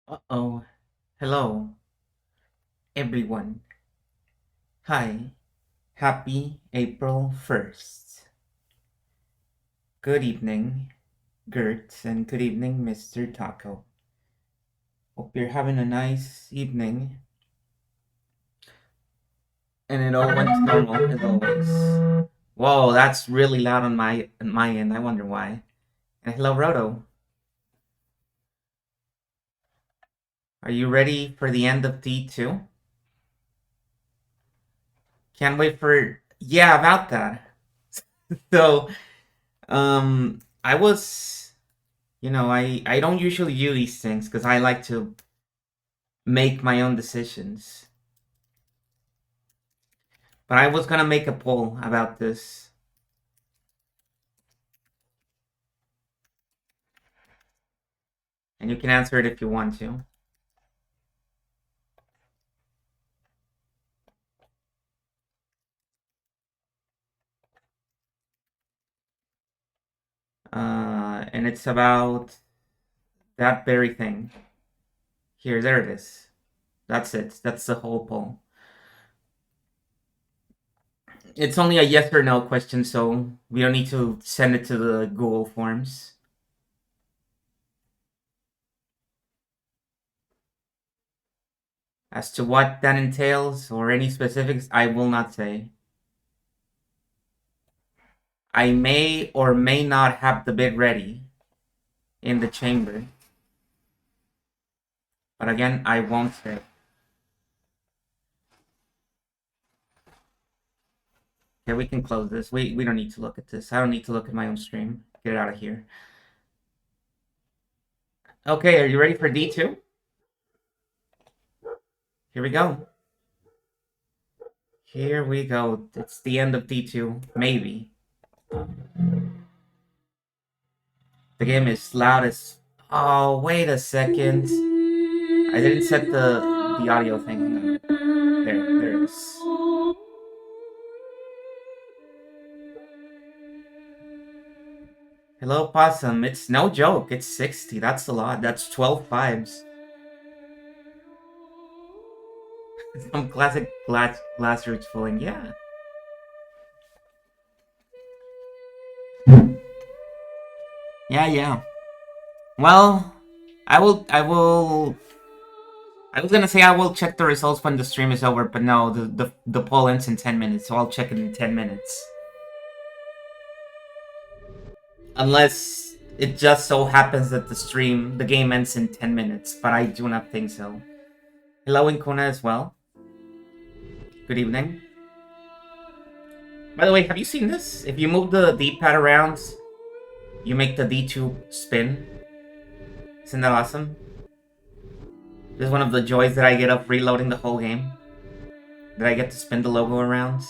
Uh-oh. Hello, everyone. Hi. Happy April 1st. Good evening, Gert, and good evening, Mr. Taco. Hope you're having a nice evening. And it all went normal as always. Whoa, that's really loud on my end. I wonder why. And hello, Roto. Are you ready for the end of D2? Can't wait for about that. So, I was I don't usually do these things because I like to make my own decisions. But I was gonna make a poll about this, and you can answer it if you want to. And it's about that very thing. Here, there it is. That's it. That's the whole poll. It's only a yes or no question, so we don't need to send it to the Google Forms. As to what that entails or any specifics, I will not say. I may or may not have the bid ready in the chamber. But again, I won't say. Okay, we can close this. We don't need to look at this. I don't need to look at my own stream. Get it out of here. Okay, are you ready for D2? Here we go. Here we go. It's the end of D2. Maybe. The game is loud as... Oh, wait a second. I didn't set the audio thing. There it is. Hello, Possum. It's no joke. It's 60. That's a lot. That's 12 fives. Some classic glass roots filling. Yeah. Yeah. Well, I was gonna say I will check the results when the stream is over, but no, the poll ends in 10 minutes, so I'll check it in 10 minutes. Unless it just so happens that the game ends in 10 minutes, but I do not think so. Hello, Incuna as well. Good evening. By the way, have you seen this? If you move the D-pad around, you make the D2 spin. Isn't that awesome? This is one of the joys that I get of reloading the whole game. That I get to spin the logo around.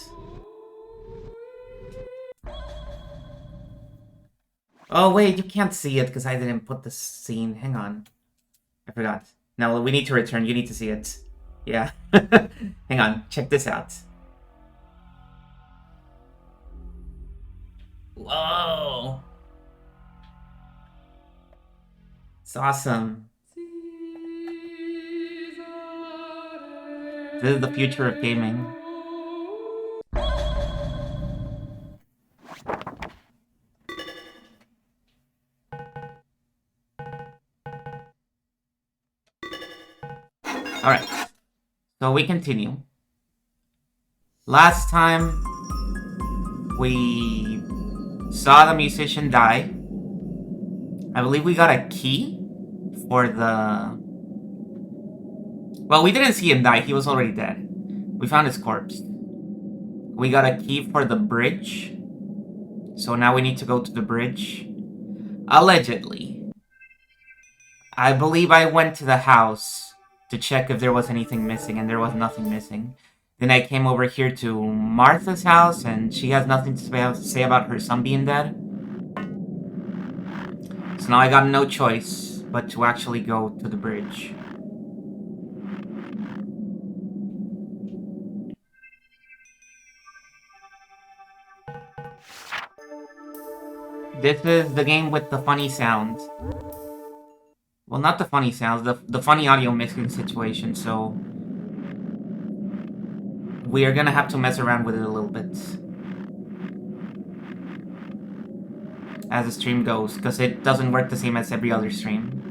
Oh wait, you can't see it because I didn't put the scene. Hang on. I forgot. No, we need to return. You need to see it. Yeah. Hang on. Check this out. Whoa. It's awesome. This is the future of gaming. Alright. So we continue. Last time we saw the musician die. I believe we got a key for the... Well, we didn't see him die. He was already dead. We found his corpse. We got a key for the bridge. So now we need to go to the bridge. Allegedly. I believe I went to the house to check if there was anything missing, and there was nothing missing. Then I came over here to Martha's house, and she has nothing to say about her son being dead. So now I got no choice but to actually go to the bridge. This is the game with the funny sounds. Well, not the funny sounds, the funny audio mixing situation, so we are gonna have to mess around with it a little bit as the stream goes, because it doesn't work the same as every other stream.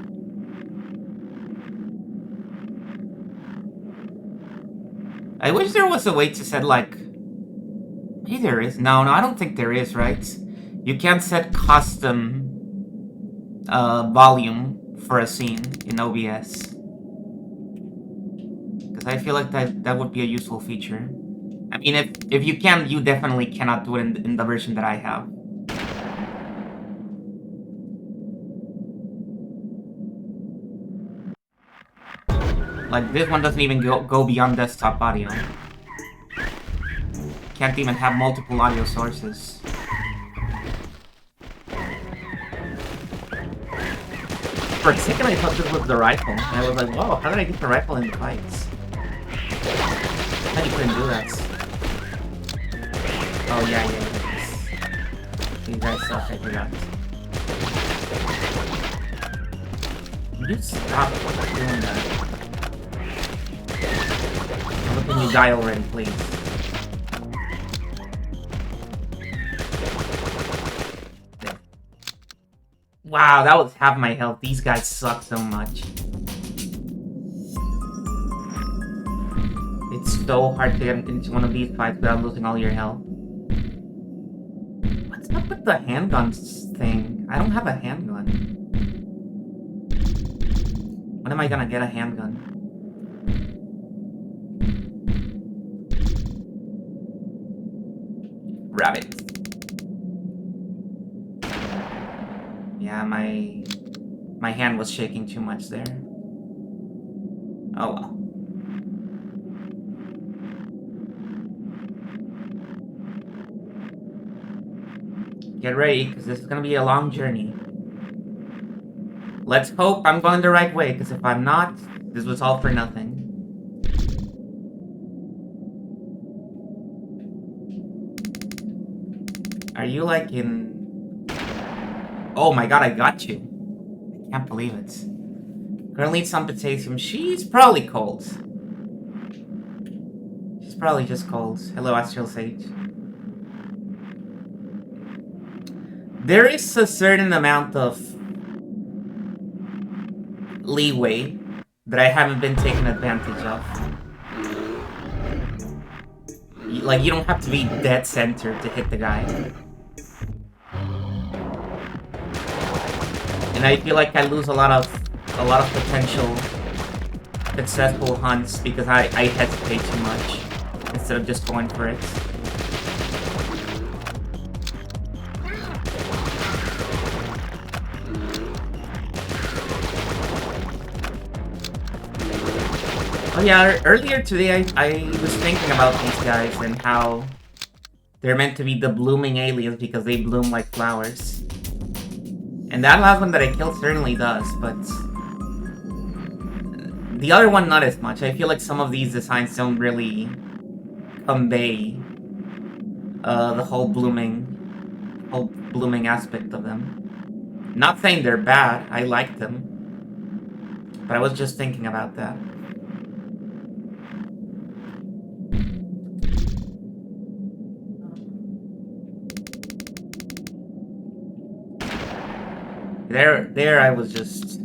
I wish there was a way to set, like... Maybe there is. No, I don't think there is, right? You can't set custom volume for a scene in OBS. Because I feel like that would be a useful feature. I mean, if you can, you definitely cannot do it in the version that I have. Like, this one doesn't even go beyond desktop audio. Can't even have multiple audio sources. For a second I thought this was the rifle. And I was like, whoa, how did I get the rifle in the fights? How you couldn't do that? Oh yeah. These guys suck, I forgot. You stop doing that. I'm hoping you die already, please. There. Wow, that was half my health. These guys suck so much. It's so hard to get into one of these fights without losing all your health. What's up with the handguns thing? I don't have a handgun. When am I gonna get a handgun? Rabbit. Yeah, my hand was shaking too much there. Oh well. Get ready, because this is gonna be a long journey. Let's hope I'm going the right way, because if I'm not, this was all for nothing. Are you like in... Oh my god, I got you. I can't believe it. Currently some potassium. She's probably cold. She's probably just cold. Hello, Astral Sage. There is a certain amount of leeway that I haven't been taken advantage of. Like, you don't have to be dead center to hit the guy. And I feel like I lose a lot of potential successful hunts because I hesitate too much instead of just going for it. Oh yeah, earlier today I was thinking about these guys and how they're meant to be the blooming aliens because they bloom like flowers. And that last one that I killed certainly does, but the other one not as much. I feel like some of these designs don't really convey the whole blooming aspect of them. Not saying they're bad, I like them. But I was just thinking about that. There I was just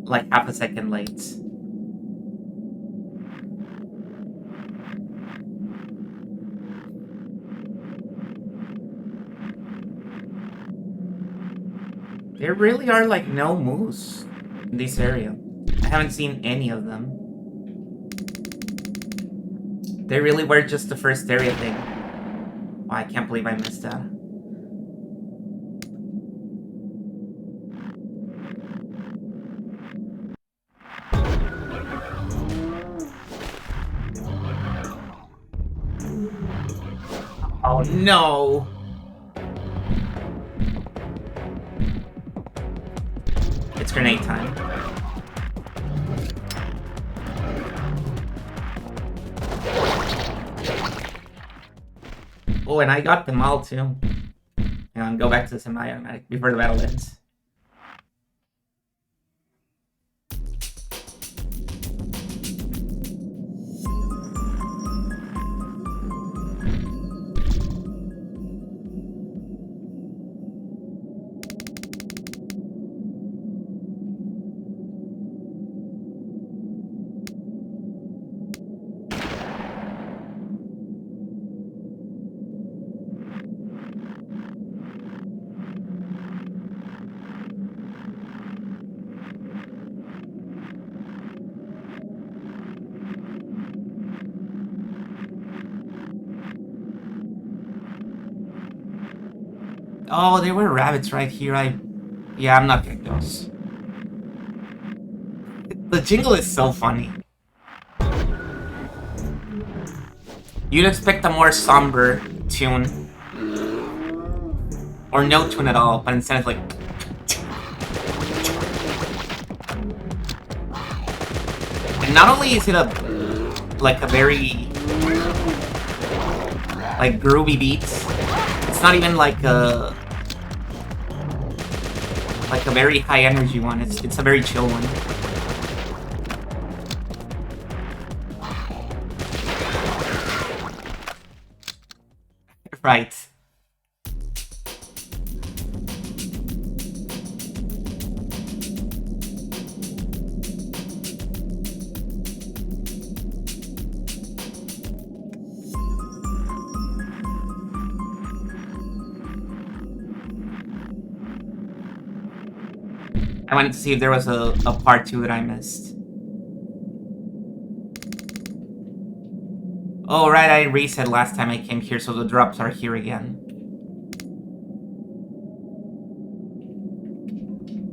like half a second late. There really are like no moose in this area. I haven't seen any of them. They really were just the first area thing. Oh, I can't believe I missed that. Oh no! It's grenade time. Oh, and I got them all too. Hang on, go back to the semi-automatic before the battle ends. Oh, there were rabbits right here. Yeah, I'm not getting those. The jingle is so funny. You'd expect a more somber tune. Or no tune at all, but instead it's like... And not only is it a very like groovy beats, it's not even like a very high energy one. It's a very chill one. Right. I wanted to see if there was a part 2 that I missed. Oh, right, I reset last time I came here, so the drops are here again.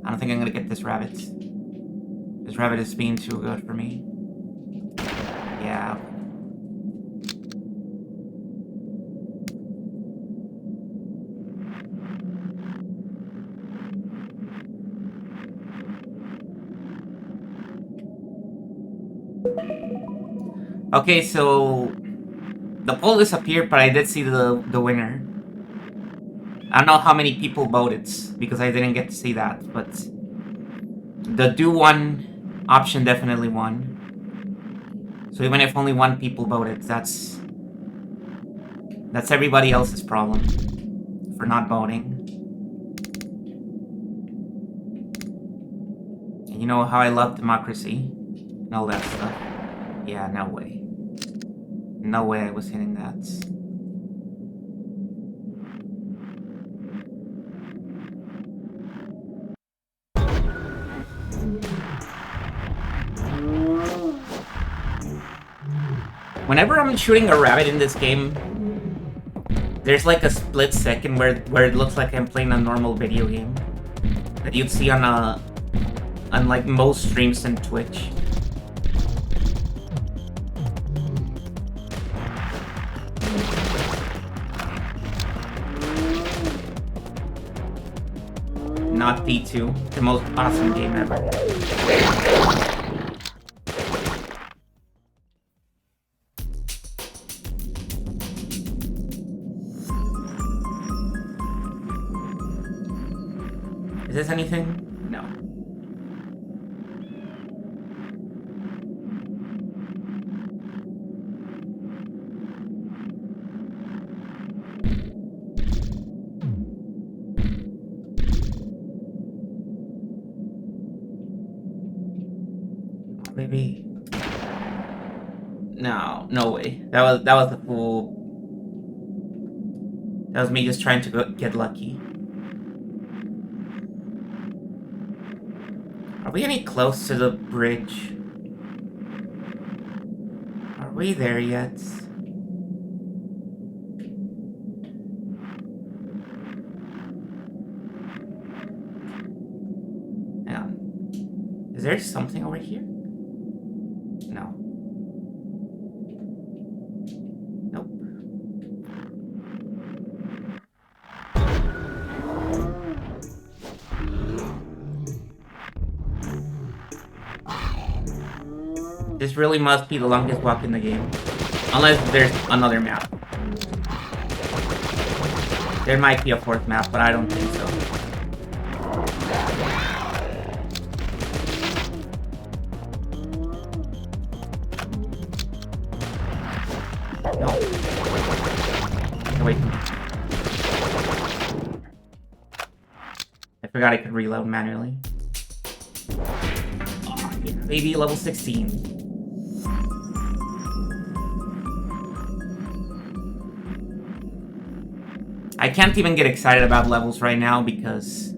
I don't think I'm gonna get this rabbit. This rabbit is being too good for me. Yeah. Okay, so the poll disappeared, but I did see the winner. I don't know how many people voted because I didn't get to see that, but the do one option definitely won. So even if only 1 people voted, that's everybody else's problem for not voting. And you know how I love democracy and all that stuff. Yeah, no way. No way I was hitting that. Whenever I'm shooting a rabbit in this game, there's like a split second where it looks like I'm playing a normal video game that you'd see on like most streams in Twitch. Not P2, the most awesome game ever. Is this anything? No. Maybe. No way. That was the fool. That was me just trying to get lucky. Are we any close to the bridge? Are we there yet? Hang on. Is there something over here? No. Nope. This really must be the longest walk in the game. Unless there's another map. There might be a 4th map, but I don't think so. No. Wait. I forgot I could reload manually. Oh, yeah, baby, level 16. I can't even get excited about levels right now because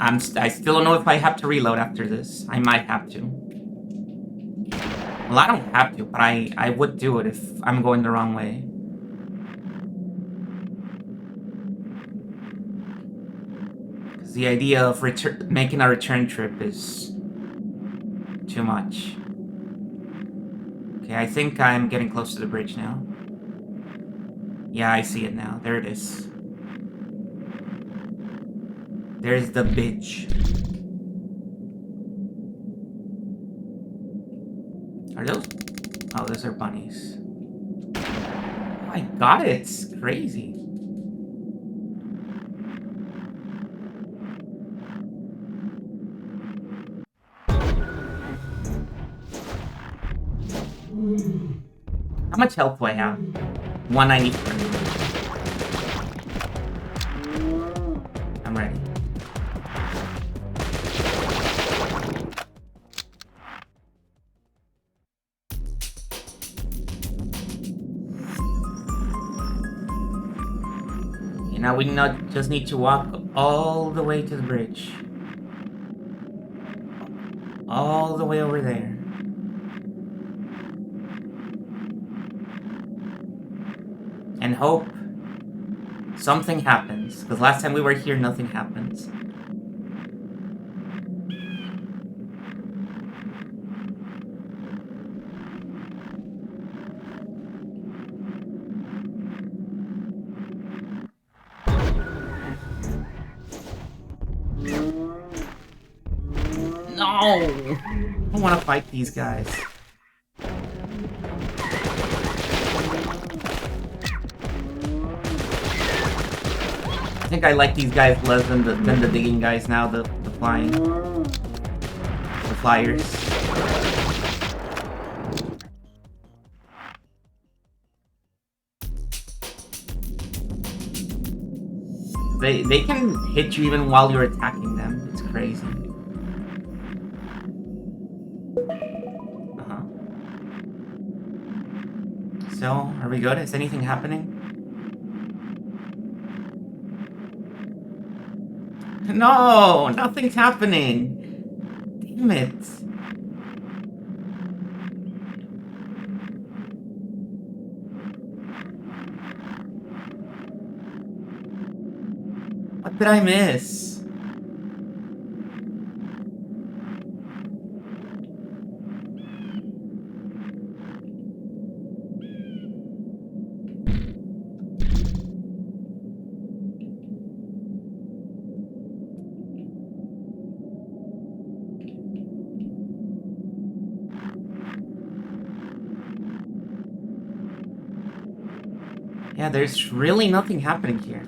I still don't know if I have to reload after this. I might have to. Well, I don't have to, but I would do it if I'm going the wrong way. The idea of making a return trip is too much. Okay, I think I'm getting close to the bridge now. Yeah, I see it now. There it is. There's the bitch. Are those? Oh, those are bunnies. Oh my god, it's crazy. How much health do I have? 193. I'm ready. Okay, now we just need to walk all the way to the bridge. All the way over there. And hope something happens. Because last time we were here, nothing happens. No! I don't want to fight these guys. I think I like these guys less than the digging guys now, the flying. The flyers. They can hit you even while you're attacking them. It's crazy. So, are we good? Is anything happening? No! Nothing's happening! Damn it! What did I miss? Yeah, there's really nothing happening here.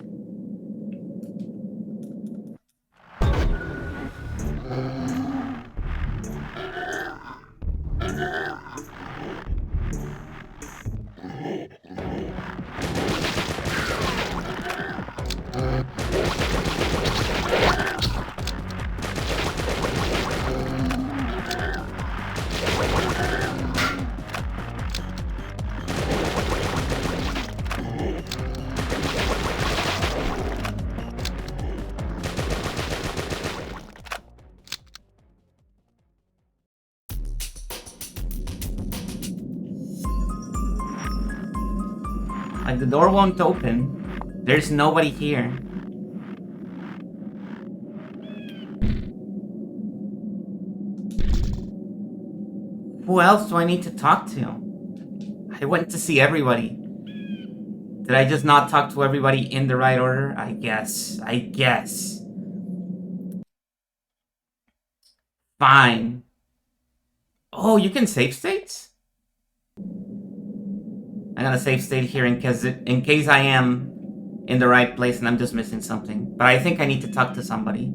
Like, the door won't open. There's nobody here. Who else do I need to talk to? I went to see everybody. Did I just not talk to everybody in the right order? I guess. Fine. Oh, you can save states? I'm gonna save state here in case I am in the right place and I'm just missing something. But I think I need to talk to somebody.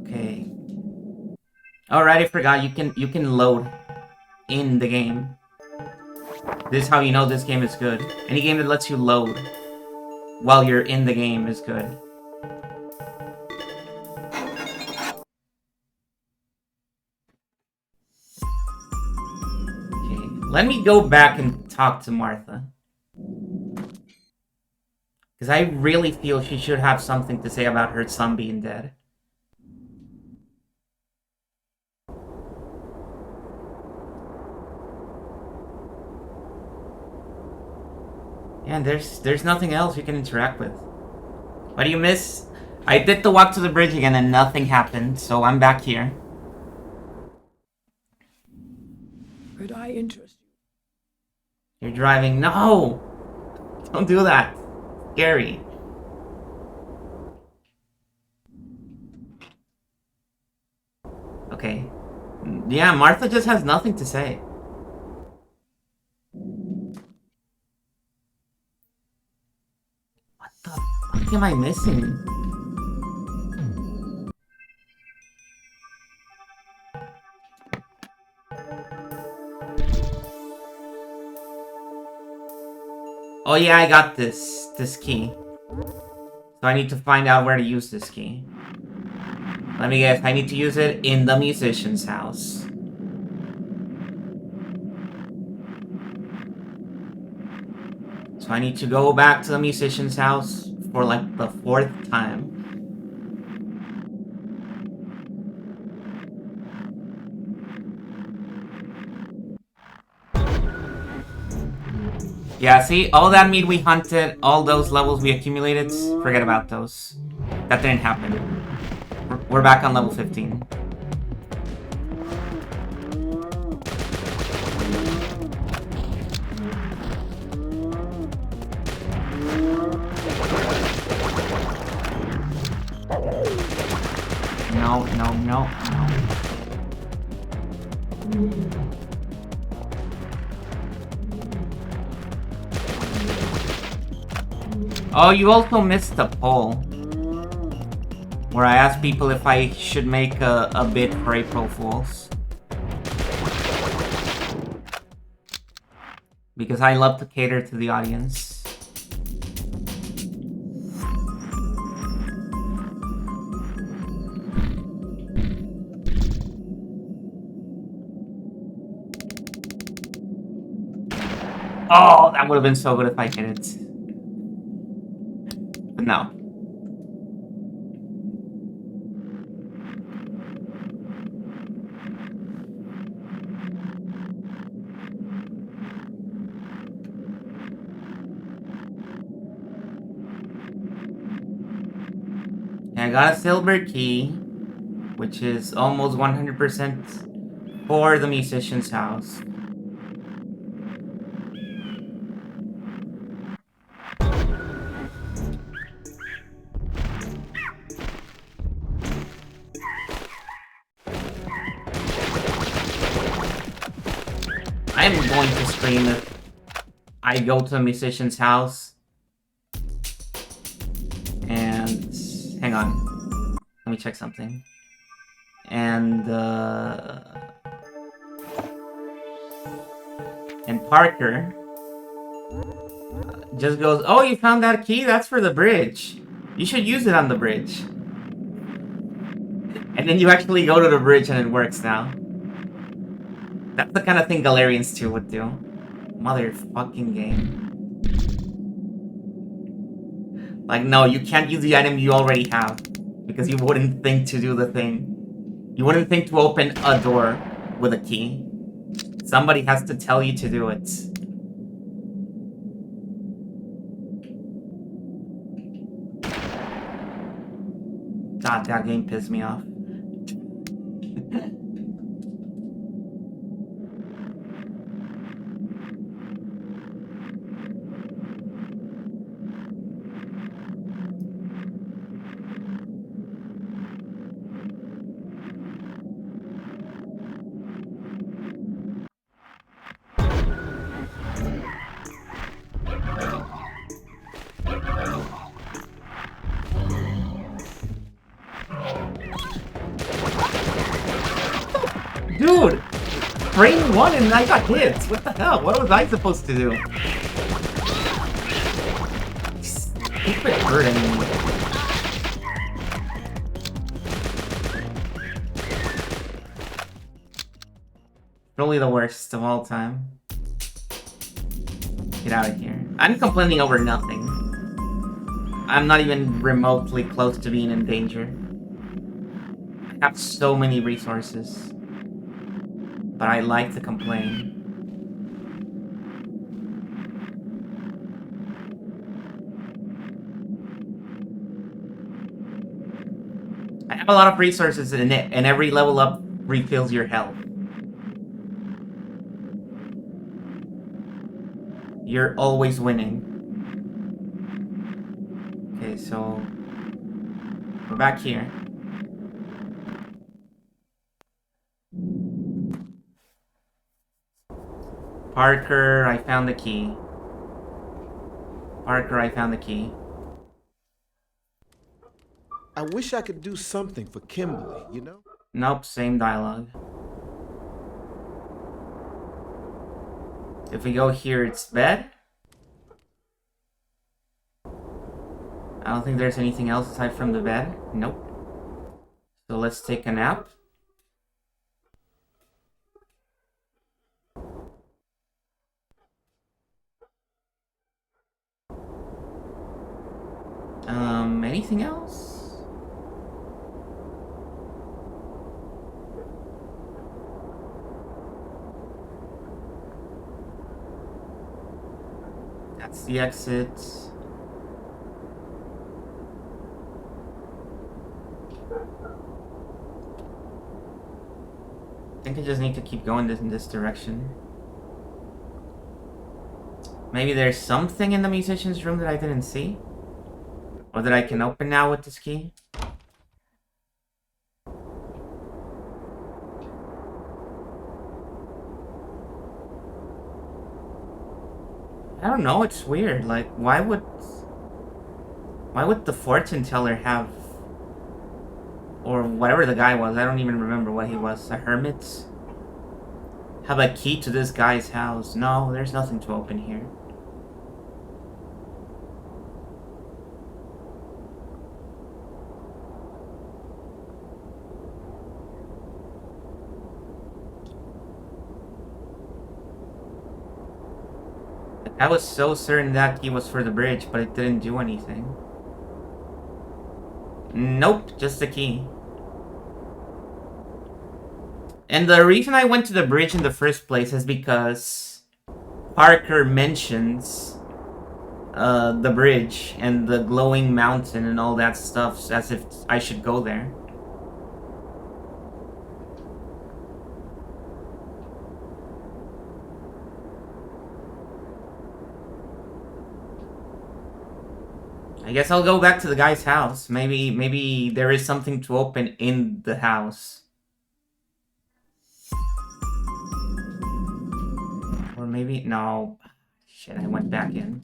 Okay. Alright, I forgot you can load in the game. This is how you know this game is good. Any game that lets you load while you're in the game is good. Okay, let me go back and talk to Martha. Because I really feel she should have something to say about her son being dead. And there's nothing else you can interact with. What do you miss? I did the walk to the bridge again and nothing happened, so I'm back here. Could I interest you? You're driving. No! Don't do that. Scary. Okay. Yeah, Martha just has nothing to say. What the fuck am I missing? Oh yeah, I got this key. So I need to find out where to use this key. Let me guess, I need to use it in the musician's house. So I need to go back to the musician's house for like the 4th time. Yeah, see, all that meat we hunted, all those levels we accumulated, forget about those. That didn't happen. We're back on level 15. No, no, no, no. Oh, you also missed the poll. Where I asked people if I should make a bid for April Fools. Because I love to cater to the audience. Oh, that would have been so good if I hit it. But no. I got a silver key, which is almost 100% for the musician's house. I'm going to scream if I go to a musician's house. And hang on. Let me check something. And Parker just goes, "Oh, you found that key? That's for the bridge. You should use it on the bridge." And then you actually go to the bridge and it works now. That's the kind of thing Galarians 2 would do. Motherfucking game. Like, no, you can't use the item you already have. Because you wouldn't think to do the thing. You wouldn't think to open a door with a key. Somebody has to tell you to do it. God, that game pissed me off. Dude! Frame 1 and I got hit! What the hell? What was I supposed to do? Stupid hurting me. Probably the worst of all time. Get out of here. I'm complaining over nothing. I'm not even remotely close to being in danger. I have so many resources. But I like to complain. a lot of resources in it, and every level up refills your health. You're always winning. Okay, so we're back here. Parker, I found the key. Parker, I found the key. I wish I could do something for Kimberly, you know? Nope, same dialogue. If we go here, it's bed. I don't think there's anything else aside from the bed. Nope. So let's take a nap. Anything else? That's the exit. I think I just need to keep going in this direction. Maybe there's something in the musician's room that I didn't see? Or that I can open now with this key? I don't know, it's weird. Like, why would the fortune teller have, or whatever the guy was, I don't even remember what he was, a hermit, have a key to this guy's house? No, there's nothing to open here. I was so certain that key was for the bridge, but it didn't do anything. Nope, just the key. And the reason I went to the bridge in the first place is because Parker mentions the bridge and the glowing mountain and all that stuff as if I should go there. I guess I'll go back to the guy's house. Maybe there is something to open in the house. Or maybe... No. Shit, I went back in.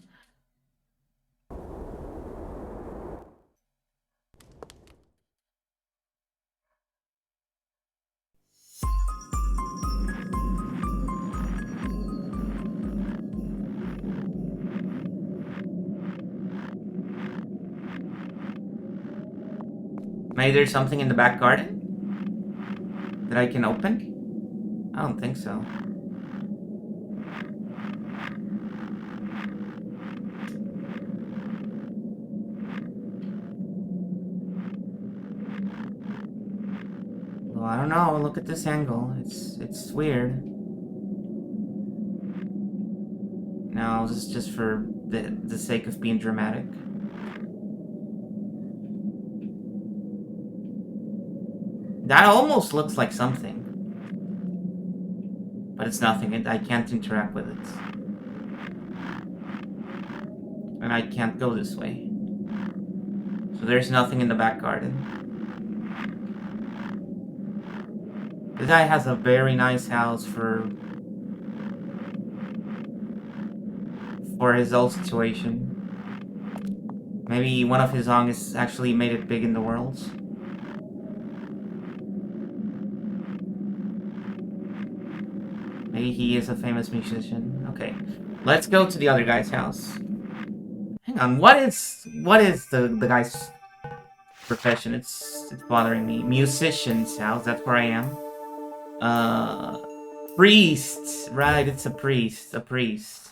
Maybe there's something in the back garden that I can open? I don't think so. Well, I don't know. Look at this angle. It's weird. No, this is just for the sake of being dramatic. That almost looks like something. But it's nothing. I can't interact with it. And I can't go this way. So there's nothing in the back garden. This guy has a very nice house for his old situation. Maybe one of his songs actually made it big in the world. Maybe he is a famous musician. Okay, let's go to the other guy's house. Hang on, what is the guy's profession? It's bothering me. Musician's house. That's where I am. Priest. Right, it's a priest. A priest.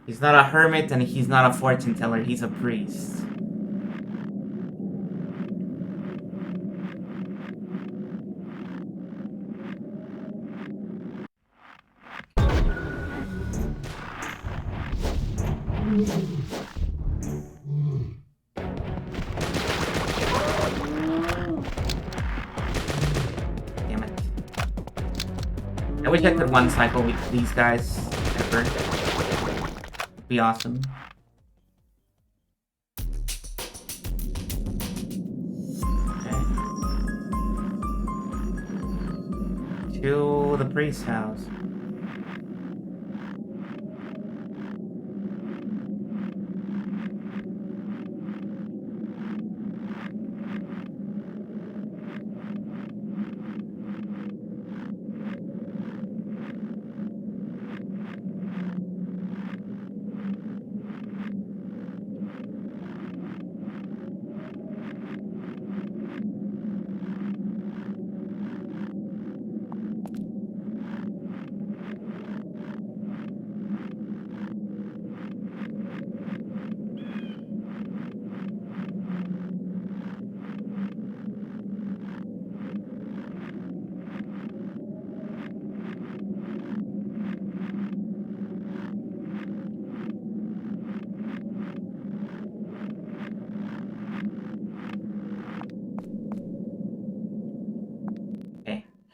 He's not a hermit and he's not a fortune teller. He's a priest. I wish I could one cycle with these guys ever. Be awesome. Okay. To the priest's house.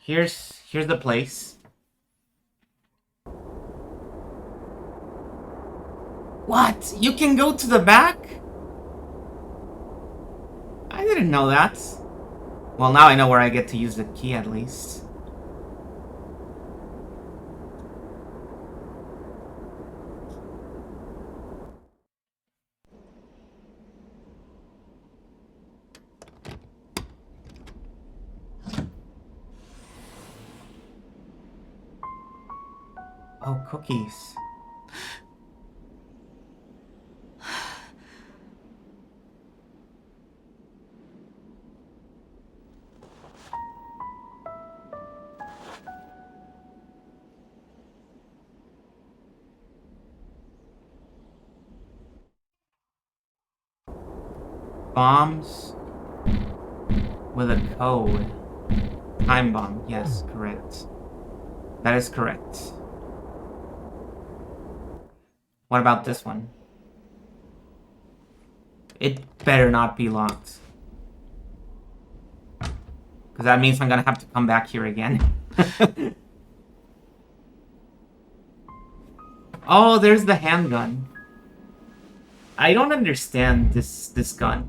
Here's the place. What? You can go to the back? I didn't know that. Well, now I know where I get to use the key at least. Oh, cookies. Bombs with a code. Time bomb. Yes, correct. That is correct. What about this one? It better not be locked. Because that means I'm gonna have to come back here again. Oh, there's the handgun. I don't understand this gun.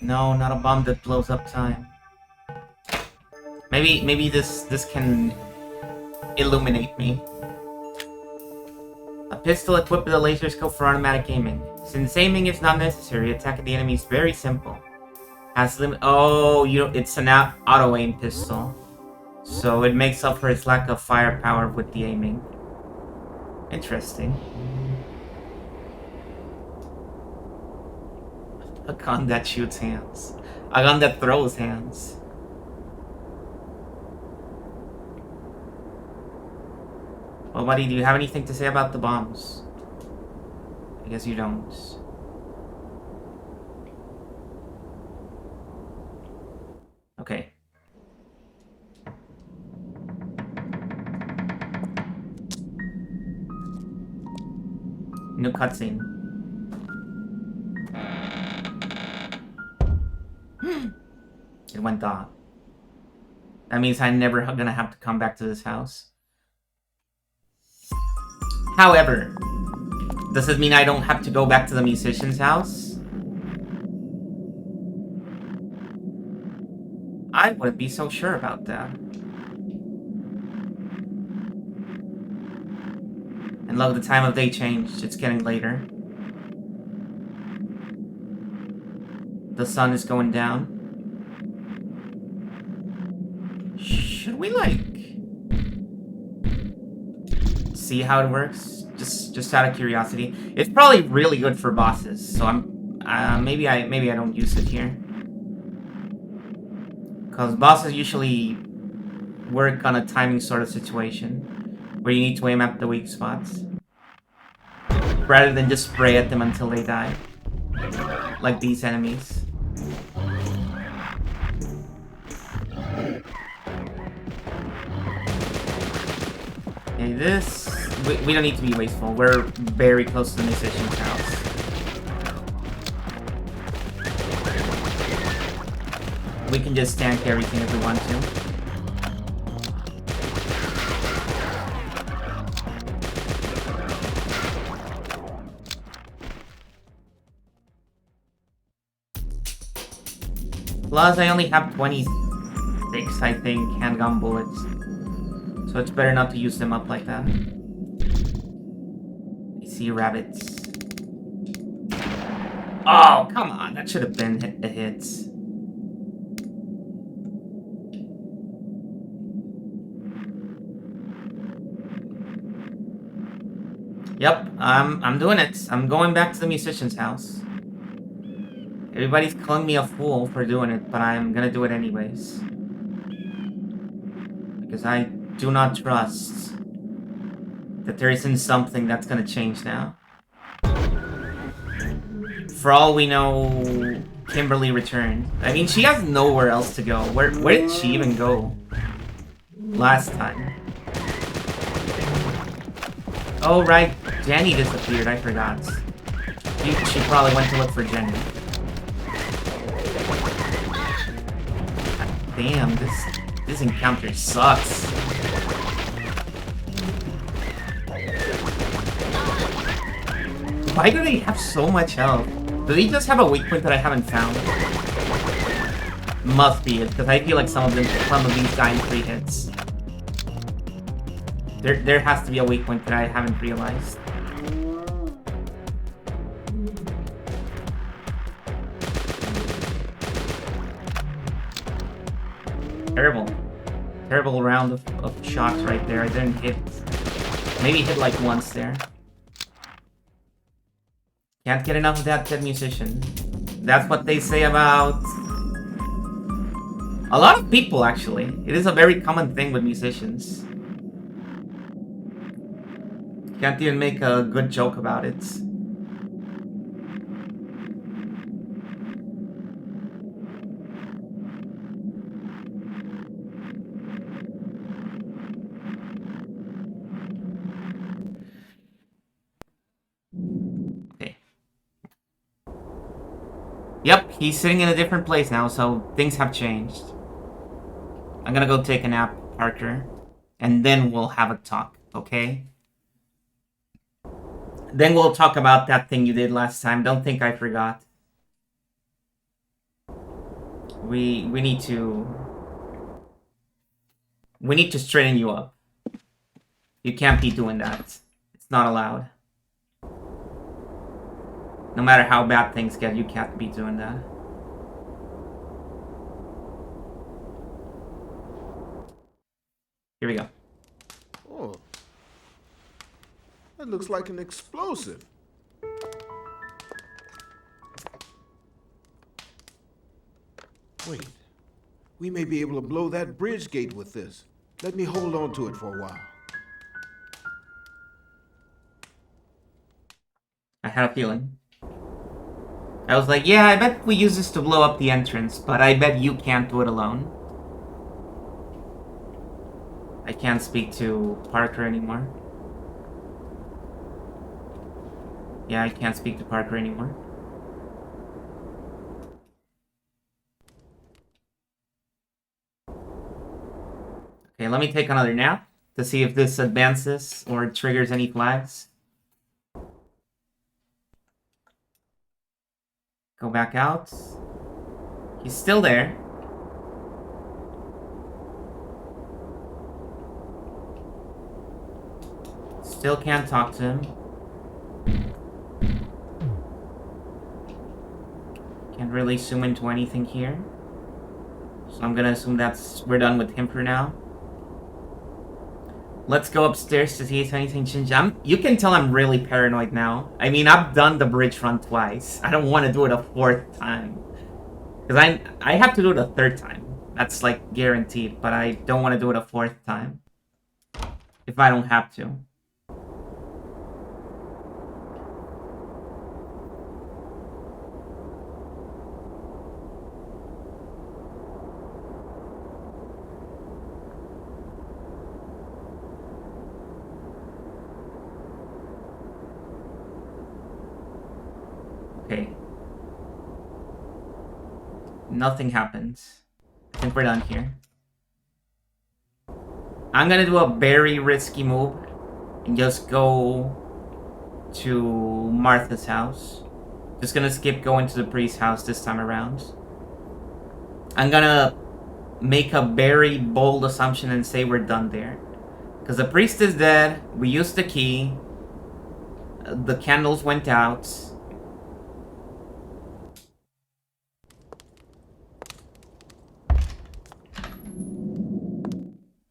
No, not a bomb that blows up time. Maybe this can illuminate me. A pistol equipped with a laser scope for automatic aiming. Since aiming is not necessary, attacking the enemy is very simple. Has limit. Oh, it's an auto aim pistol, so it makes up for its lack of firepower with the aiming. Interesting. A gun that shoots hands. A gun that throws hands. Well, buddy, do you have anything to say about the bombs? I guess you don't. Okay. New cutscene. It went off. That means I'm never gonna have to come back to this house. However, does it mean I don't have to go back to the musician's house? I wouldn't be so sure about that. And look, the time of day changed. It's getting later. The sun is going down. Should we, like, see how it works? Just out of curiosity. It's probably really good for bosses, so maybe I don't use it here. Because bosses usually work on a timing sort of situation where you need to aim at the weak spots rather than just spray at them until they die, like these enemies. Okay, we don't need to be wasteful. We're very close to the musician's house. We can just tank everything if we want to. Plus, I only have 26, I think, handgun bullets. So it's better not to use them up like that. I see rabbits. Oh, come on. That should have been a hit. Yep, I'm doing it. I'm going back to the musician's house. Everybody's calling me a fool for doing it, but I'm gonna do it anyways. Because I do not trust that there isn't something that's gonna change now. For all we know, Kimberly returned. I mean, she has nowhere else to go. Where did she even go last time? Oh, right. Jenny disappeared. I forgot. She probably went to look for Jenny. Damn, this encounter sucks. Why do they have so much health? Do they just have a weak point that I haven't found? Must be it, because I feel like some of these die in 3 hits. There has to be a weak point that I haven't realized. Terrible round of shots right there. I didn't hit. Maybe hit like once there. Can't get enough of that dead musician. That's what they say about a lot of people, actually. It is a very common thing with musicians. Can't even make a good joke about it. Yep, he's sitting in a different place now, so things have changed. I'm gonna go take a nap, Parker, and then we'll have a talk, okay? Then we'll talk about that thing you did last time. Don't think I forgot. We need to straighten you up. You can't be doing that. It's not allowed. No matter how bad things get, you can't be doing that. Here we go. Oh. That looks like an explosive. Wait. We may be able to blow that bridge gate with this. Let me hold on to it for a while. I had a feeling. I was like, yeah, I bet we use this to blow up the entrance, but I bet you can't do it alone. I can't speak to Parker anymore. Yeah, I can't speak to Parker anymore. Okay, let me take another nap to see if this advances or triggers any flags. Go back out. He's still there. Still can't talk to him. Can't really zoom into anything here. So I'm gonna assume we're done with him for now. Let's go upstairs to see if anything changed. You can tell I'm really paranoid now. I mean, I've done the bridge run twice. I don't want to do it a 4th time. Because I have to do it a 3rd time. That's like guaranteed. But I don't want to do it a 4th time. If I don't have to. Okay. Nothing happens. Since we're done here. I'm gonna do a very risky move and just go to Martha's house. Just gonna skip going to the priest's house this time around. I'm gonna make a very bold assumption and say we're done there. Because the priest is dead, we used the key, the candles went out.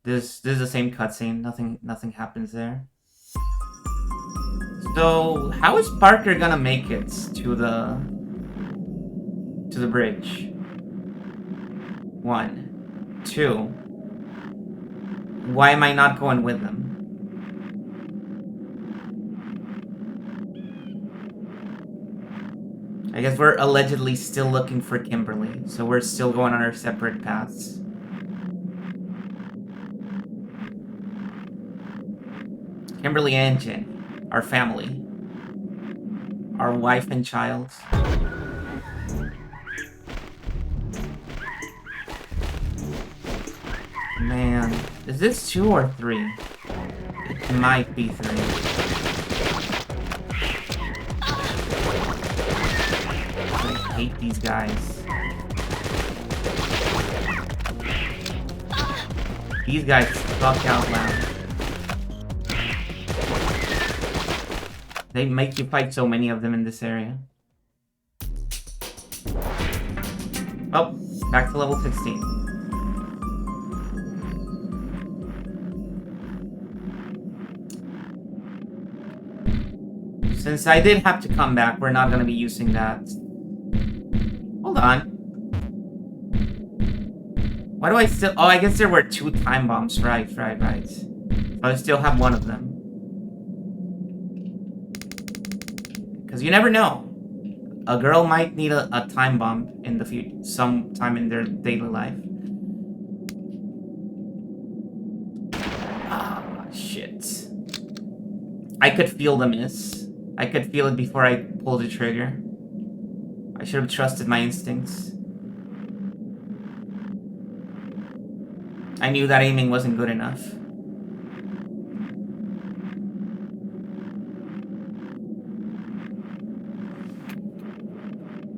This is the same cutscene. Nothing happens there. So how is Parker gonna make it to the bridge? 1, 2. Why am I not going with them? I guess we're allegedly still looking for Kimberly, so we're still going on our separate paths. Kimberly and Jenny, our family, our wife and child. Man, is this 2 or 3? It might be 3. I hate these guys. These guys suck out loud. They make you fight so many of them in this area. Oh, back to level 16. Since I did have to come back, we're not going to be using that. Hold on. Why do I still... Oh, I guess there were 2 time bombs. Right. So I still have one of them. Because you never know. A girl might need a time bomb in the future, sometime in their daily life. Ah, shit. I could feel the miss. I could feel it before I pulled the trigger. I should have trusted my instincts. I knew that aiming wasn't good enough.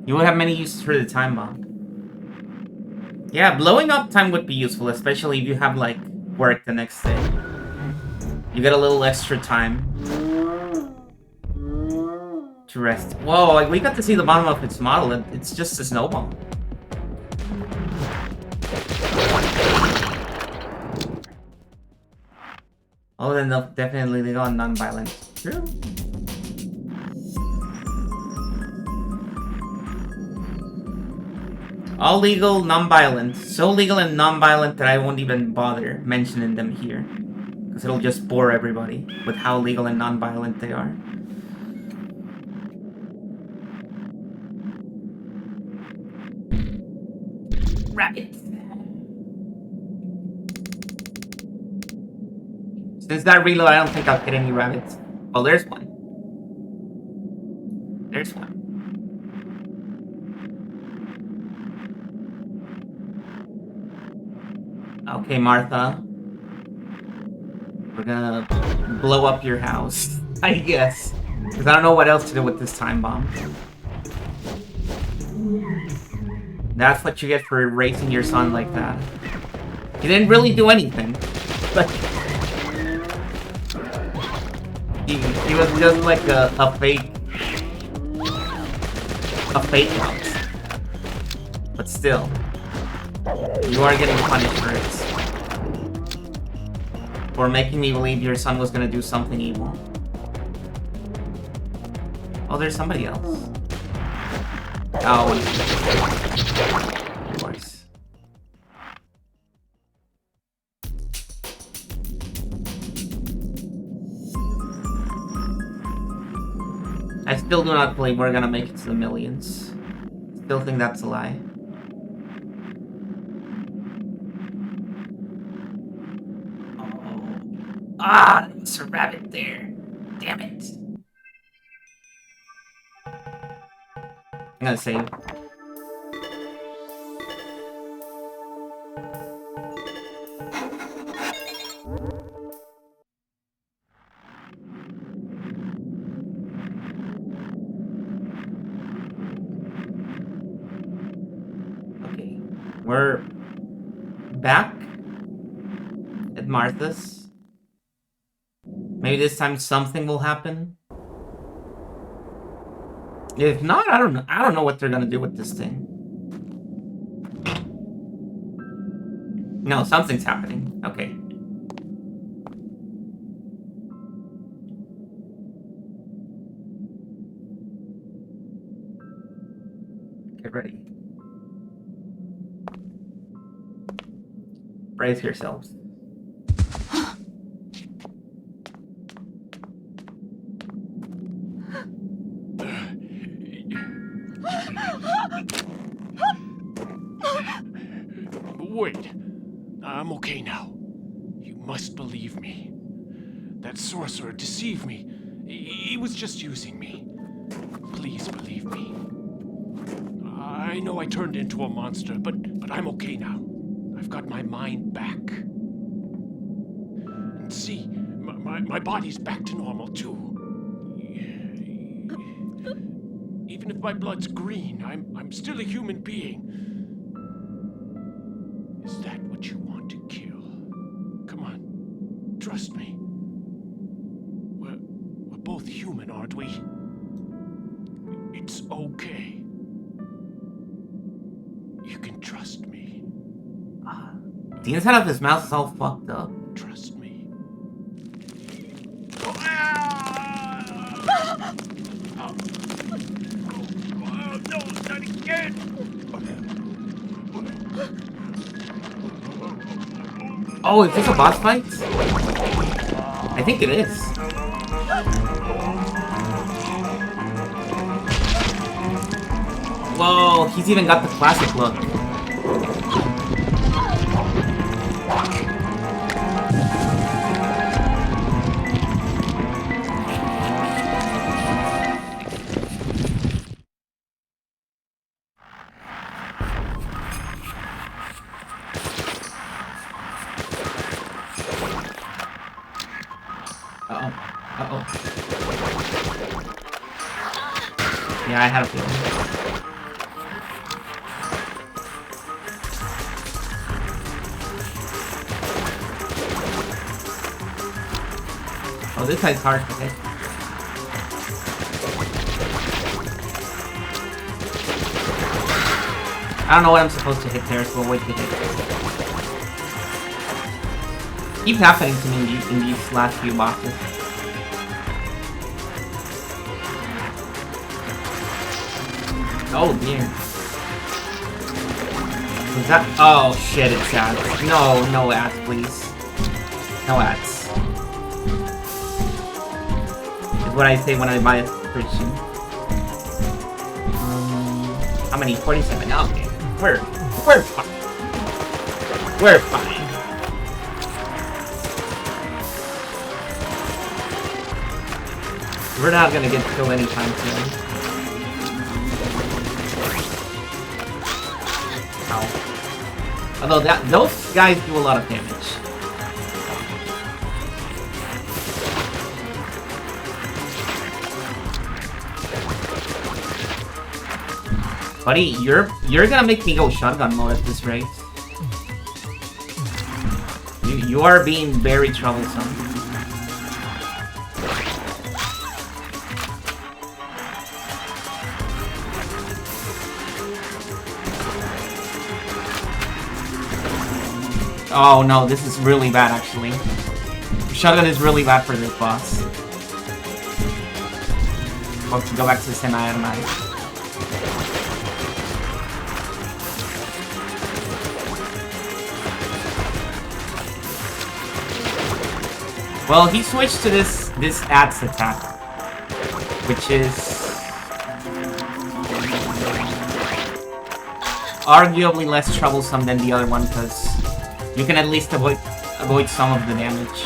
You would have many uses for the time bomb. Yeah, blowing up time would be useful, especially if you have, like, work the next day. You get a little extra time to rest. Whoa, like, we got to see the bottom of its model. It's just a snowball. Oh, then they'll definitely go on non-violent. True. All legal, non-violent. So legal and non-violent that I won't even bother mentioning them here. Because it'll just bore everybody with how legal and non-violent they are. Rabbit. Since that reload, I don't think I'll hit any rabbits. Oh, there's one. There's one. Okay, Martha. We're gonna blow up your house, I guess. Because I don't know what else to do with this time bomb. That's what you get for raising your son like that. He didn't really do anything. But he was just like a fake house. But still, you are getting punished for it. For making me believe your son was gonna do something evil. Oh, there's somebody else. Oh, of course. I still do not believe we're gonna make it to the millions. Still think that's a lie. Ah, there's a rabbit there. Damn it. I'm gonna save. We're back at Martha's. Maybe this time something will happen. If not, I don't know what they're gonna do with this thing. No, something's happening. Okay. Get ready. Brace yourselves. Wait. I'm okay now. You must believe me. That sorcerer deceived me. He was just using me. Please believe me. I know I turned into a monster, but I'm okay now. I've got my mind back. And see, my body's back to normal too. Even if my blood's green, I'm still a human being. Is that what you want to kill? Come on, trust me. We're both human, aren't we? It's okay. You can trust me. The inside of his mouth is all fucked up. Trust me. No, not again! Oh, is this a boss fight? I think it is. Whoa, he's even got the classic look. Yeah, I had a feeling. Oh, this guy's hard, okay. I don't know what I'm supposed to hit there, so we'll wait to hit. Keeps happening to me in these last few bosses. Oh dear. Was that? Oh shit, it's ads. No, no ads, please. No ads. Is what I say when I buy a subscription. How many? 47. Okay. We're fine. We're fine. We're not gonna get killed anytime soon. Although those guys do a lot of damage. Buddy, you're gonna make me go shotgun mode at this rate. You are being very troublesome. Oh no, this is really bad actually. Shotgun is really bad for this boss. Well, to go back to the semi-automatic. Well, he switched to this axe attack, which is arguably less troublesome than the other one because you can at least avoid some of the damage.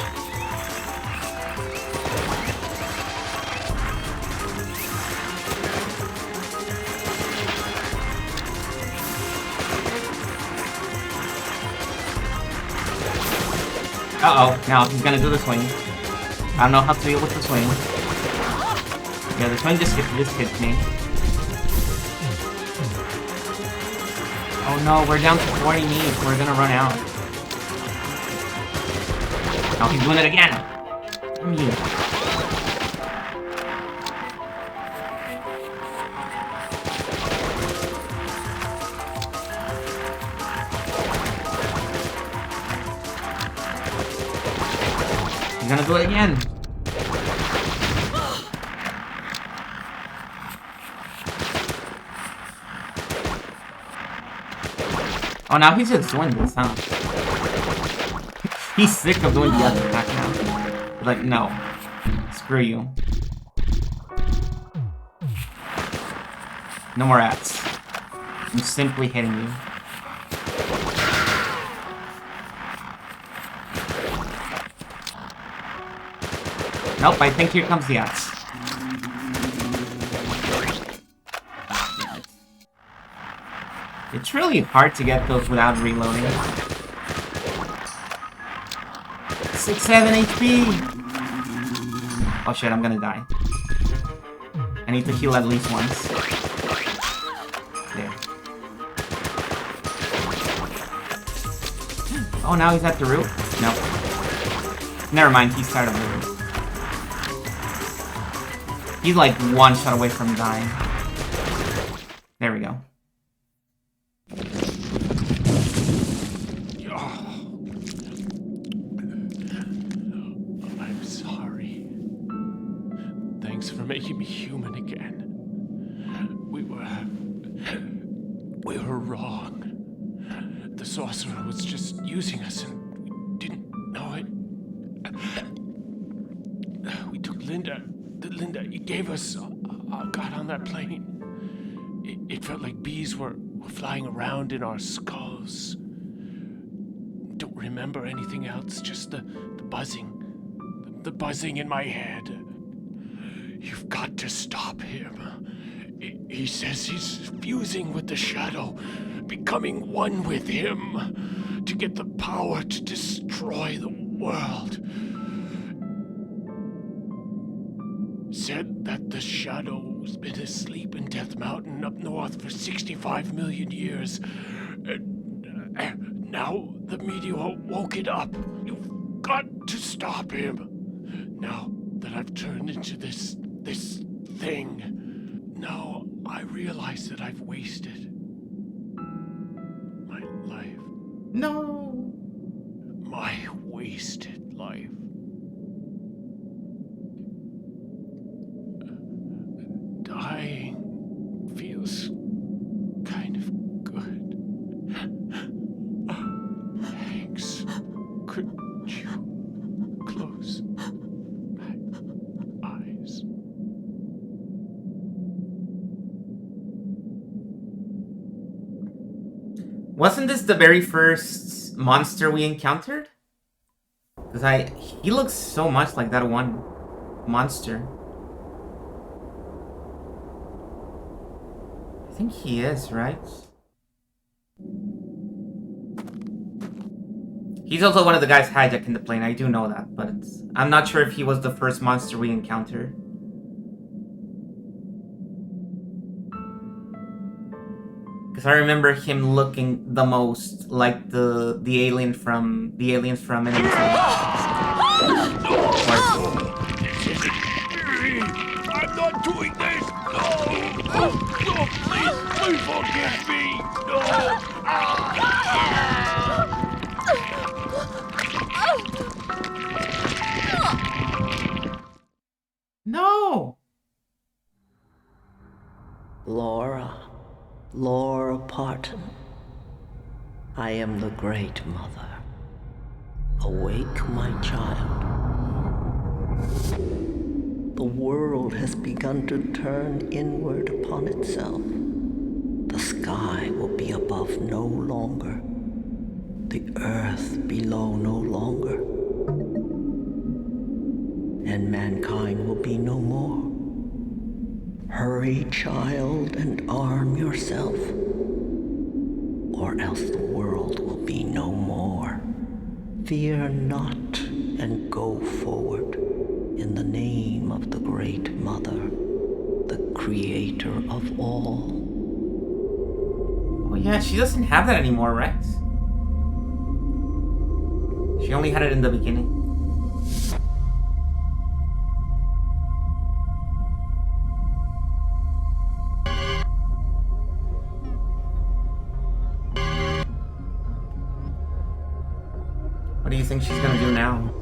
Uh-oh, now he's gonna do the swing. I don't know how to deal with the swing. Yeah, the swing just hits me. Oh no, we're down to 40 needs. We're gonna run out. Oh, he's doing it again. Damn you. He's gonna do it again. Oh, now he's just doing this, huh? He's sick of doing the other attack now. Like, no. Screw you. No more ads. I'm simply hitting you. Nope, I think here comes the ads. It's really hard to get those without reloading. 6, 7 HP! Oh shit, I'm gonna die. I need to heal at least once. There. Oh, now he's at the root? No. Never mind, he's tired of the root. He's like one shot away from dying. There we go. I'm sorry. Thanks for making me human again. We were wrong. The sorcerer was just using us and we didn't know it. We took Linda. Linda, you gave us. Got on that plane. It felt like bees were flying around in our skulls. Don't remember anything else, just the buzzing. The buzzing in my head. You've got to stop him. He says he's fusing with the shadow, becoming one with him, to get the power to destroy the world. Said that the shadow's been asleep in Death Mountain up north for 65 million years. Now the meteor woke it up. You've got to stop him. Now that I've turned into this thing, now I realize that I've wasted my life. No. My wasted life. Dying feels kind of good. Thanks. Could you close my eyes? Wasn't this the very first monster we encountered? Because he looks so much like that one monster. I think he is, right? He's also one of the guys hijacking the plane, I do know that, but I'm not sure if he was the first monster we encountered. Because I remember him looking the most like the aliens from Enemy. I'm not doing this! No, please forgive me! No! Laura Parton. I am the Great Mother. Awake, my child. The world has begun to turn inward upon itself. The sky will be above no longer. The earth below no longer. And mankind will be no more. Hurry, child, and arm yourself, or else the world will be no more. Fear not, and go forward in the name of the Great Mother, the Creator of all. Oh Well, yeah, she doesn't have that anymore, right? She only had it in the beginning. What do you think she's gonna do now?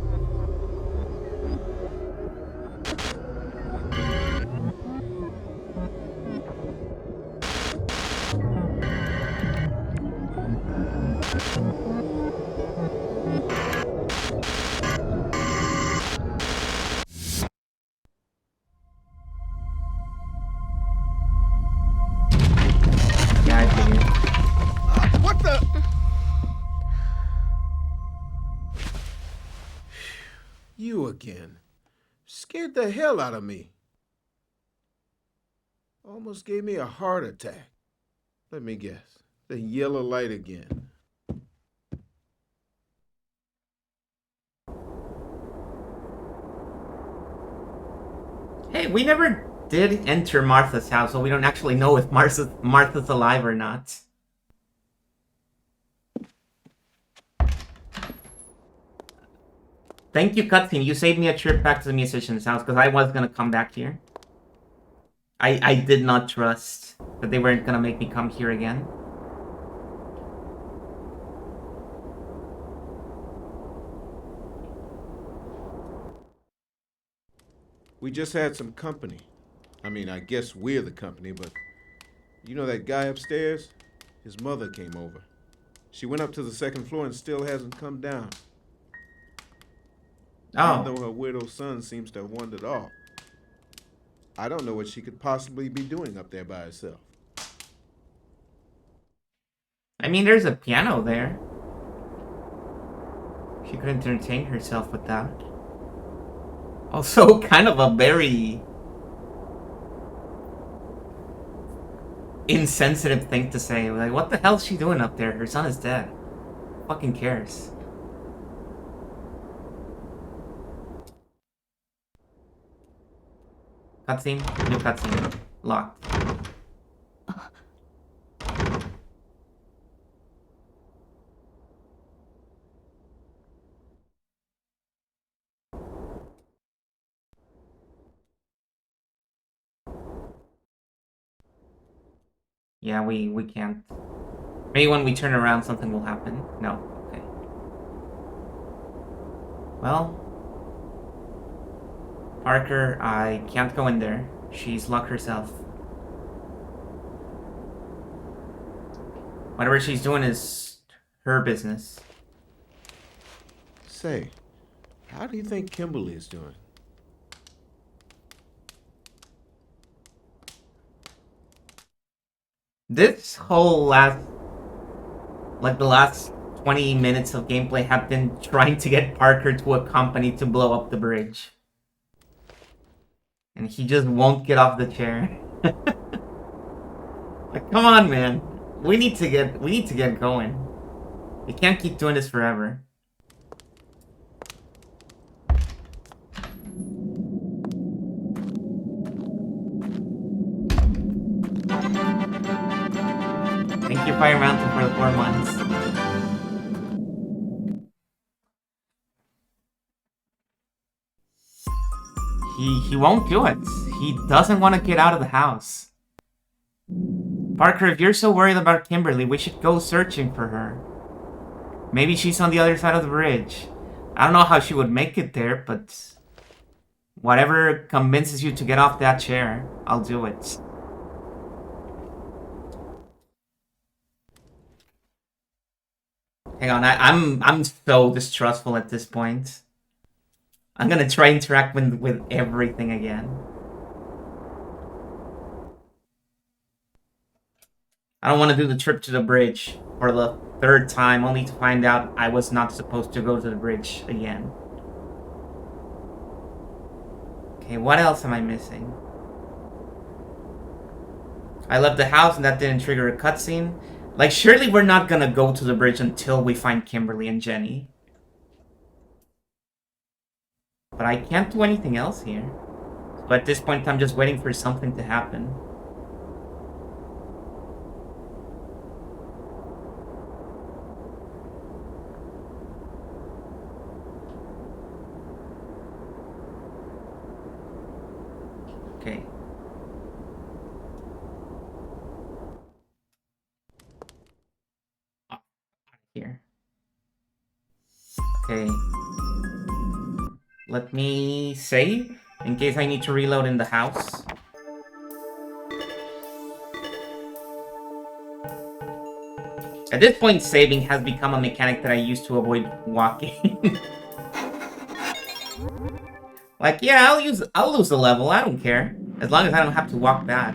Yeah, I figured. What the? You again. Scared the hell out of me. Almost gave me a heart attack. Let me guess. The yellow light again. Hey, we never did enter Martha's house, so we don't actually know if Martha's alive or not. Thank you, cutscene. You saved me a trip back to the musician's house because I was gonna come back here. I did not trust that they weren't gonna make me come here again. We just had some company. I mean, I guess we're the company, but you know that guy upstairs? His mother came over. She went up to the second floor and still hasn't come down. Oh. Even though her widow son seems to have wandered off. I don't know what she could possibly be doing up there by herself. I mean, there's a piano there. She could entertain herself with that. Also, kind of a very insensitive thing to say. Like, what the hell's she doing up there? Her son is dead. Fucking cares. Cutscene? New cutscene. Locked. Yeah, we can't. Maybe when we turn around something will happen. No. Okay. Well, Parker, I can't go in there. She's locked herself. Whatever she's doing is her business. Say, how do you think Kimberly is doing? This whole last, like the last 20 minutes of gameplay have been trying to get Parker to a company to blow up the bridge. And he just won't get off the chair. Like, come on, man. We need to get going. We can't keep doing this forever. Thank you, Fire Mountain, for the 4 months. He won't do it. He doesn't want to get out of the house. Parker, if you're so worried about Kimberly, we should go searching for her. Maybe she's on the other side of the bridge. I don't know how she would make it there, but whatever convinces you to get off that chair, I'll do it. Hang on, I'm so distrustful at this point. I'm gonna try interact with everything again. I don't want to do the trip to the bridge for the 3rd time, only to find out I was not supposed to go to the bridge again. Okay, what else am I missing? I left the house and that didn't trigger a cutscene. Like, surely we're not gonna go to the bridge until we find Kimberly and Jenny. But I can't do anything else here. So at this point, I'm just waiting for something to happen. Okay. Here. Okay. Let me save in case I need to reload in the house. At this point, saving has become a mechanic that I use to avoid walking. Like, yeah, I'll lose a level, I don't care. As long as I don't have to walk back.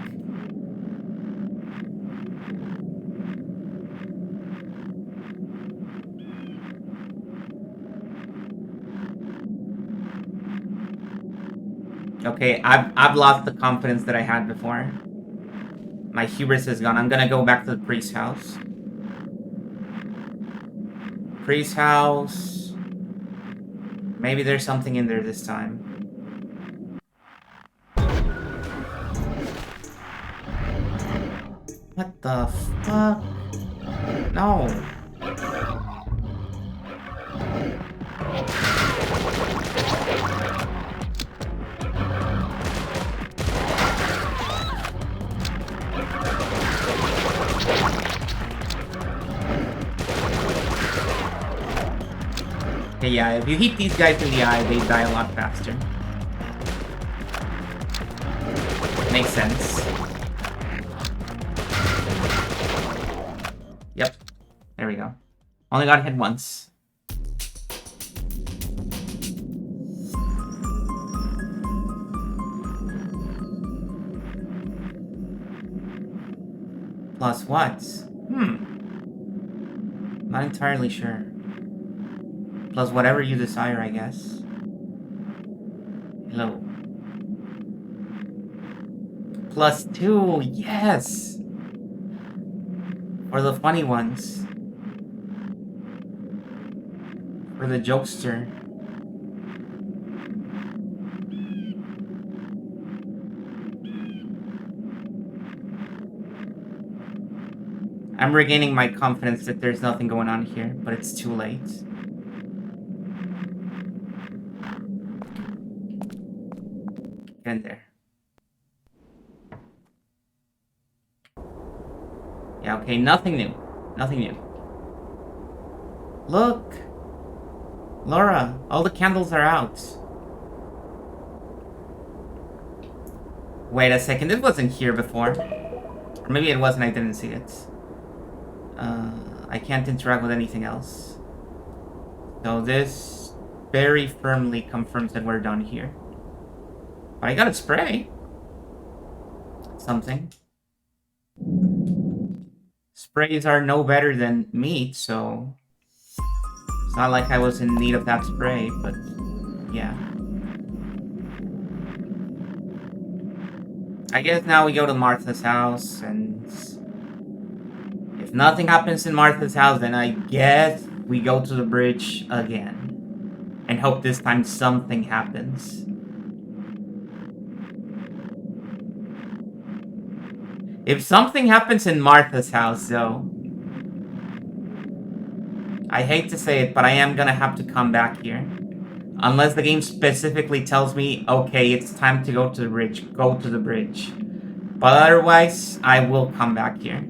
Okay, I've lost the confidence that I had before. My hubris is gone. I'm gonna go back to the priest's house. Priest's house. Maybe there's something in there this time. What the fuck? No. Okay, yeah, if you hit these guys in the eye, they die a lot faster. Makes sense. Yep. There we go. Only got hit once. Plus what? Not entirely sure. Plus whatever you desire, I guess. Hello. Plus 2, yes! For the funny ones. For the jokester. I'm regaining my confidence that there's nothing going on here, but it's too late. Get in there. Yeah, okay, nothing new. Nothing new. Look! Laura, all the candles are out. Wait a second, this wasn't here before. Or maybe it was and I didn't see it. I can't interact with anything else. So this very firmly confirms that we're done here. But I got a spray. Something. Sprays are no better than meat, so... It's not like I was in need of that spray, but... Yeah. I guess now we go to Martha's house, and... If nothing happens in Martha's house, then I guess we go to the bridge again. And hope this time something happens. If something happens in Martha's house, though... I hate to say it, but I am gonna have to come back here. Unless the game specifically tells me, okay, it's time to go to the bridge. Go to the bridge. But otherwise, I will come back here.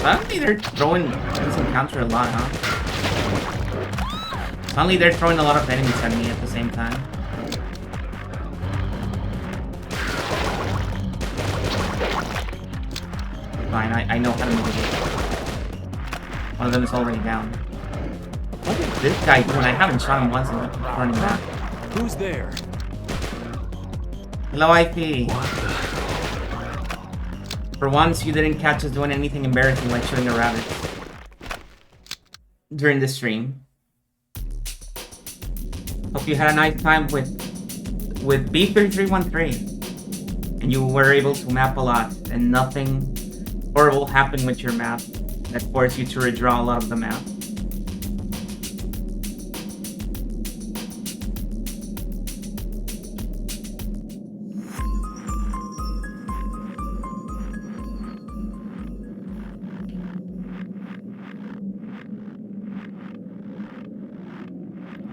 Suddenly they're throwing this encounter a lot, huh? Suddenly they're throwing a lot of enemies at me at the same time. Fine, I know how to move it. One of them is already down. What is this guy doing? I haven't shot him once and he's running back. Who's there? Hello, IP. For once, you didn't catch us doing anything embarrassing like shooting a rabbit during the stream. Hope you had a nice time with B3313. And you were able to map a lot, and nothing horrible happened with your map that forced you to redraw a lot of the map.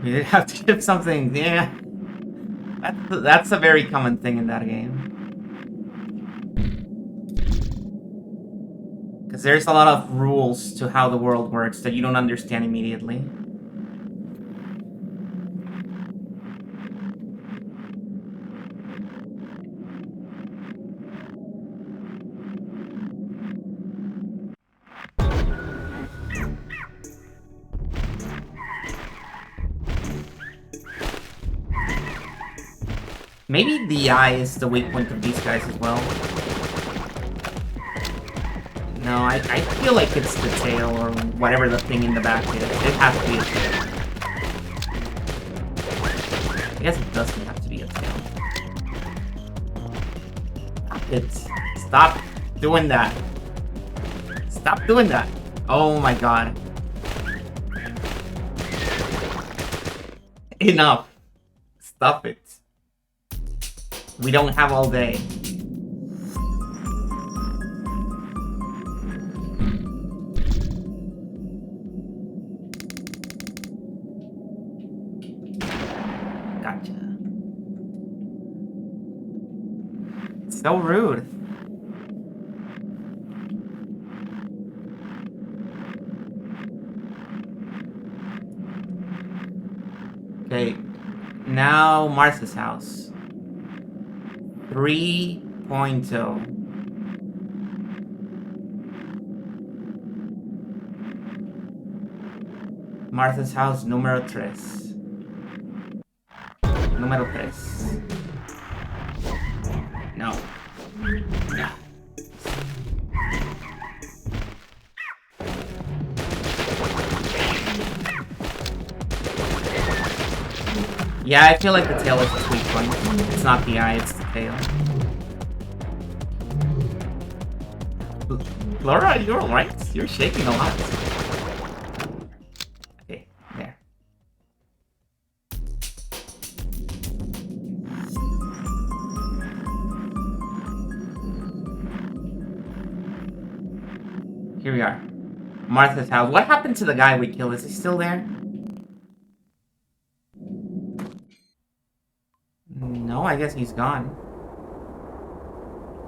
You did have to ship something, yeah. That's a very common thing in that game. Because there's a lot of rules to how the world works that you don't understand immediately. Maybe the eye is the weak point of these guys as well. No, I feel like it's the tail or whatever the thing in the back is. It has to be a tail. I guess it doesn't have to be a tail. Stop doing that. Stop doing that. Oh my god. Enough. Stop it. We don't have all day. Gotcha. It's so rude. Okay, now Martha's house. 3.0. Martha's house número 3. Número 3. No. No. Yeah, I feel like the tail is the weak point. It's not the eye, it's the tail. Laura, you're alright? You're shaking a lot. Okay, there. Here we are. Martha's house. What happened to the guy we killed? Is he still there? No, I guess he's gone.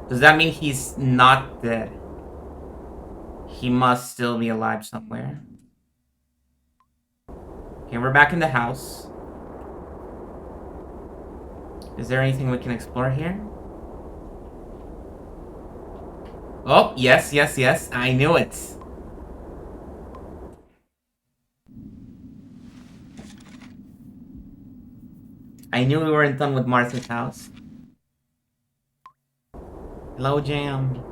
Does that mean he's not dead? He must still be alive somewhere. Okay, we're back in the house. Is there anything we can explore here? Oh, yes, yes, yes. I knew it. I knew we weren't done with Martha's house. Hello, Jam.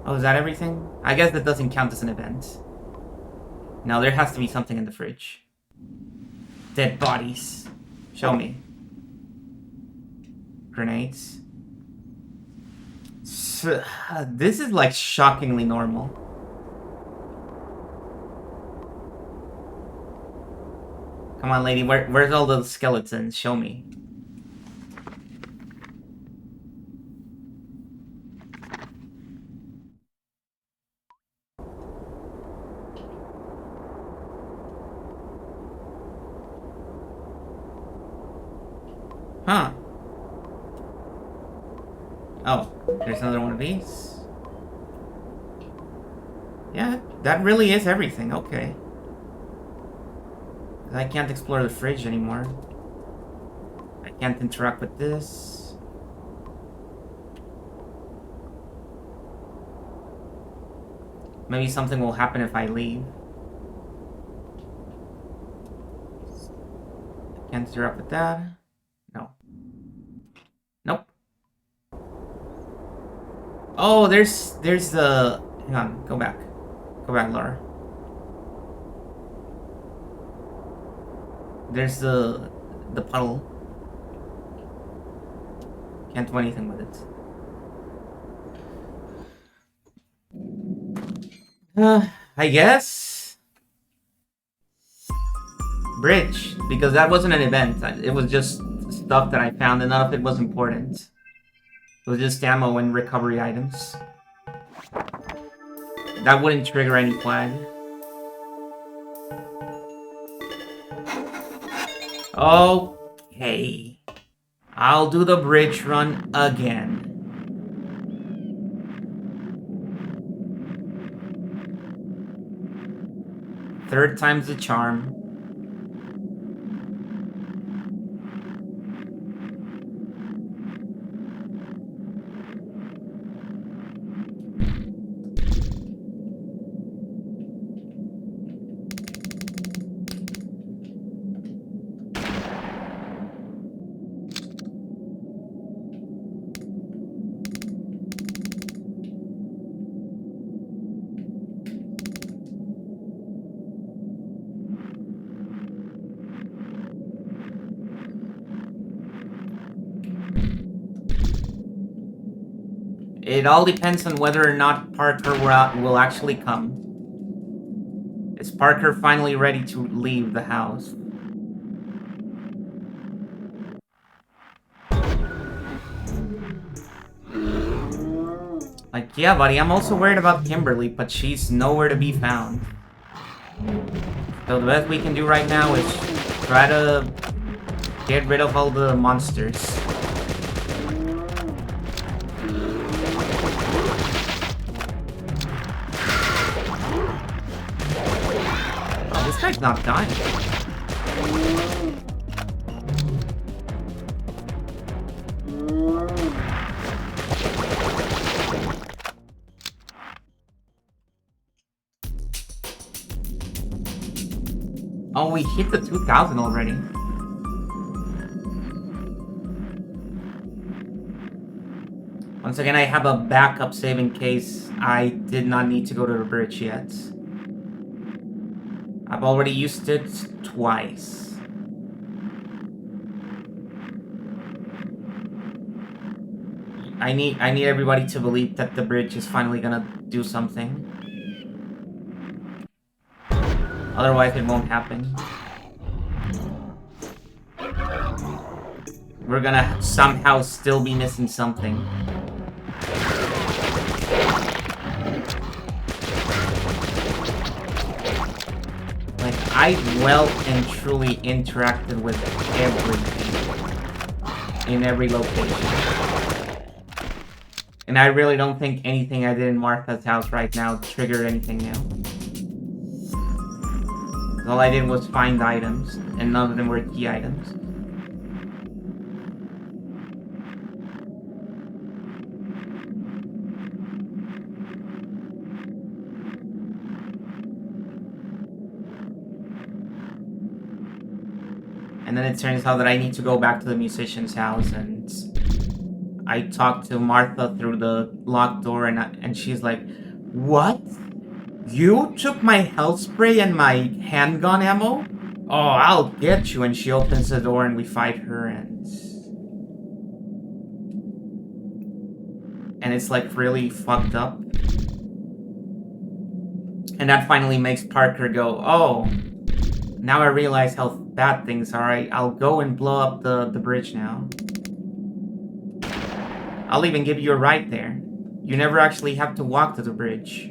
Oh, is that everything? I guess that doesn't count as an event. No, there has to be something in the fridge. Dead bodies. Show me. Grenades. This is like shockingly normal. Come on, lady. Where's all those skeletons? Show me. Huh. Oh, there's another one of these. Yeah, that really is everything. Okay. I can't explore the fridge anymore. I can't interact with this. Maybe something will happen if I leave. I can't interact with that. No. Nope. Oh, there's the... Hang on, go back. Go back, Laura. There's the puddle. Can't do anything with it. I guess bridge, because that wasn't an event. It was just stuff that I found, and none of it was important. It was just ammo and recovery items. That wouldn't trigger any flag. Okay. I'll do the bridge run again. Third time's the charm. It all depends on whether or not Parker will actually come. Is Parker finally ready to leave the house? Like, yeah, buddy, I'm also worried about Kimberly, but she's nowhere to be found. So the best we can do right now is try to get rid of all the monsters. Oh, this guy's not dying. Oh, we hit the 2,000 already. Once again, I have a backup save in case I did not need to go to the bridge yet. I've already used it twice. I need everybody to believe that the bridge is finally gonna do something. Otherwise, it won't happen. We're gonna somehow still be missing something. Like, I well and truly interacted with everything in every location. And I really don't think anything I did in Martha's house right now triggered anything new. All I did was find items, and none of them were key items. And then it turns out that I need to go back to the musician's house, and I talked to Martha through the locked door, and she's like, "What? You took my health spray and my handgun ammo? Oh, I'll get you." And she opens the door and we fight her, and it's like really fucked up. And that finally makes Parker go, "Oh, now I realize how bad things are. I'll go and blow up the bridge now. I'll even give you a ride there. You never actually have to walk to the bridge."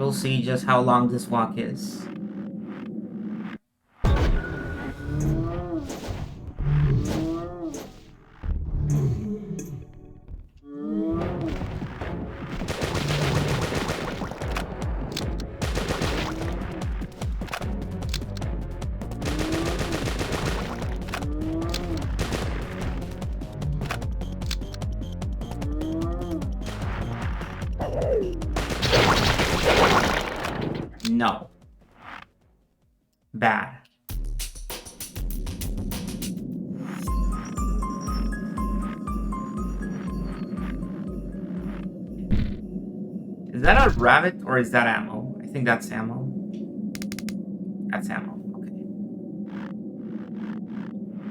We'll see just how long this walk is. No. Bad. Is that a rabbit or is that ammo? I think that's ammo. That's ammo. Okay.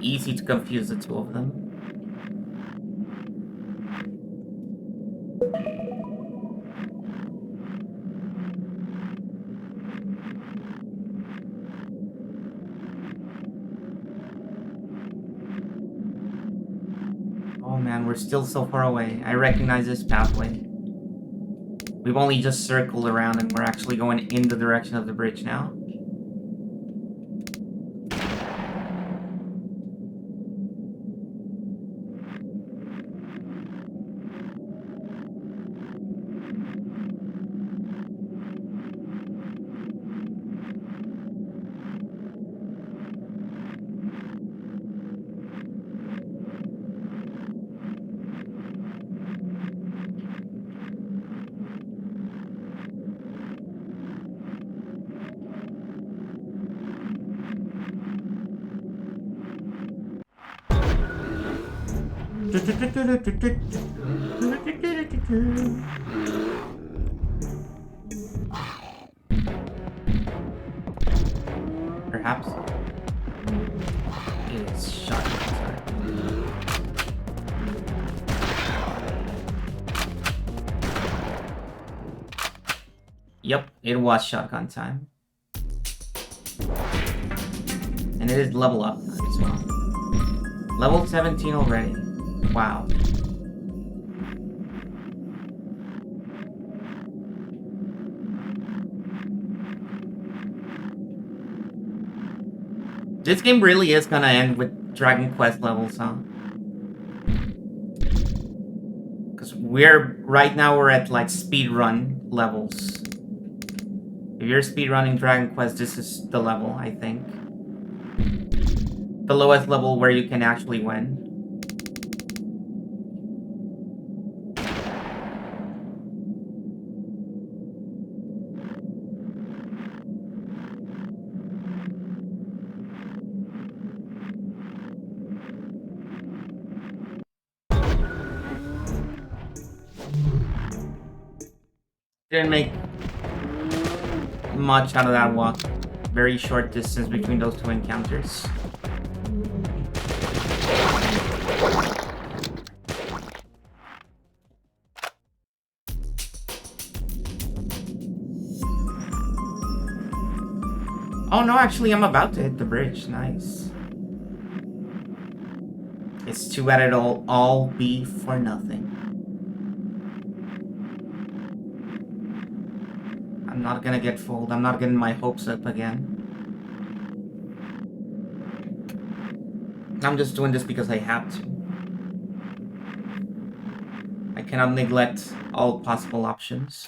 Easy to confuse the two of them. Oh man, we're still so far away. I recognize this pathway. We've only just circled around and we're actually going in the direction of the bridge now. Perhaps it's shotgun time. Yep, it was shotgun time. And it is level up as well. Level 17 already. Wow. This game really is gonna end with Dragon Quest levels, huh? Because right now we're at like speedrun levels. If you're speedrunning Dragon Quest, this is the level, I think. The lowest level where you can actually win. Didn't make much out of that walk. Very short distance between those two encounters. Oh no, actually I'm about to hit the bridge. Nice. It's too bad it'll all be for nothing. I'm not gonna get fooled. I'm not getting my hopes up again. I'm just doing this because I have to. I cannot neglect all possible options.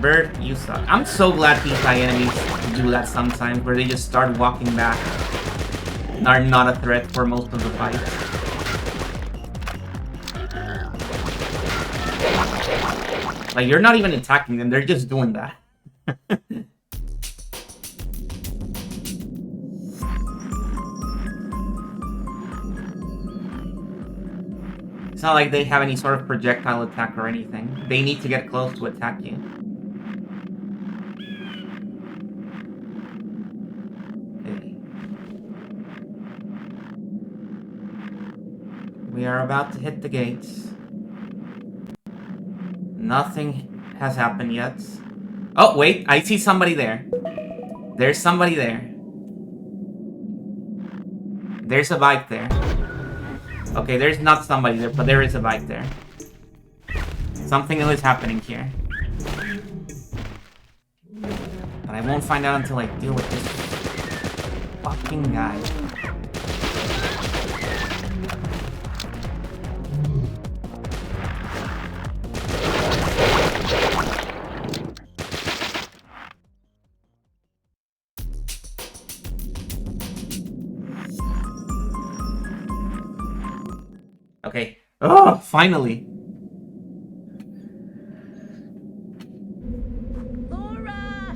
Bird, you suck. I'm so glad these high enemies do that sometimes, where they just start walking back and are not a threat for most of the fight. Like, you're not even attacking them, they're just doing that. It's not like they have any sort of projectile attack or anything. They need to get close to attack you. We are about to hit the gates. Nothing has happened yet. Oh, wait. I see somebody there. There's somebody there. There's a bike there. Okay, there's not somebody there, but there is a bike there. Something new is happening here. But I won't find out until I deal with this fucking guy. Okay. Oh, finally. Laura!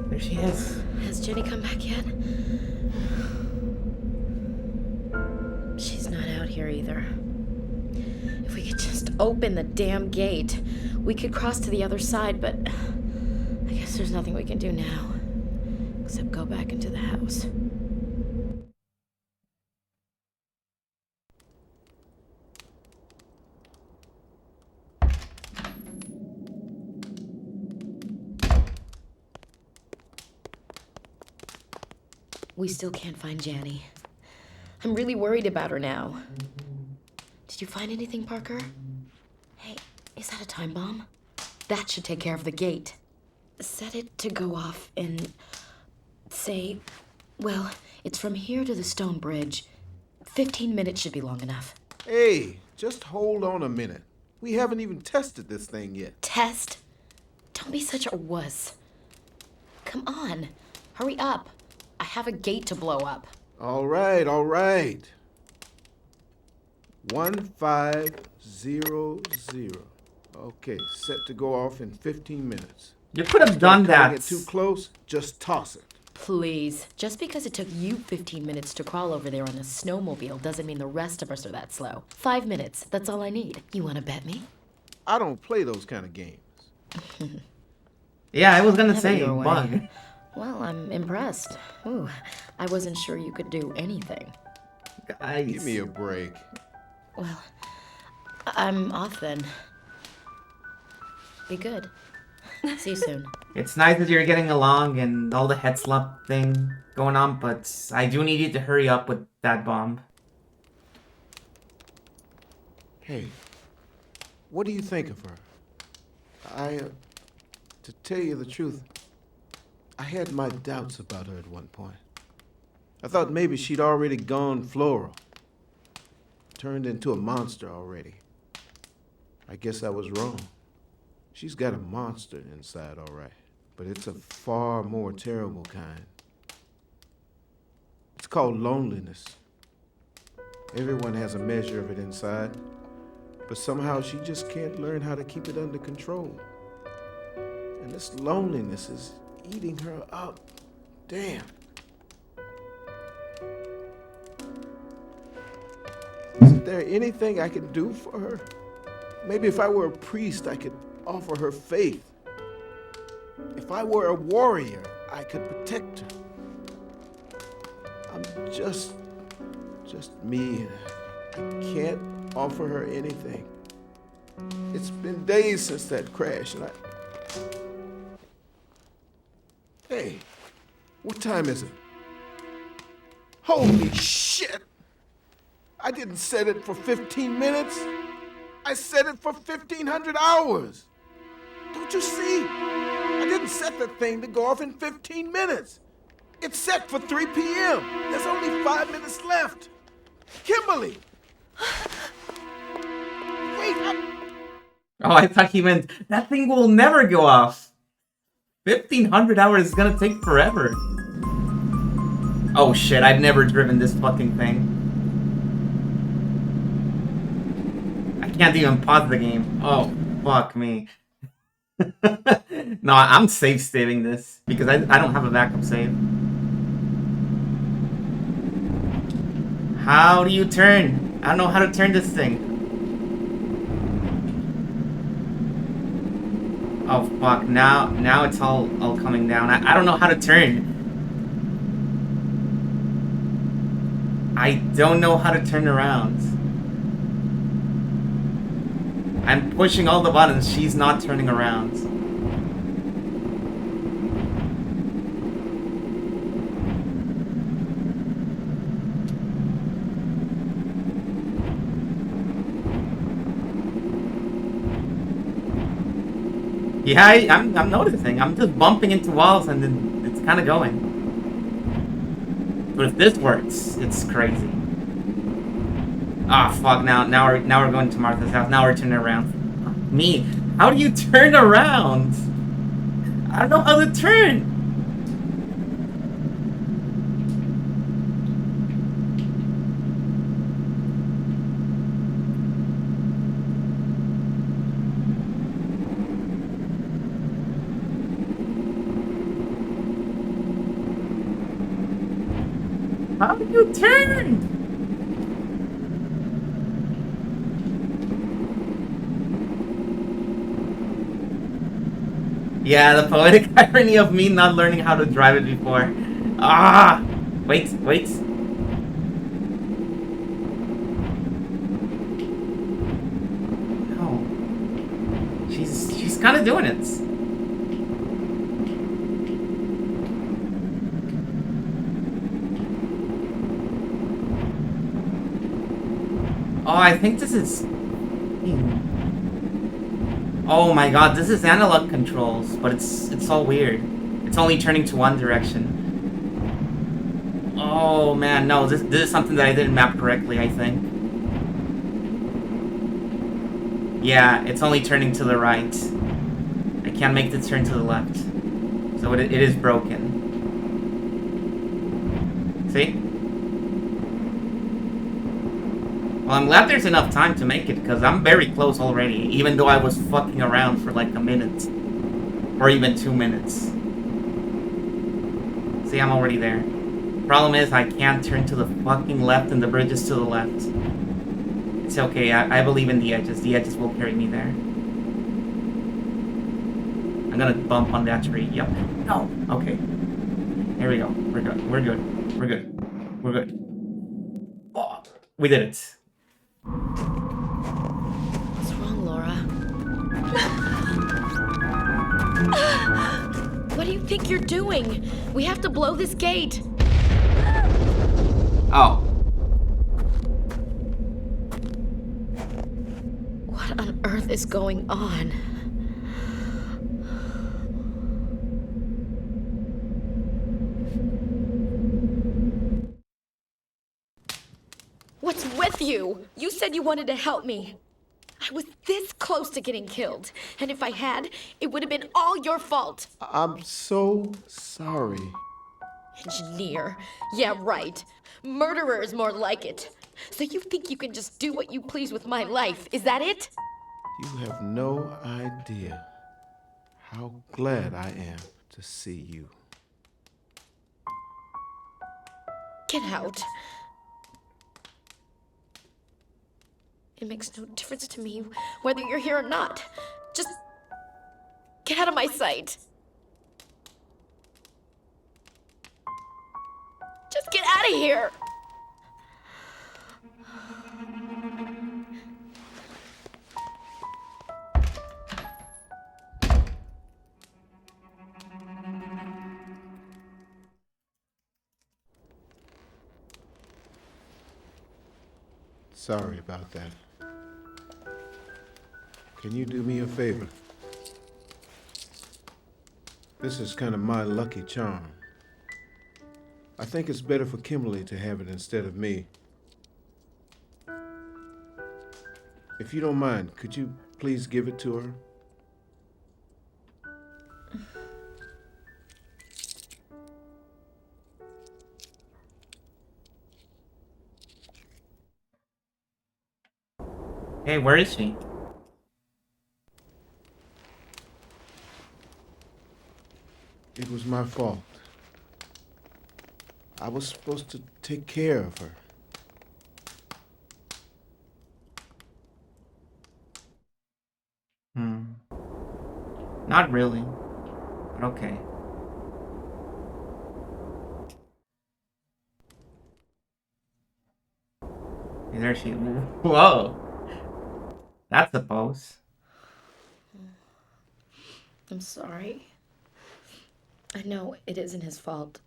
There she is. Has Jenny come back yet? She's not out here either. If we could just open the damn gate, we could cross to the other side, but I guess there's nothing we can do now. Except go back into the house. We still can't find Janny. I'm really worried about her now. Did you find anything, Parker? Hey, is that a time bomb? That should take care of the gate. Set it to go off in... say, well, it's from here to the stone bridge. 15 minutes should be long enough. Hey, just hold on a minute. We haven't even tested this thing yet. Test? Don't be such a wuss. Come on, hurry up. I have a gate to blow up. All right, all right. 1500. Okay, set to go off in 15 minutes. You could have done Don't that. get too close, just toss it. Please, just because it took you 15 minutes to crawl over there on a snowmobile doesn't mean the rest of us are that slow. 5 minutes, that's all I need. You want to bet me? I don't play those kind of games. Yeah, I was gonna Have it say, your way. bug. Well, I'm impressed. Ooh, I wasn't sure you could do anything. Guys. Give me a break. Well, I'm off then. Be good. See you soon. It's nice that you're getting along and all the head slap thing going on, but I do need you to hurry up with that bomb. Hey, what do you think of her? To tell you the truth, I had my doubts about her at one point. I thought maybe she'd already gone floral. Turned into a monster already. I guess I was wrong. She's got a monster inside, all right. But it's a far more terrible kind. It's called loneliness. Everyone has a measure of it inside. But somehow she just can't learn how to keep it under control. And this loneliness is eating her up. Damn. Isn't there anything I can do for her? Maybe if I were a priest, I could offer her faith. If I were a warrior, I could protect her. I'm just me, and I can't offer her anything. It's been days since that crash, and Hey, what time is it? Holy shit! I didn't set it for 15 minutes. I set it for 1,500 hours. Don't you see? I didn't set the thing to go off in 15 minutes. It's set for 3 p.m. There's only 5 minutes left. Kimberly! Wait, Oh, I thought he meant that thing will never go off. 1,500 hours is gonna take forever. Oh shit, I've never driven this fucking thing. I can't even pause the game. Oh, fuck me. No, I'm save saving this because I don't have a backup save. How do you turn? I don't know how to turn this thing. Oh fuck, now it's all coming down. I don't know how to turn. I don't know how to turn around. I'm pushing all the buttons. She's not turning around. Yeah, I'm noticing. I'm just bumping into walls and then it's kind of going. But if this works, it's crazy. Ah, fuck! Now we're going to Martha's house. Now we're turning around. Fuck me, how do you turn around? I don't know how to turn. How do you turn? Yeah, the poetic irony of me not learning how to drive it before. Ah! Wait. No. She's kind of doing it. Oh, I think this is... Oh my god, this is analog controls, but it's all weird. It's only turning to one direction. Oh man, no, this is something that I didn't map correctly, I think. Yeah, it's only turning to the right. I can't make the turn to the left. So it is broken. See? Well, I'm glad there's enough time to make it, because I'm very close already, even though I was fucking around for like a minute. Or even 2 minutes. See, I'm already there. Problem is, I can't turn to the fucking left and the bridge is to the left. It's okay, I believe in the edges. The edges will carry me there. I'm gonna bump on that tree. Yep. No. Okay. Here we go. We're good. We're good. We're good. We're good. Oh, we did it. What's wrong, Laura? What do you think you're doing? We have to blow this gate. Oh. What on earth is going on? What's with you? You said you wanted to help me. I was this close to getting killed. And if I had, it would have been all your fault. I'm so sorry. Engineer. Yeah, right. Murderer is more like it. So you think you can just do what you please with my life, is that it? You have no idea how glad I am to see you. Get out. It makes no difference to me whether you're here or not. Just get out of my sight. Just get out of here. Sorry about that. Can you do me a favor? This is kind of my lucky charm. I think it's better for Kimberly to have it instead of me. If you don't mind, could you please give it to her? Hey, where is she? It was my fault. I was supposed to take care of her. Not really. But okay. There she. Whoa. That's a pose. I'm sorry. I know it isn't his fault.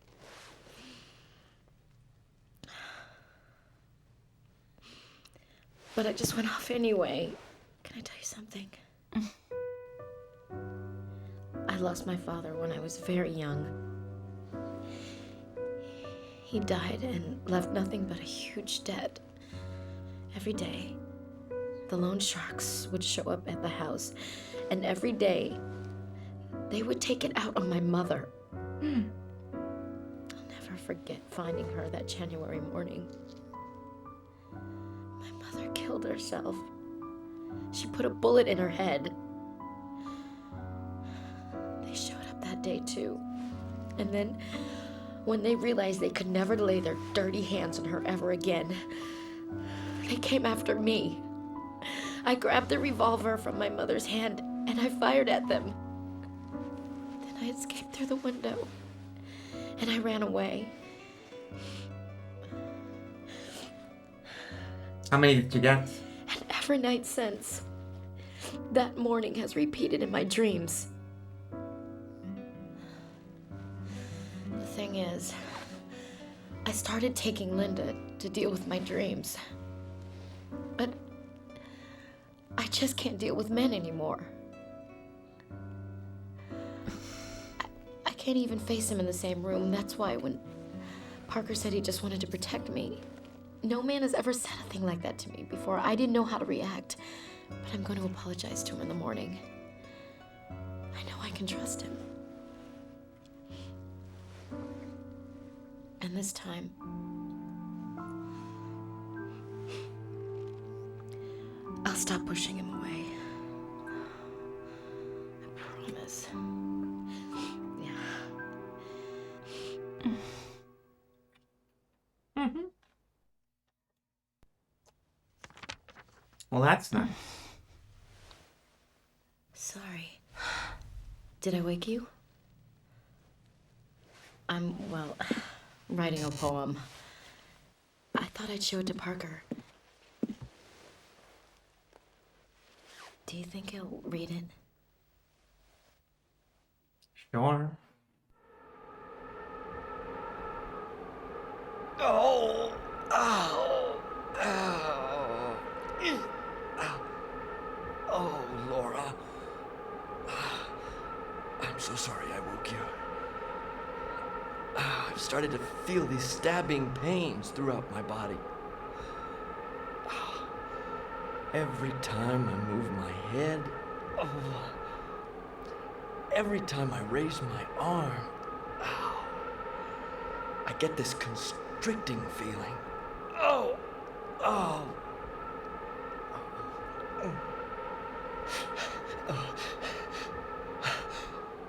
But I just went off anyway. Can I tell you something? I lost my father when I was very young. He died and left nothing but a huge debt. Every day, the loan sharks would show up at the house, and every day, they would take it out on my mother. I'll never forget finding her that January morning. My mother killed herself. She put a bullet in her head. They showed up that day too. And then, when they realized they could never lay their dirty hands on her ever again, they came after me. I grabbed the revolver from my mother's hand and I fired at them. Then I escaped through the window and I ran away. How many did you get? And every night since, that morning has repeated in my dreams. The thing is, I started taking Linda to deal with my dreams. But I just can't deal with men anymore. I can't even face him in the same room. That's why when Parker said he just wanted to protect me, no man has ever said a thing like that to me before. I didn't know how to react, but I'm going to apologize to him in the morning. I know I can trust him. And this time, I'll stop pushing him away. I promise. Yeah. Well, that's nice. Sorry. Did I wake you? I'm, well, writing a poem. I thought I'd show it to Parker. Do you think he'll read it? Sure. Oh, ow, ow. Oh, Laura. I'm so sorry I woke you. I've started to feel these stabbing pains throughout my body. Every time I move my head, every time I raise my arm, I get this constricting feeling. Oh, oh.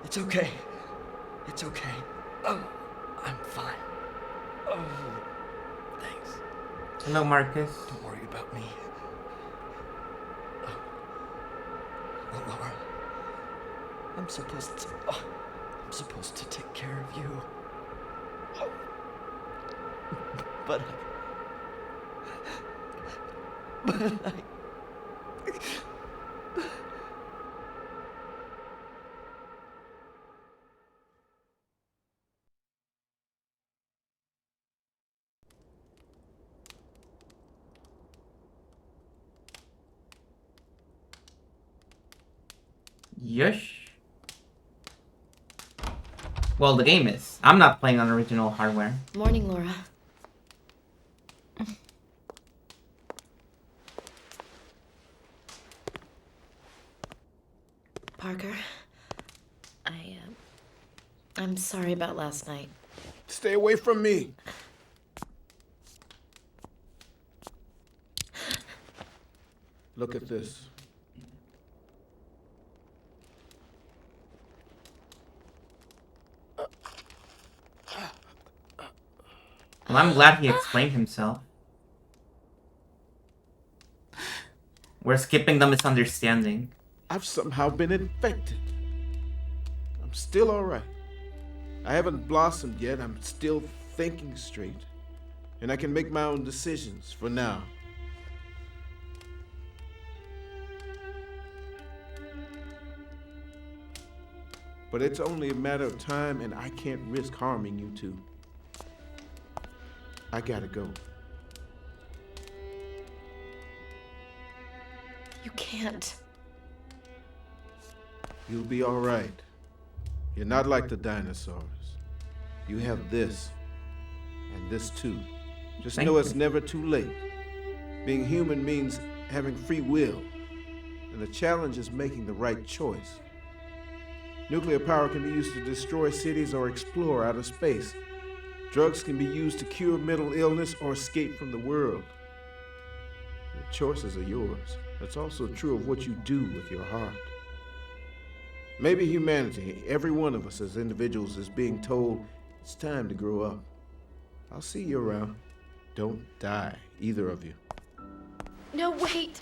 It's okay. It's okay. Oh, I'm fine. Oh, thanks. Hello, Marcus. Don't worry about me. Oh, Laura. I'm supposed to take care of you. Oh. But I... Yush. Well, the game is. I'm not playing on original hardware. Morning, Laura. Parker, I'm sorry about last night. Stay away from me. Look at this. Well, I'm glad he explained himself. We're skipping the misunderstanding. I've somehow been infected. I'm still all right. I haven't blossomed yet. I'm still thinking straight. And I can make my own decisions for now. But it's only a matter of time, and I can't risk harming you two. I gotta go. You can't. You'll be all right. You're not like the dinosaurs. You have this, and this too. Just Thank know you. it's never too late. Being human means having free will, and the challenge is making the right choice. Nuclear power can be used to destroy cities or explore outer space. Drugs can be used to cure mental illness or escape from the world. The choices are yours. That's also true of what you do with your heart. Maybe humanity, every one of us as individuals, is being told it's time to grow up. I'll see you around. Don't die, either of you. No, wait.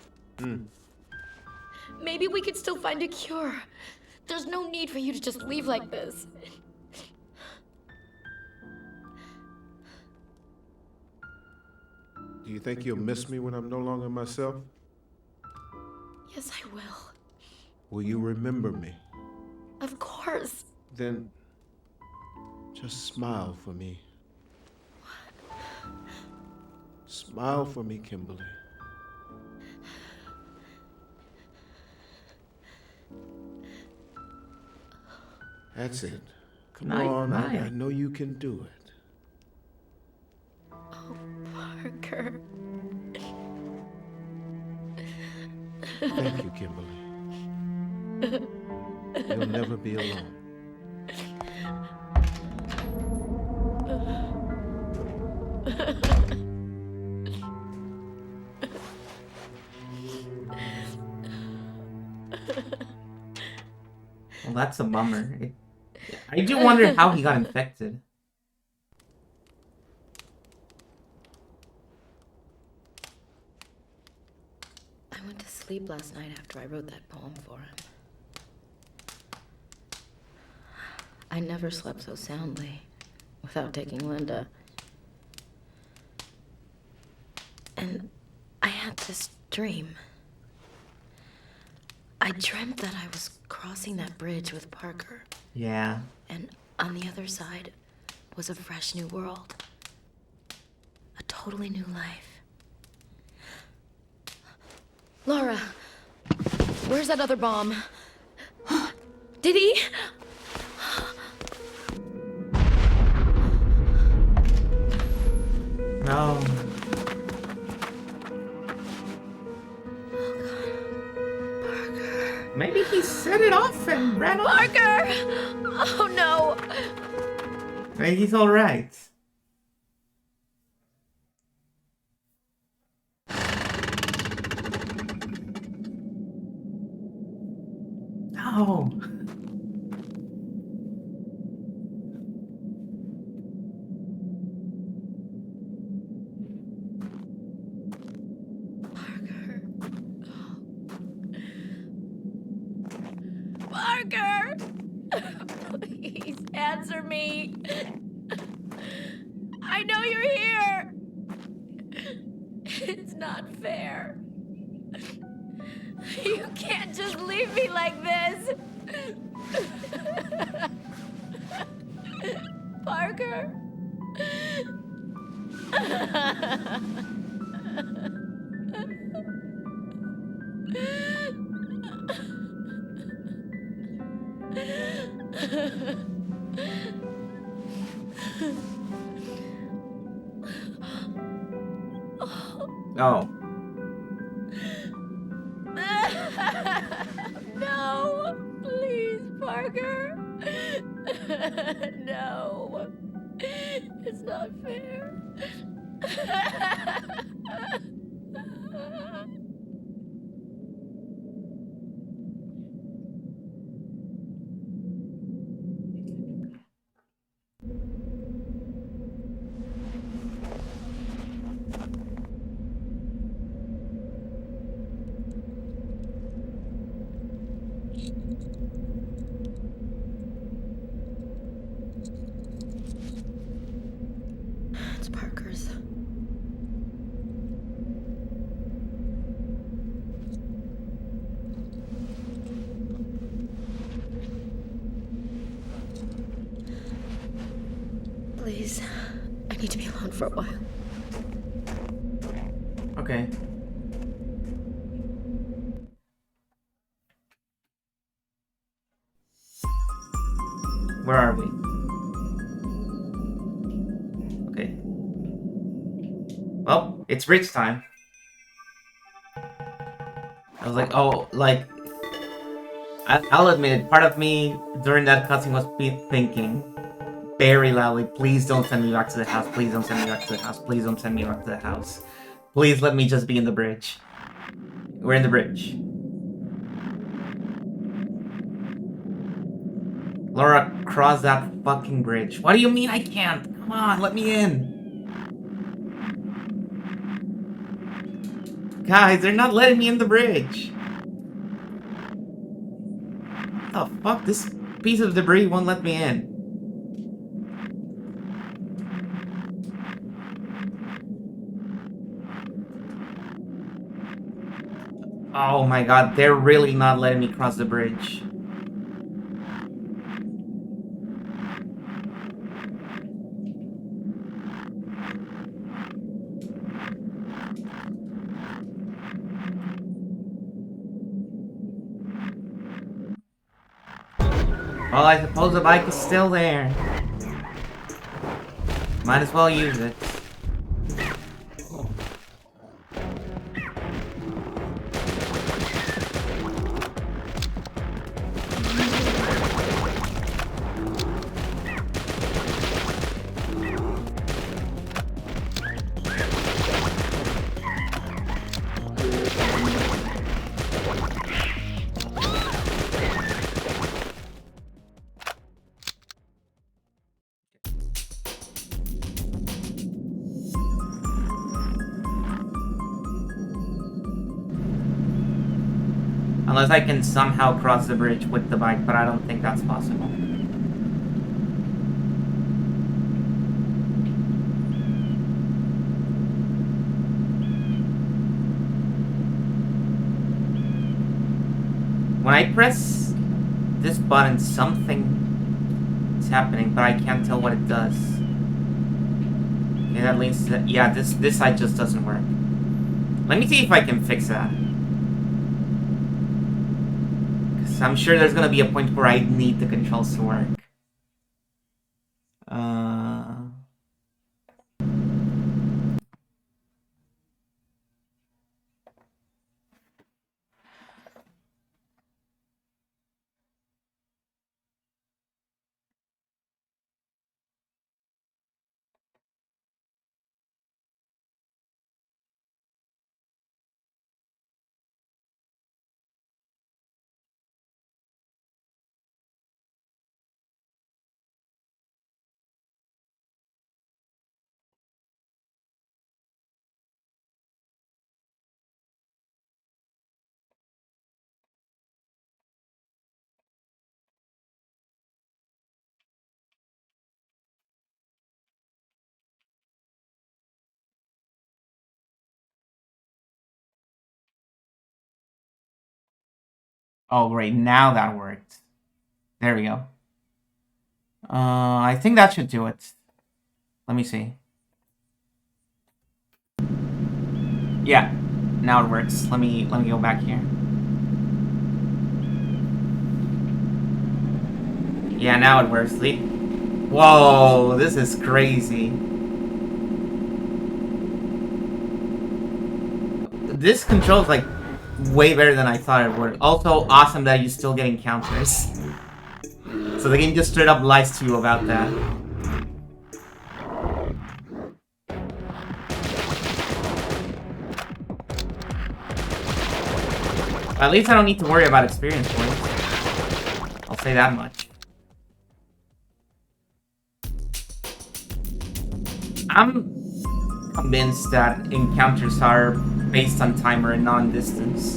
Maybe we could still find a cure. There's no need for you to just leave like this. Do you think you'll miss me when I'm no longer myself? Yes, I will. Will you remember me? Of course. Then just smile for me. Smile for me, Kimberly. That's it. Come Night, on, I night. know you can do it. Oh, Parker. Thank you, Kimberly. You'll never be alone. Well, that's a bummer. I do wonder how he got infected. I went to sleep last night after I wrote that poem for him. I never slept so soundly without taking Linda. And I had this dream. I dreamt that I was crossing that bridge with Parker, Yeah. and on the other side was a fresh new world. A totally new life. Laura, where's that other bomb? Did he? No. Parker. Maybe he set it off and ran off. Parker! Oh no! Maybe he's alright. No. Parker! Please answer me. I know you're here. It's not fair. You can't just leave me like this. Parker. Oh. No, please, Parker. No, it's not fair. It's Parker's. Please. I need to be alone for a while. Okay. Where are we? Okay. Well, it's bridge time. I was like, oh, like... I'll admit it, part of me during that cutscene was thinking very loudly, please don't send me back to the house, please don't send me back to the house, please don't send me back to the house. Please let me just be in the bridge. We're in the bridge. Laura, cross that fucking bridge. What do you mean I can't? Come on, let me in. Guys, they're not letting me in the bridge. What the fuck? This piece of debris won't let me in. Oh my god, they're really not letting me cross the bridge. Well, I suppose the bike is still there. Might as well use it. Unless I can somehow cross the bridge with the bike, but I don't think that's possible. When I press this button, something is happening, but I can't tell what it does. Okay, that leads to... Yeah, this side just doesn't work. Let me see if I can fix that. I'm sure there's gonna be a point where I need the controls to work. Oh, great. Now that worked. There we go. I think that should do it. Let me see. Yeah, now it works. Let me go back here. Yeah, now it works. Whoa, this is crazy. This controls like way better than I thought it would. Also, awesome that you still get encounters. So the game just straight up lies to you about that. At least I don't need to worry about experience points. I'll say that much. I'm convinced that encounters are based on timer and non-distance.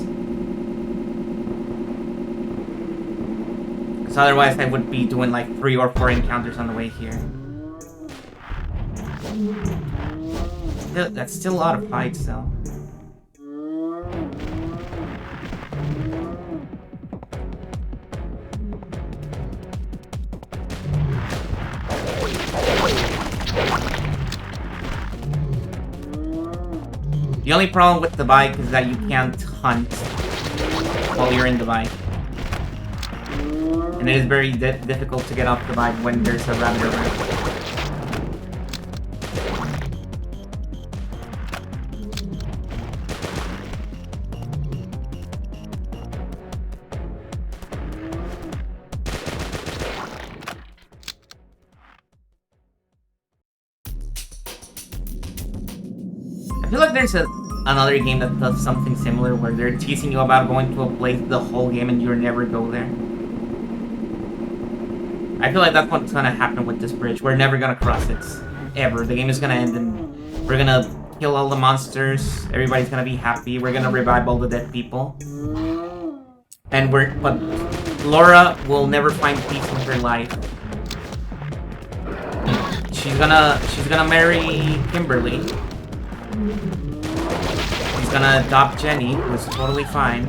Because otherwise I would be doing like 3 or 4 encounters on the way here. That's still a lot of fights though. The only problem with the bike is that you can't hunt while you're in the bike. And it is very difficult to get off the bike when there's a rabbit around. I feel like there's another game that does something similar where they're teasing you about going to a place the whole game and you never go there. I feel like that's what's gonna happen with this bridge. We're never gonna cross it. Ever. The game is gonna end and we're gonna kill all the monsters. Everybody's gonna be happy. We're gonna revive all the dead people. And but Laura will never find peace in her life. She's gonna marry Kimberly. He's gonna adopt Jenny, who's totally fine.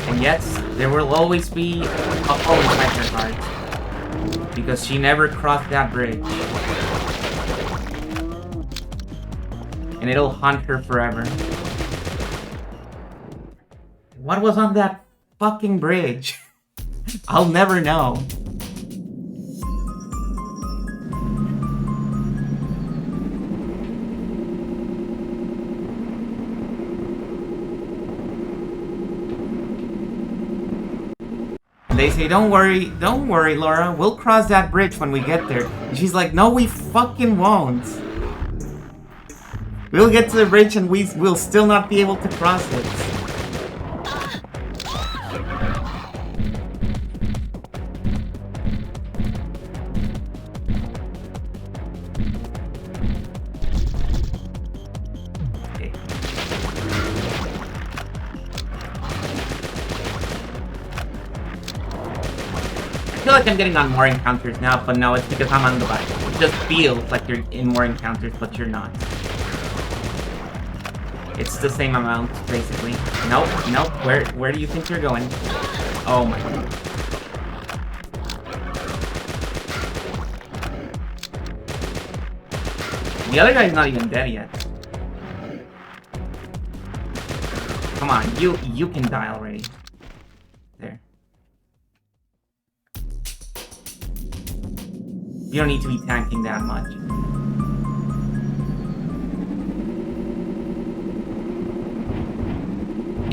And yet, there will always be a hole inside her heart. Because she never crossed that bridge. And it'll haunt her forever. What was on that fucking bridge? I'll never know. They say, don't worry, Laura, we'll cross that bridge when we get there. And she's like, no, we fucking won't. We'll get to the bridge and we'll still not be able to cross it. I feel like I'm getting on more encounters now, but no, it's because I'm on the bike. It just feels like you're in more encounters, but you're not. It's the same amount, basically. Nope, nope. Where do you think you're going? Oh my god. The other guy's not even dead yet. Come on, you can die already. There. You don't need to be tanking that much.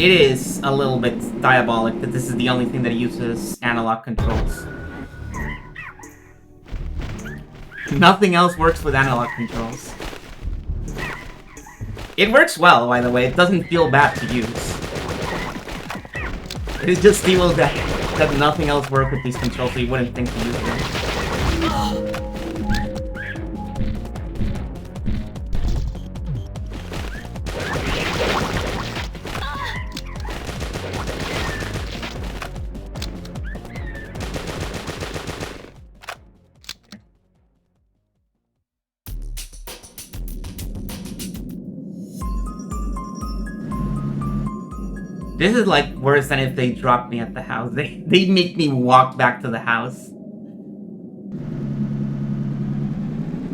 It is a little bit diabolic that this is the only thing that uses analog controls. Nothing else works with analog controls. It works well, by the way. It doesn't feel bad to use. It just feels that nothing else works with these controls, so you wouldn't think to use them. This is like worse than if they dropped me at the house. They make me walk back to the house.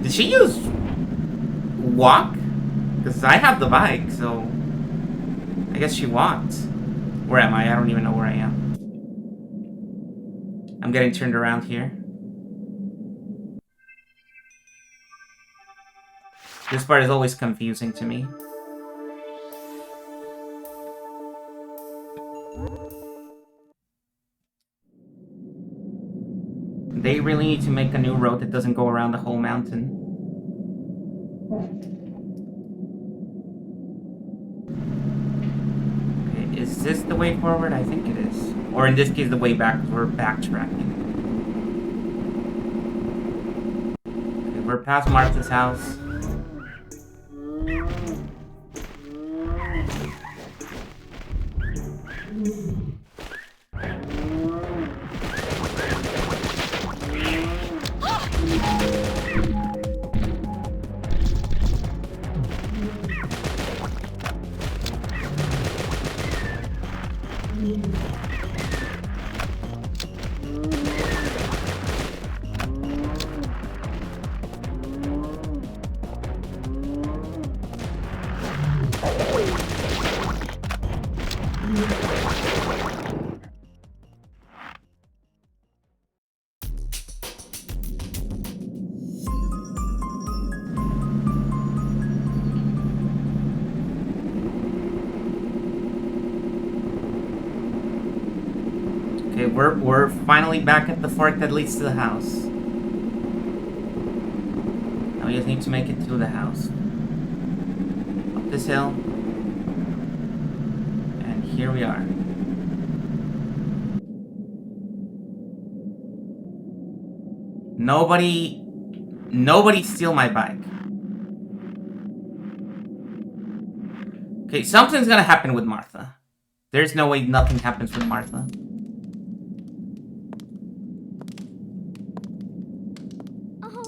Did she use walk? Because I have the bike, so I guess she walked. Where am I? I don't even know where I am. I'm getting turned around here. This part is always confusing to me. They really need to make a new road that doesn't go around the whole mountain. Okay, is this the way forward? I think it is. Or in this case, the way back, we're backtracking. Okay, we're past Martha's house. we're finally back at the fork that leads to the house. Now we just need to make it to the house. Up this hill. And here we are. Nobody steal my bike. Okay, something's gonna happen with Martha. There's no way nothing happens with Martha.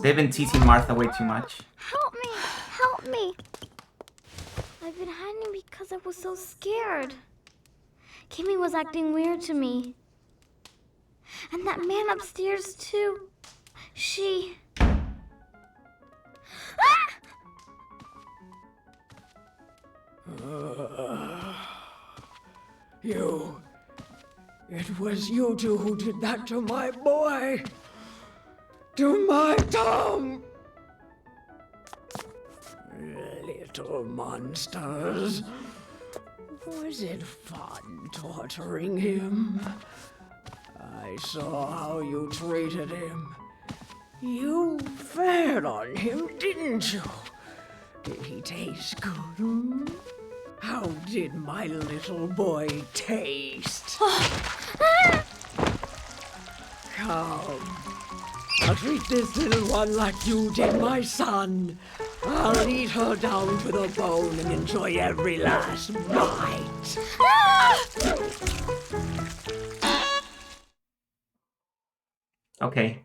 They've been teasing Martha way too much. Help me! Help me! I've been hiding because I was so scared. Kimmy was acting weird to me. And that man upstairs, too. She... You. It was you two who did that to my boy. To my Tom. Little monsters. Was it fun torturing him? I saw how you treated him. You fed on him, didn't you? Did he taste good? Hmm? How did my little boy taste? Come. I'll treat this little one like you did my son. I'll eat her down to the bone and enjoy every last bite. Okay.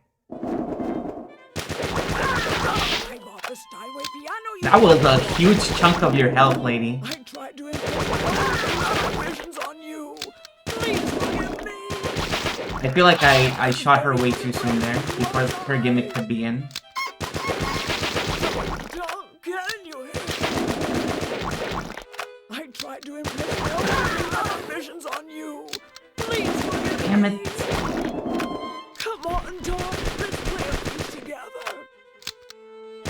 I got the Steinway piano. That was a huge chunk of your health, lady. I tried to impose visions on you. Please forgive me. I feel like I shot her way too soon there before her gimmick could begin. Tom, can you hear me? I tried to impose visions on you. Please forgive me. Damn it. Come on, Tom. Let's play a piece together. I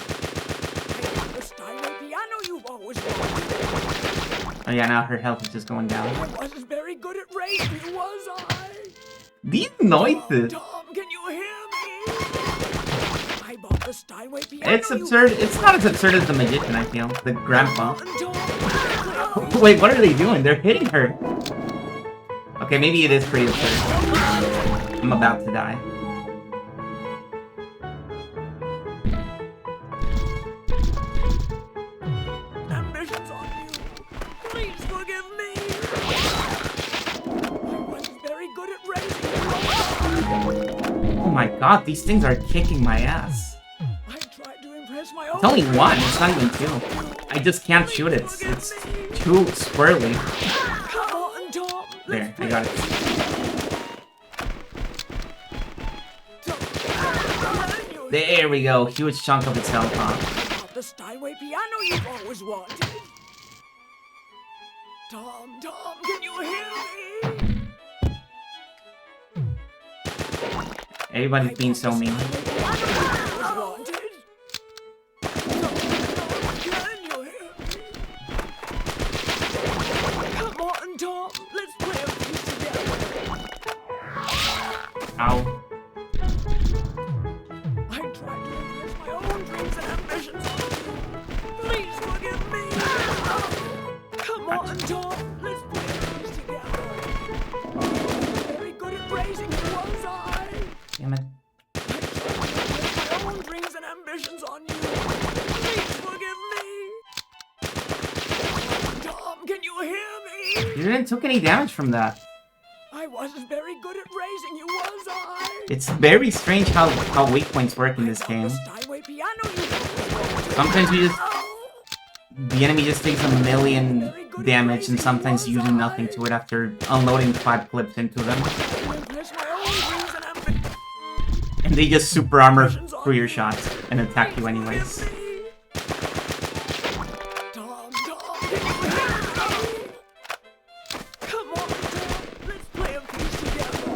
got the Steinway piano you've always wanted. Oh yeah, now her health is just going down. I wasn't very good at racing, was I? These noises. Tom, can you hear me? I bought the Steinway piano. It's absurd. It's not as absurd as the magician, I feel. The grandpa. Tom, Wait, what are they doing? They're hitting her. Okay, maybe it is pretty absurd. I'm about to die. ambitions on you. Please forgive me. I wasn't very good at racing. Oh my god, these things are kicking my ass. I tried to impress my own. It's only one, it's not even two. I just can't shoot it. It's too squirrely. Come on, Tom. There, I got it. There we go. Huge chunk of its health off. The Steinway piano you've always wanted. Tom, can you hear me? Everybody's being so mean. Come on, Tom. Let's play a piece together. Ow. I tried to impress my own dreams and ambitions on you. Please forgive me. Come on, Tom. Let's play a piece together. I wasn't very good at racing, was I? Damn it. I tried to impress my own dreams and ambitions on you. Please forgive me. Tom, can you hear me? You didn't took any damage from that. I wasn't very good at racing, you was I? It's very strange how weak points work in this game. Steinway piano you Sometimes you just... The enemy just takes a million damage and sometimes you do nothing to it after unloading 5 clips into them. impress my own dreams and ambitions. And they just super armor through your shots and attack you anyways. Tom, can you hear me? Come on, Tom, let's play a piece together.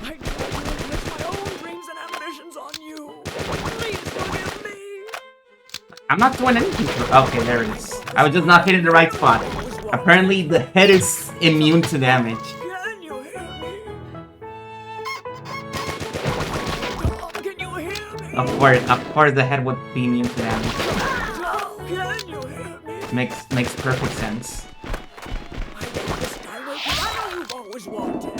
I tried to impress my own dreams and ambitions on you. Please forgive me. I'm not doing anything to it. Okay, there it is. I was just not hitting the right spot. Apparently the head is immune to damage. Can you hear me? Of course, the head would be immune to damage. Can you hear me? Makes perfect sense. I got the Skyway piano you've always wanted.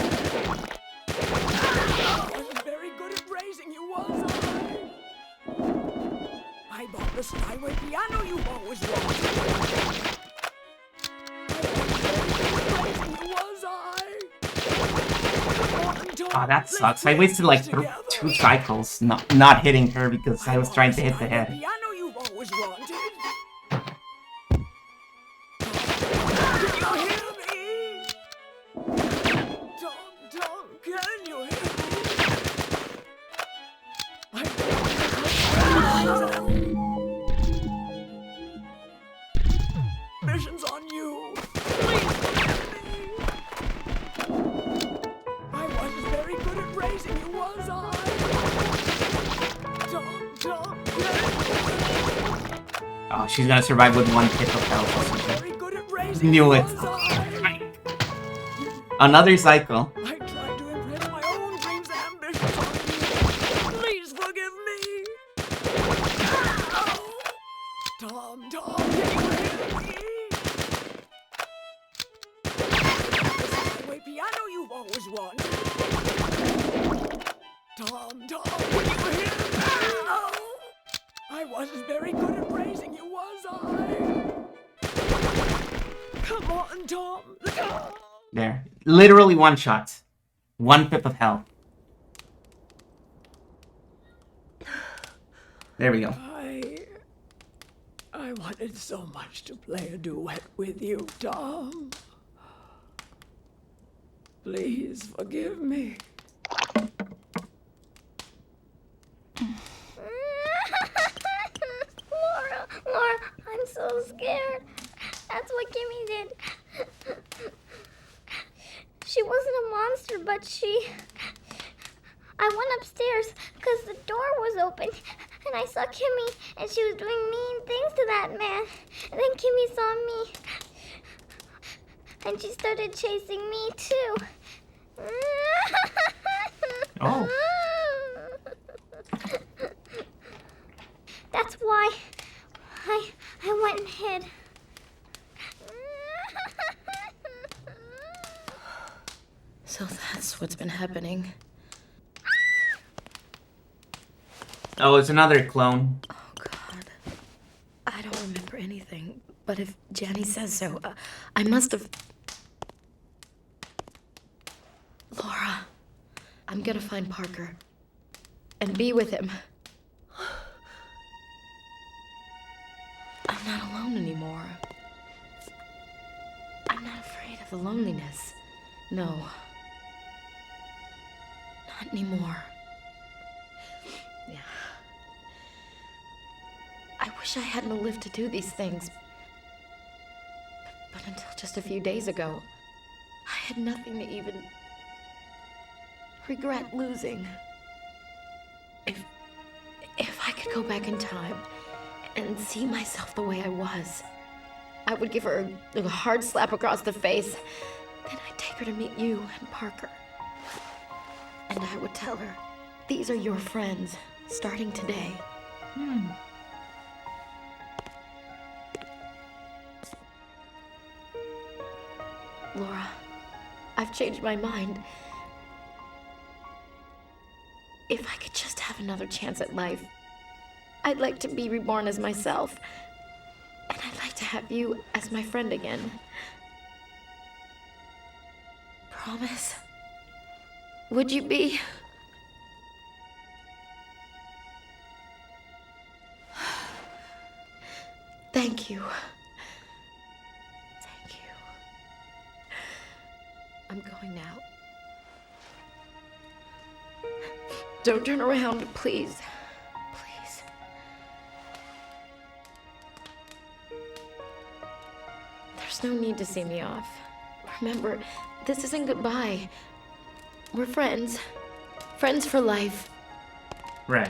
I wasn't very good at raising you, was I? I bought the Skyway piano you've always wanted. Oh, that sucks. I wasted like 2 cycles not hitting her because I was trying to hit the head. Piano you've always wanted. Can you hear me? Mission's on you. I wasn't very good at raising you, was I? Oh, she's gonna survive with 1 hit of health. Knew it. Another cycle. I tried to impress my own dreams and ambitions on you. Please forgive me. Tom, can you hear me? The Skyway piano you've always wanted. Tom, can you hear me? I wasn't very good at raising you, was I? Come on, Tom. There. Literally 1 shot. 1 pip of health. There we go. I wanted so much to play a duet with you, Tom. Please forgive me. Laura, I'm so scared. That's what Kimmy did. She wasn't a monster, but I went upstairs because the door was open, and I saw Kimmy, and she was doing mean things to that man. And then Kimmy saw me, and she started chasing me too. Oh. That's why I went and hid. So that's what's been happening. Oh, it's another clone. Oh, God. I don't remember anything. But if Janny says so, I must have... Laura, I'm gonna find Parker. And be with him. I'm not alone anymore. I'm not afraid of the loneliness. No. Not anymore. Yeah. I wish I hadn't lived to do these things. But until just a few days ago, I had nothing to even regret losing. If I could go back in time and see myself the way I was, I would give her a hard slap across the face. Then I'd take her to meet you and Parker. And I would tell her, these are your friends, starting today. Laura, I've changed my mind. If I could just have another chance at life, I'd like to be reborn as myself. And I'd like to have you as my friend again. Promise? Would you be? Thank you. Thank you. I'm going now. Don't turn around, please. Please. There's no need to see me off. Remember, this isn't goodbye. We're friends. Friends for life. Right.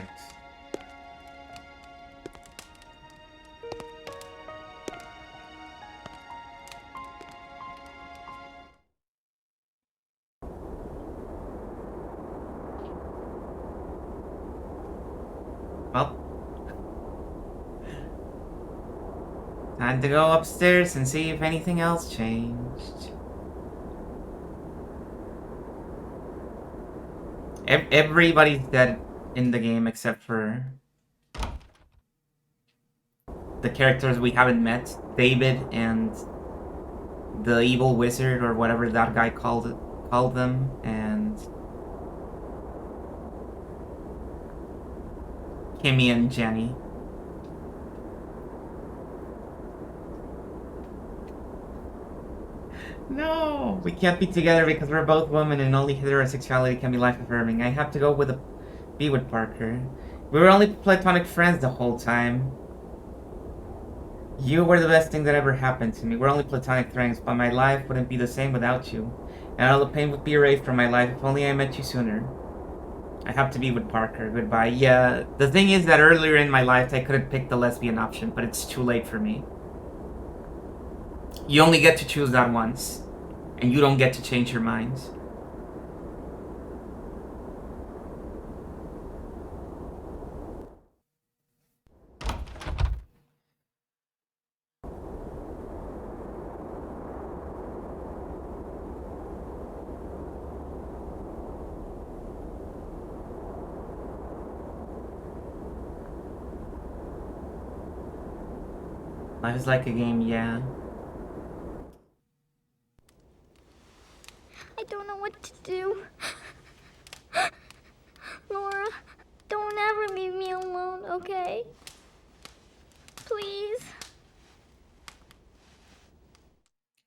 Well, time to go upstairs and see if anything else changed. Everybody's dead in the game except for the characters we haven't met, David and the evil wizard or whatever that guy called them, and Kimmy and Jenny. No, we can't be together because we're both women and only heterosexuality can be life affirming. I have to be with Parker. We were only platonic friends the whole time. You were the best thing that ever happened to me. We're only platonic friends, but my life wouldn't be the same without you. And all the pain would be erased from my life if only I met you sooner. I have to be with Parker. Goodbye. Yeah, the thing is that earlier in my life I could have picked the lesbian option, but it's too late for me. You only get to choose that once, and you don't get to change your mind. Life is like a game, yeah. I don't know what to do. Laura, don't ever leave me alone, okay? Please.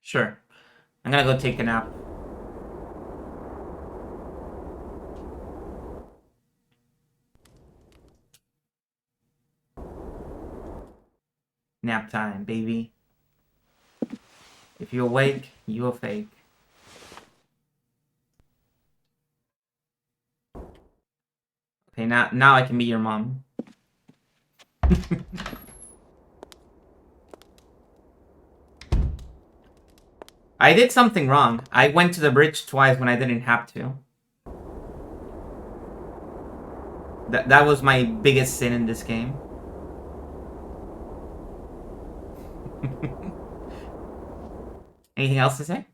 Sure. I'm gonna go take a nap. Nap time, baby. If you awake, you will fake. Okay, now I can be your mom. I did something wrong. I went to the bridge twice when I didn't have to. That was my biggest sin in this game. Anything else to say?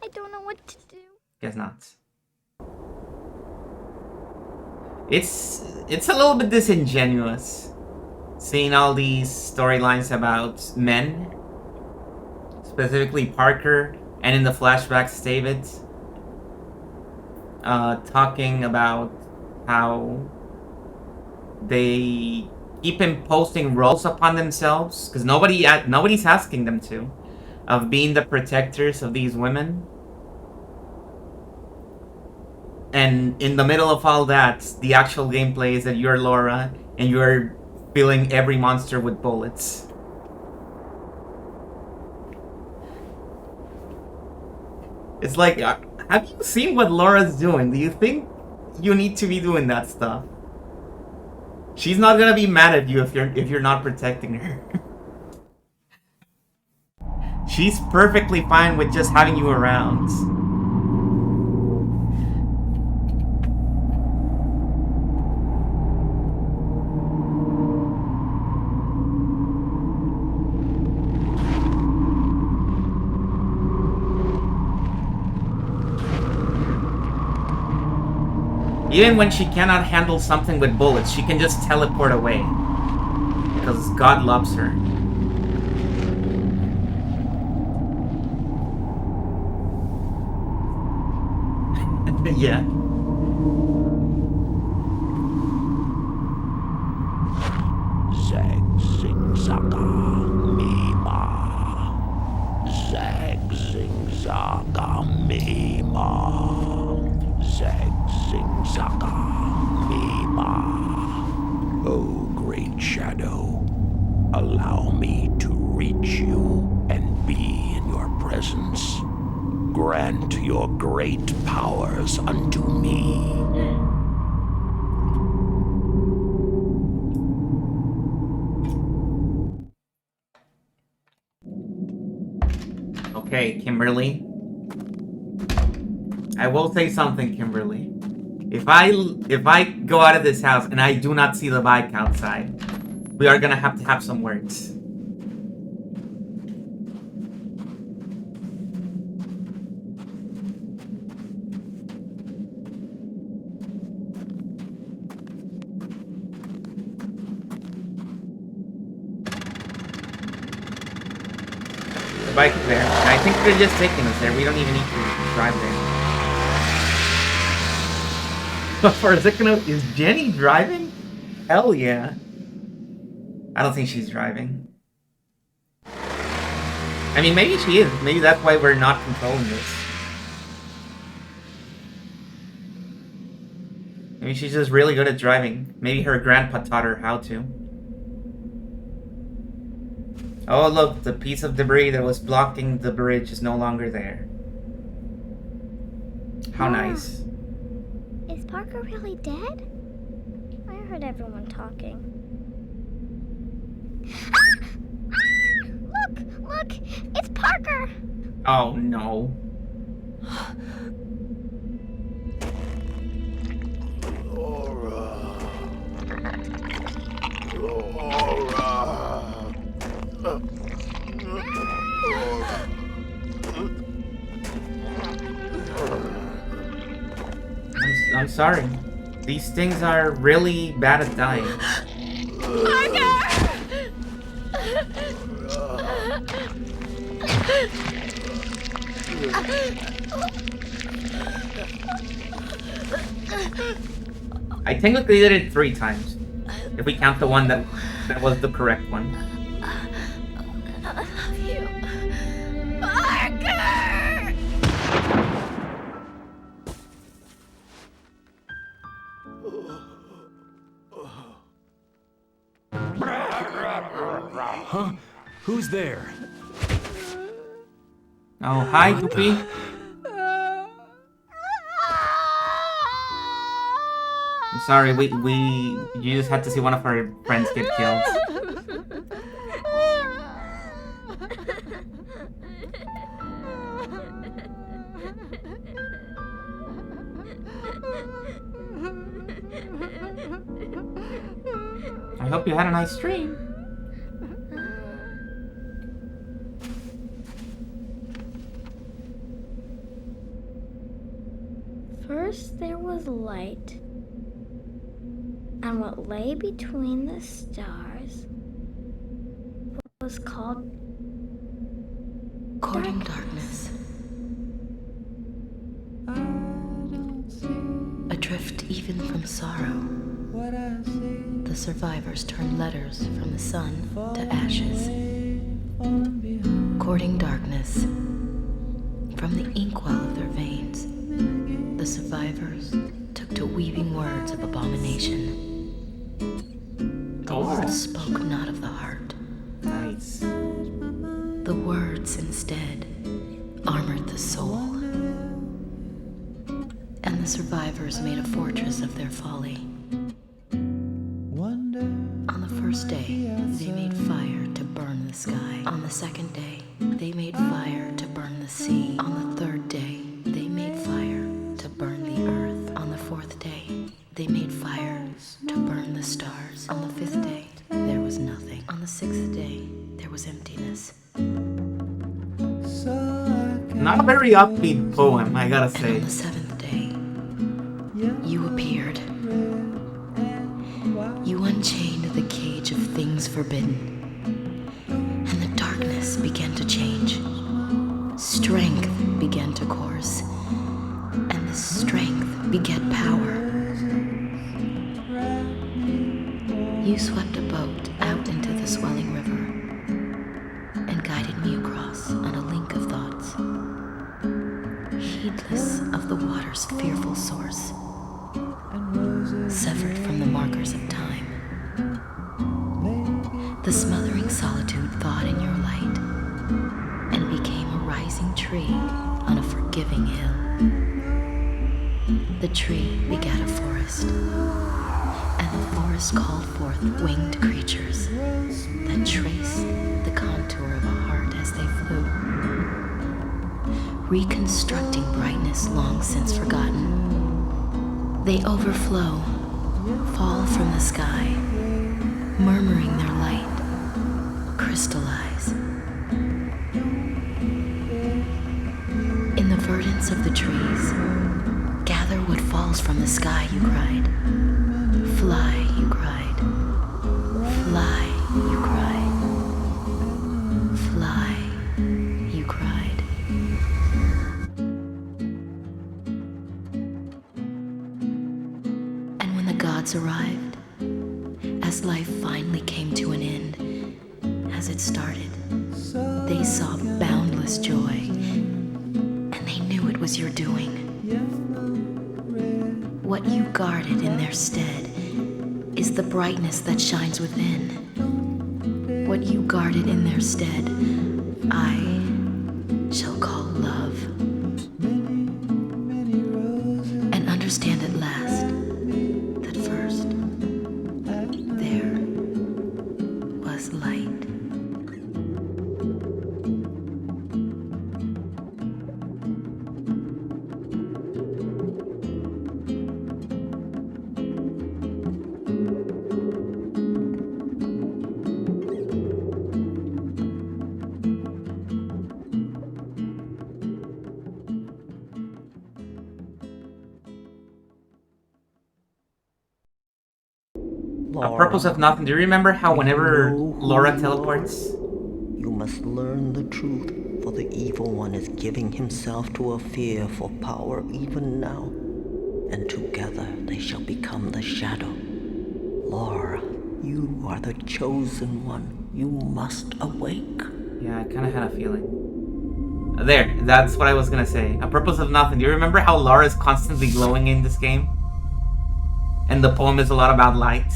I don't know what to do. Guess not. It's a little bit disingenuous seeing all these storylines about men, specifically Parker, and in the flashbacks David, talking about how they keep imposing roles upon themselves because nobody's asking them to, of being the protectors of these women. And in the middle of all that, the actual gameplay is that you're Laura and you're filling every monster with bullets. It's like, have you seen what Laura's doing? Do you think you need to be doing that stuff? She's not gonna be mad at you if you're not protecting her. She's perfectly fine with just having you around. Even when she cannot handle something with bullets, she can just teleport away. Because God loves her. Yeah. Zeg Zing Zaga Mima. Zeg Zing Zaga Mima. Zeg Zing Zaga Mima. Oh, great shadow, allow me to reach you and be in your presence. Grant your great powers unto me. Okay, Kimberly. I will say something, Kimberly. If I go out of this house and I do not see the bike outside, we are gonna have to have some words. The bike is there. I think they're just taking us there. We don't even need to drive there. But for a second, is Jenny driving? Hell yeah. I don't think she's driving. I mean, maybe she is. Maybe that's why we're not controlling this. Maybe she's just really good at driving. Maybe her grandpa taught her how to. Oh, look, the piece of debris that was blocking the bridge is no longer there. How nice. Is Parker really dead? I heard everyone talking. Look! It's Parker! Oh, no. I'm sorry. These things are really bad at dying. I technically did it 3 times. If we count the one that was the correct one. I love you. Parker! Huh? Who's there? Oh, hi, Doopy. I'm sorry, you just had to see one of our friends get killed. I hope you had a nice stream. First there was light, and what lay between the stars was called Courting darkness. Adrift even from sorrow, the survivors turned letters from the sun to ashes. Courting darkness. From the inkwell of their veins, the survivors took to weaving words of abomination. The words spoke not of the heart. Nice. The words instead armored the soul. And the survivors made a fortress of their folly. On the first day, they made fire to burn the sky. On the second day, they made fire to burn the sea. On the third day, they made fire to burn the earth. On the fourth day, they made fire to burn the stars. On the fifth day, there was nothing. On the sixth day, there was emptiness. Not a very upbeat poem, I gotta And say. on the seventh day, you appeared. You unchained the cage of things forbidden. And the darkness began to change. Strength began to course. And the strength begat power. You swept a boat out into the swelling river and guided me across on a link of thoughts, heedless of the water's fearful source, severed from the markers of time. The smothering solitude thawed in your light and became a rising tree on a forgiving hill. The tree begat a forest, and the forest called forth winged creatures that traced the contour of a heart as they flew, reconstructing brightness long since forgotten. They overflow, fall from the sky, murmuring their light, crystallize. In the verdance of the trees, gather what falls from the sky, you cried. Fly, you cried. Fly, you cried. Fly, you cried. And when the gods arrived, as life finally came to an end, as it started, they saw boundless joy, and they knew it was your doing. What you guarded in their stead is the brightness that shines within. What you guarded in their stead, I shall call love. And understand at last that first there was light. A purpose of nothing. Do you remember how whenever Laura teleports? You must learn the truth, for the evil one is giving himself to a fear for power even now, and together they shall become the shadow. Laura, you are the chosen one. You must awake. Yeah, I kind of had a feeling. There, that's what I was gonna say. A purpose of nothing. Do you remember how Laura is constantly glowing in this game? And the poem is a lot about light.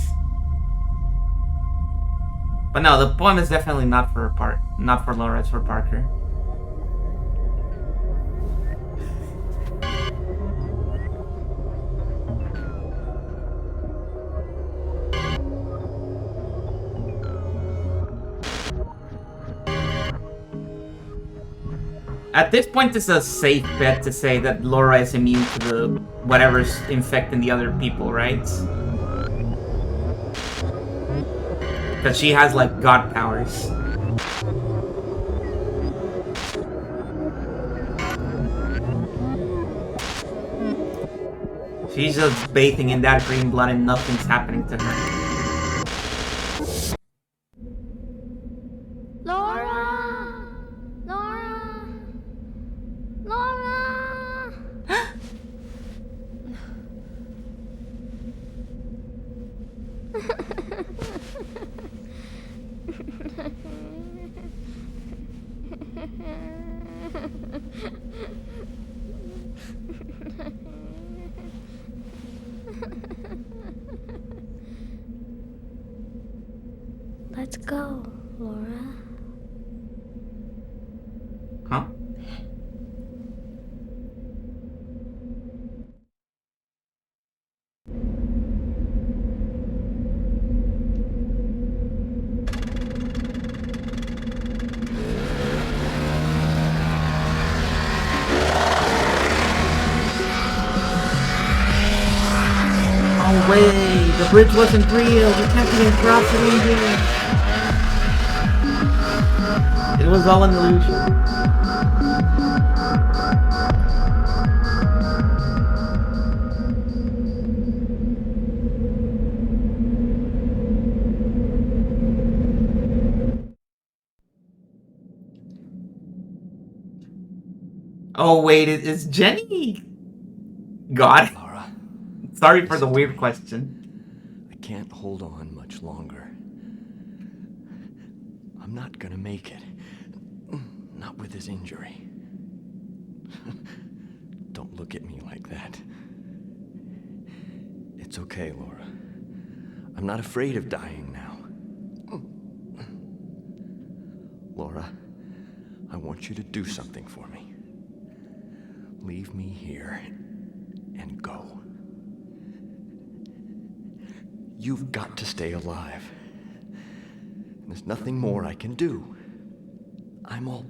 But no, the poem is definitely not for Laura, it's for Parker. At this point, it's a safe bet to say that Laura is immune to the whatever's infecting the other people, right? Because she has, like, god powers. She's just bathing in that green blood and nothing's happening to her. Laura! Laura! Laura! Let's go, Laura. Huh? Oh wait, the bridge wasn't real. We can't even cross it in here. It was all an illusion. Oh wait, it's Jenny. God. Laura, Sorry for the weird question. I can't hold on much longer. I'm not gonna make it. Not with this injury. Don't look at me like that. It's okay, Laura. I'm not afraid of dying now. Laura, I want you to do something for me. Leave me here and go. You've got to stay alive. There's nothing more I can do. I'm all...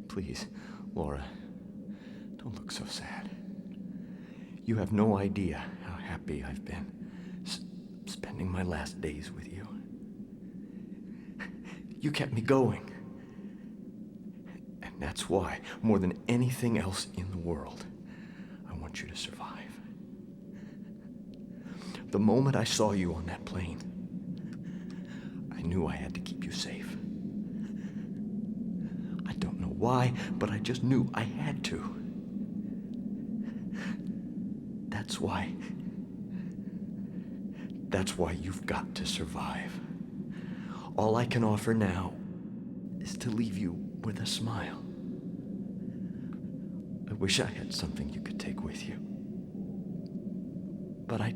Please, Laura, don't Don't look so sad. You have no idea how happy I've been spending my last days with you. You kept me going. And that's why, more than anything else in the world, I want you to survive. The moment I saw you on that plane, I knew I had to keep you safe. I don't know why, but I just knew I had to. That's why you've got to survive. All I can offer now is to leave you with a smile. I wish I had something you could take with you. But I...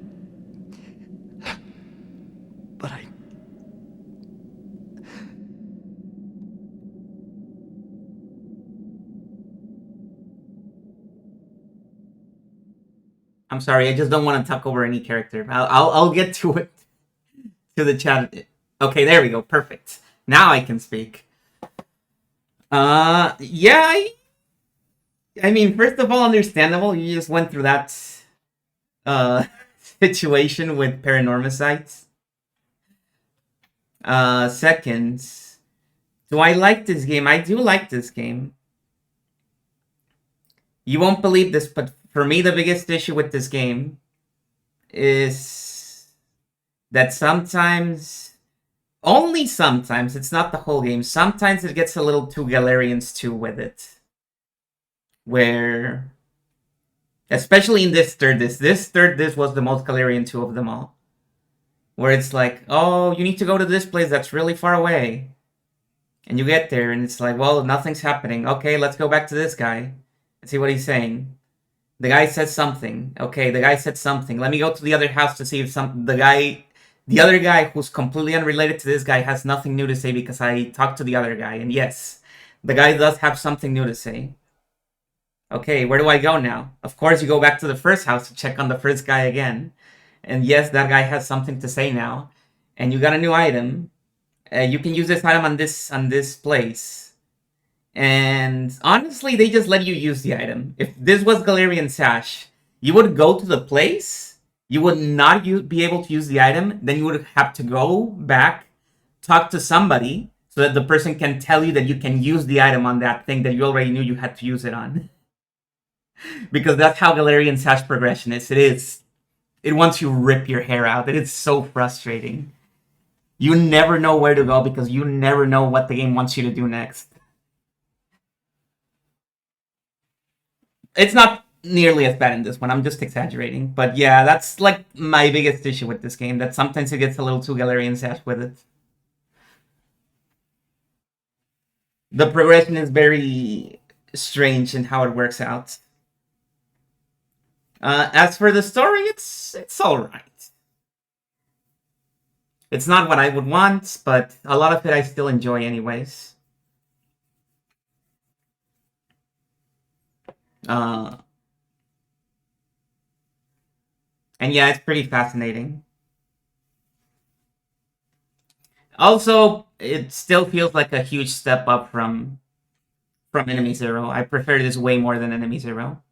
I'm sorry, I just don't want to talk over any character. I'll get to it. To the chat. Okay, there we go. Perfect. Now I can speak. Yeah, I mean, first of all, understandable. You just went through that situation with Paranormasites. Second, do I like this game? I do like this game. You won't believe this, but for me, the biggest issue with this game is that sometimes, only sometimes, it's not the whole game, sometimes it gets a little too Galarians 2 with it. Where, especially in this third disc was the most Galarian 2 of them all. Where it's like, oh, you need to go to this place that's really far away. And you get there and it's like, well, nothing's happening. Okay, let's go back to this guy and see what he's saying. The guy said something. Okay, the guy said something. Let me go to the other house to see if the other guy who's completely unrelated to this guy has nothing new to say because I talked to the other guy. And yes, the guy does have something new to say. Okay, where do I go now? Of course, you go back to the first house to check on the first guy again. And yes, that guy has something to say now. And you got a new item. You can use this item on this place. And honestly, they just let you use the item. If this was Galarian Sash, you would go to the place, you would not be able to use the item, then you would have to go back, talk to somebody, so that the person can tell you that you can use the item on that thing that you already knew you had to use it on. Because that's how Galarian Sash progression is. It wants you to rip your hair out. It is so frustrating. You never know where to go because you never know what the game wants you to do next. It's not nearly as bad in this one. I'm just exaggerating. But yeah, that's like my biggest issue with this game. That sometimes it gets a little too Galarian Sash with it. The progression is very strange in how it works out. As for the story, it's alright. It's not what I would want, but a lot of it I still enjoy anyways. And yeah, it's pretty fascinating. Also, it still feels like a huge step up from Enemy Zero. I prefer this way more than Enemy Zero.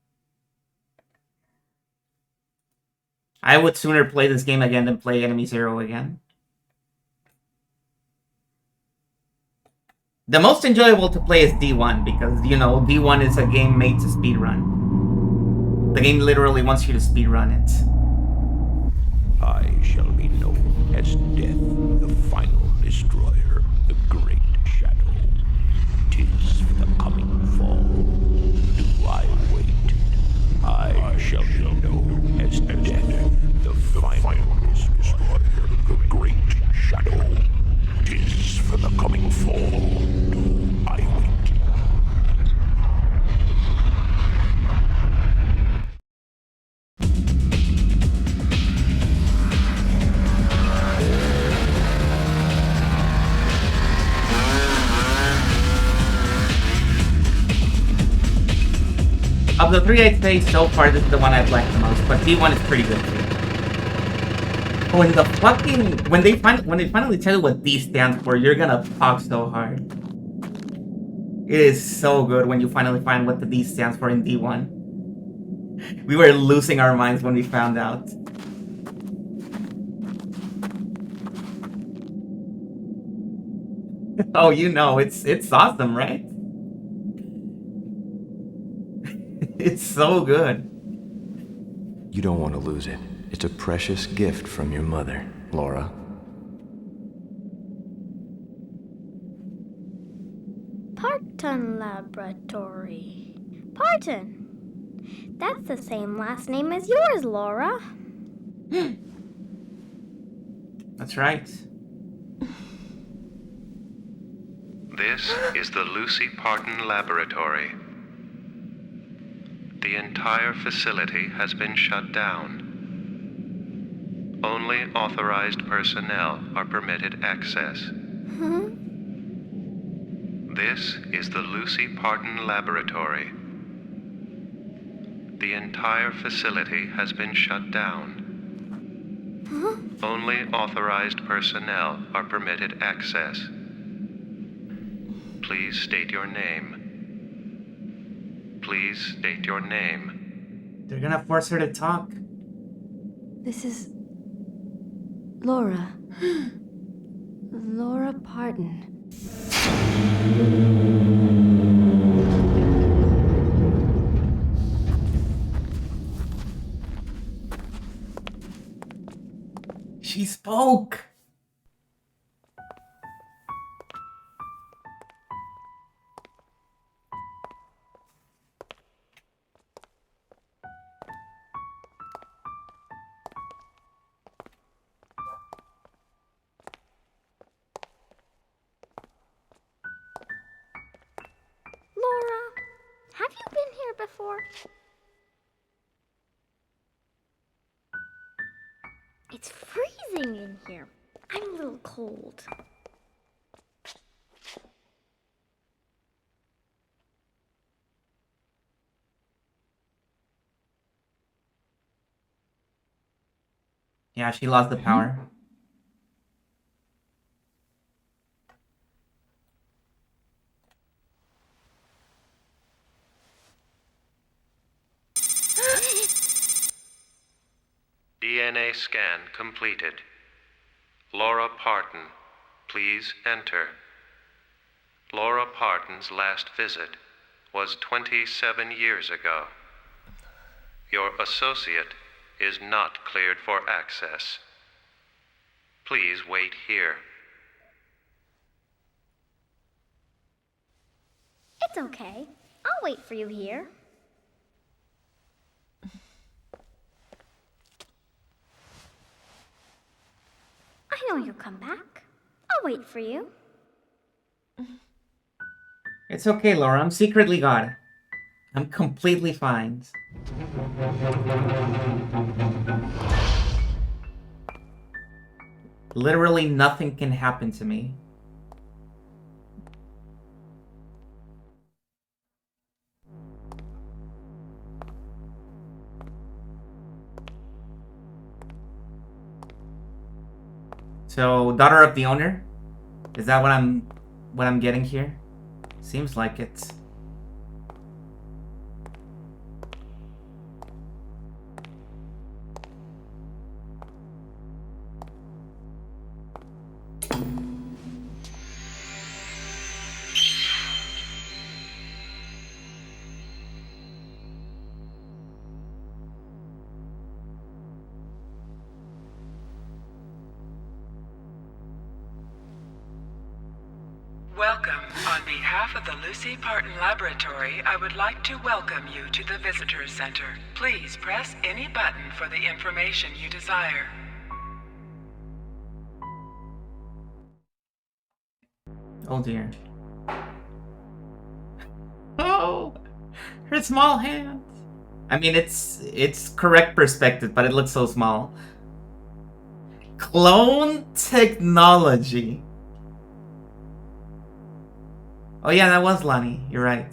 I would sooner play this game again than play Enemy Zero again. The most enjoyable to play is D1 because, you know, D1 is a game made to speedrun. The game literally wants you to speedrun it. I shall be known as Death, the final destroyer, the great shadow. 'Tis for the coming fall. Do I wait? I shall be known as Death, the final destroyer, the great shadow. 'Tis for the coming fall. Do I wait? Of the three I'd say so far, this is the one I've liked the most, but D1 is pretty good too. When they finally tell you what D stands for, you're gonna talk so hard. It is so good when you finally find what the D stands for in D1. We were losing our minds when we found out. Oh, you know, it's awesome, right? It's so good. You don't want to lose it. It's a precious gift from your mother, Laura. Parton Laboratory. Parton. That's the same last name as yours, Laura. That's right. This is the Lucy Parton Laboratory. The entire facility has been shut down. Only authorized personnel are permitted access. Huh? This is the Lucy Parton Laboratory. The entire facility has been shut down. Huh? Only authorized personnel are permitted access. Please state your name. Please state your name. They're gonna force her to talk. This is Laura. Laura Parton. She spoke. Laura, have you been here before? It's freezing in here. I'm a little cold. Yeah, she lost the power. DNA scan completed. Laura Parton, please enter. Laura Parton's last visit was 27 years ago. Your associate is not cleared for access. Please wait here. It's okay. I'll wait for you here. I know you'll come back. I'll wait for you. It's okay, Laura. I'm secretly God. I'm completely fine. Literally nothing can happen to me. So, daughter of the owner? Is that what I'm getting here? Seems like it. Welcome. On behalf of the Lucy Parton Laboratory, I would like to welcome you to the Visitor Center. Please press any button for the information you desire. Oh dear. Oh, her small hands. I mean, it's correct perspective, but it looks so small. Clone technology. Oh yeah, that was Lonnie. You're right.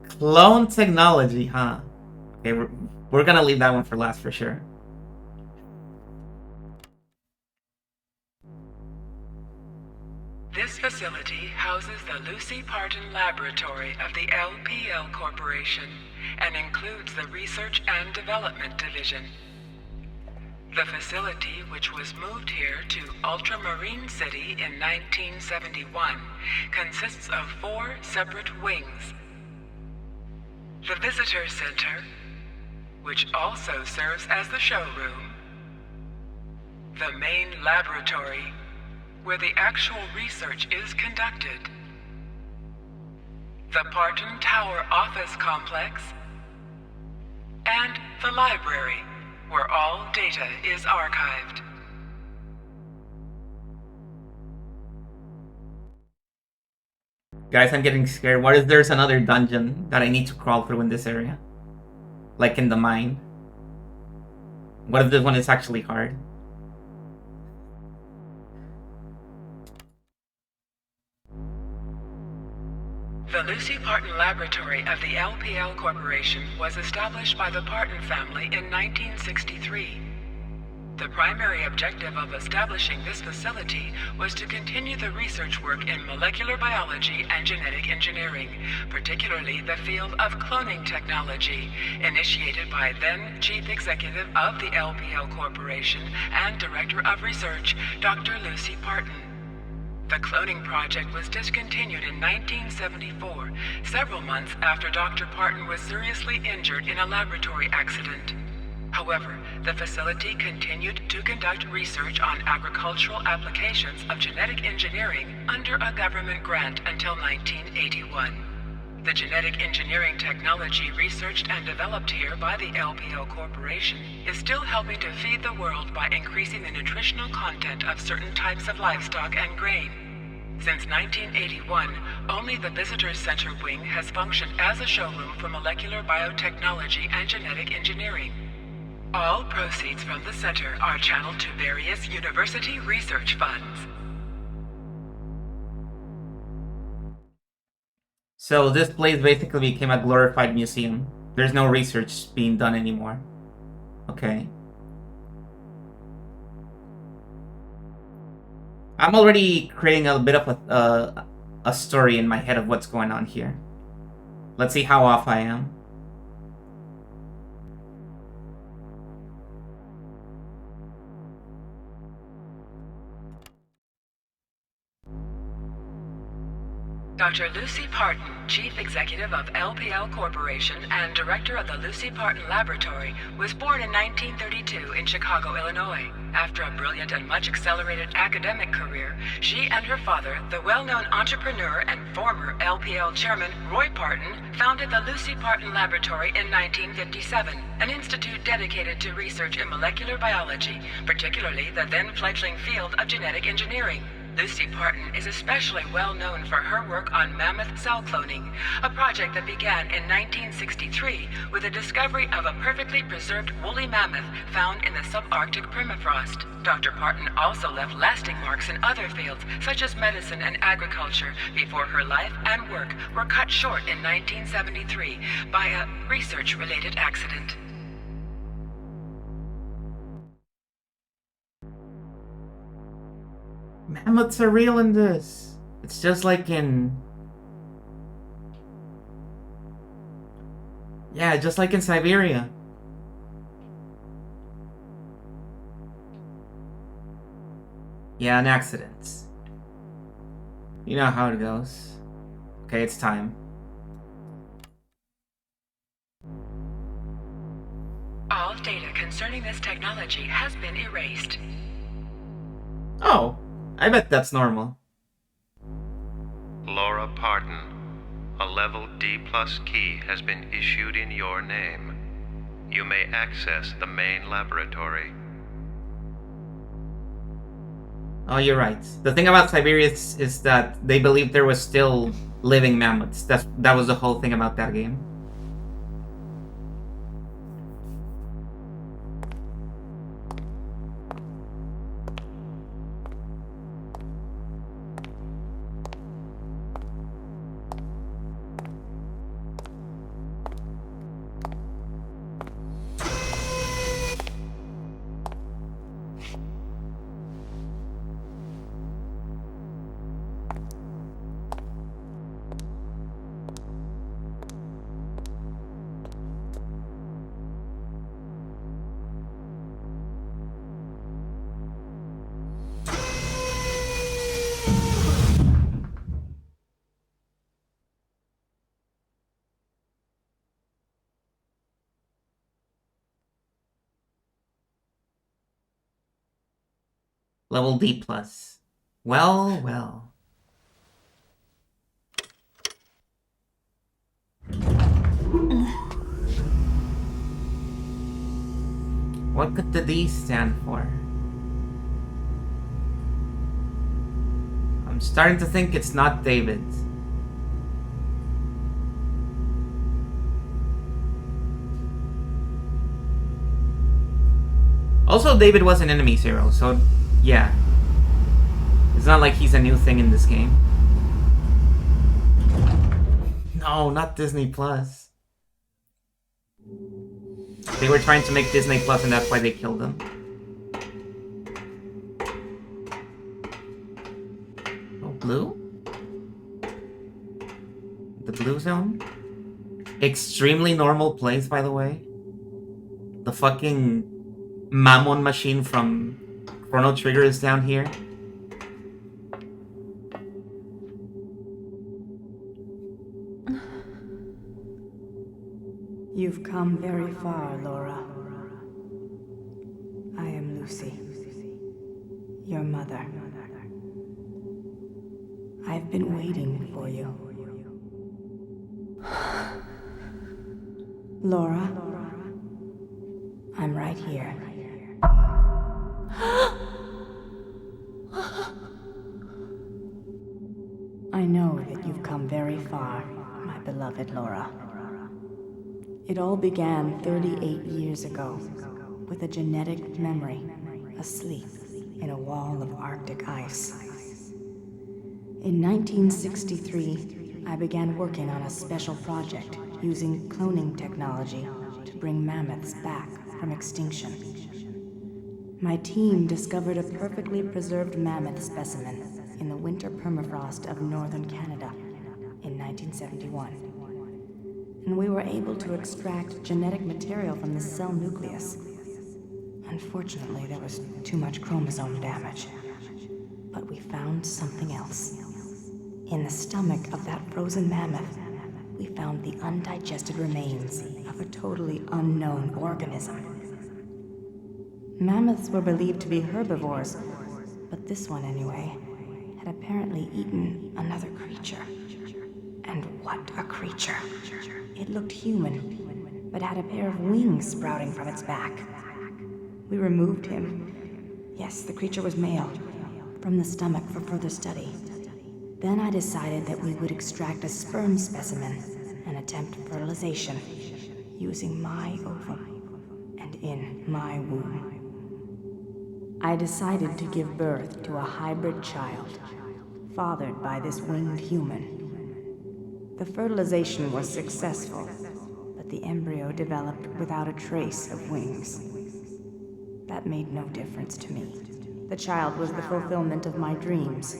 Clone technology, huh? Okay, we're gonna leave that one for last for sure. This facility houses the Lucy Parton Laboratory of the LPL Corporation and includes the Research and Development Division. The facility, which was moved here to Ultramarine City in 1971, consists of 4 separate wings. The Visitor Center, which also serves as the showroom. The main laboratory, where the actual research is conducted. The Parton Tower office complex. And the library, where all data is archived. Guys, I'm getting scared. What if there's another dungeon that I need to crawl through in this area? Like in the mine? What if this one is actually hard? The Lucy Parton Laboratory of the LPL Corporation was established by the Parton family in 1963. The primary objective of establishing this facility was to continue the research work in molecular biology and genetic engineering, particularly the field of cloning technology, initiated by then Chief Executive of the LPL Corporation and Director of Research, Dr. Lucy Parton. The cloning project was discontinued in 1974, several months after Dr. Parton was seriously injured in a laboratory accident. However, the facility continued to conduct research on agricultural applications of genetic engineering under a government grant until 1981. The genetic engineering technology researched and developed here by the LPL Corporation is still helping to feed the world by increasing the nutritional content of certain types of livestock and grain. Since 1981, only the Visitors Center wing has functioned as a showroom for molecular biotechnology and genetic engineering. All proceeds from the center are channeled to various university research funds. So this place basically became a glorified museum. There's no research being done anymore. Okay. I'm already creating a bit of a story in my head of what's going on here. Let's see how off I am. Dr. Lucy Parton, Chief Executive of LPL Corporation and Director of the Lucy Parton Laboratory, was born in 1932 in Chicago, Illinois. After a brilliant and much accelerated academic career, she and her father, the well-known entrepreneur and former LPL chairman Roy Parton, founded the Lucy Parton Laboratory in 1957, an institute dedicated to research in molecular biology, particularly the then-fledgling field of genetic engineering. Lucy Parton is especially well known for her work on mammoth cell cloning, a project that began in 1963 with the discovery of a perfectly preserved woolly mammoth found in the subarctic permafrost. Dr. Parton also left lasting marks in other fields, such as medicine and agriculture, before her life and work were cut short in 1973 by a research-related accident. Mammoths are real in this. It's just like in... Yeah, just like in Siberia. Yeah, an accident. You know how it goes. Okay, it's time. All data concerning this technology has been erased. Oh, I bet that's normal. Laura Parton, a level D+ key has been issued in your name. You may access the main laboratory. Oh, you're right. The thing about Siberia is that they believed there was still living mammoths. That was the whole thing about that game. Level D+. Well, well. What could the D stand for? I'm starting to think it's not David. Also, David was an enemy zero, so yeah. It's not like he's a new thing in this game. No, not Disney Plus. They were trying to make Disney Plus and that's why they killed him. Oh, blue? The blue zone? Extremely normal place, by the way. The fucking Mammon machine from Chrono Trigger is down here. You've come very far, Laura. I am Lucy, your mother. I've been waiting for you. Laura, I'm right here. I know that you've come very far, my beloved Laura. It all began 38 years ago, with a genetic memory asleep in a wall of Arctic ice. In 1963, I began working on a special project using cloning technology to bring mammoths back from extinction. My team discovered a perfectly preserved mammoth specimen in the winter permafrost of northern Canada in 1971. And we were able to extract genetic material from the cell nucleus. Unfortunately, there was too much chromosome damage. But we found something else. In the stomach of that frozen mammoth, we found the undigested remains of a totally unknown organism. Mammoths were believed to be herbivores, but this one anyway had apparently eaten another creature. And what a creature! It looked human, but had a pair of wings sprouting from its back. We removed him. Yes, the creature was male, from the stomach for further study. Then I decided that we would extract a sperm specimen and attempt fertilization using my ovum and in my womb. I decided to give birth to a hybrid child, fathered by this winged human. The fertilization was successful, but the embryo developed without a trace of wings. That made no difference to me. The child was the fulfillment of my dreams,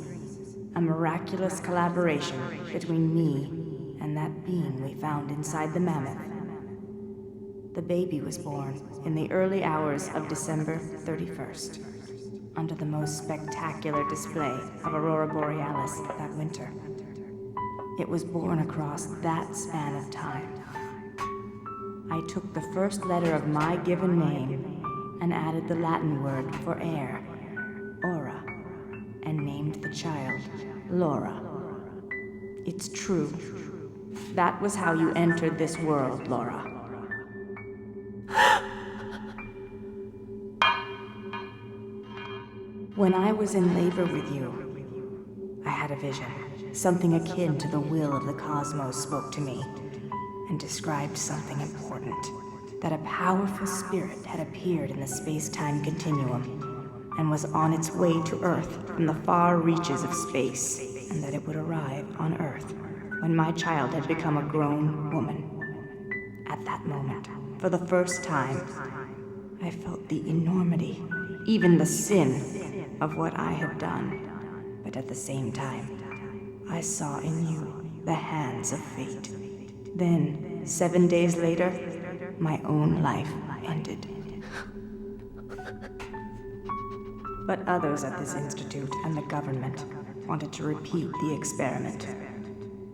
a miraculous collaboration between me and that being we found inside the mammoth. The baby was born in the early hours of December 31st, under the most spectacular display of Aurora Borealis that winter. It was born across that span of time. I took the first letter of my given name and added the Latin word for air, aura, and named the child Laura. It's true. That was how you entered this world, Laura. When I was in labor with you, I had a vision. Something akin to the will of the cosmos spoke to me and described something important. That a powerful spirit had appeared in the space-time continuum and was on its way to Earth from the far reaches of space, and that it would arrive on Earth when my child had become a grown woman. At that moment, for the first time, I felt the enormity, even the sin, of what I had done. But at the same time, I saw in you the hands of fate. Then, 7 days later, my own life ended. But others at this institute and the government wanted to repeat the experiment.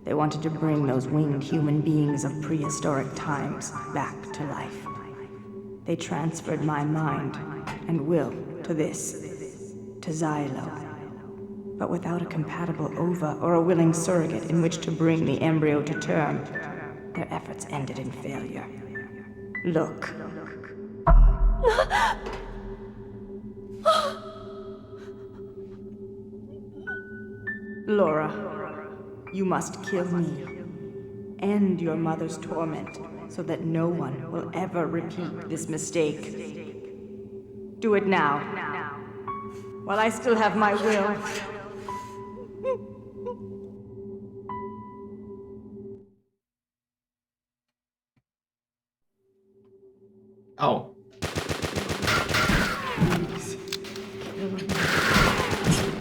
They wanted to bring those winged human beings of prehistoric times back to life. They transferred my mind and will to this, to Xylo. But without a compatible ova or a willing surrogate in which to bring the embryo to term, their efforts ended in failure. Look. Laura, you must kill me. End your mother's torment so that no one will ever repeat this mistake. Do it now, while I still have my will. Oh.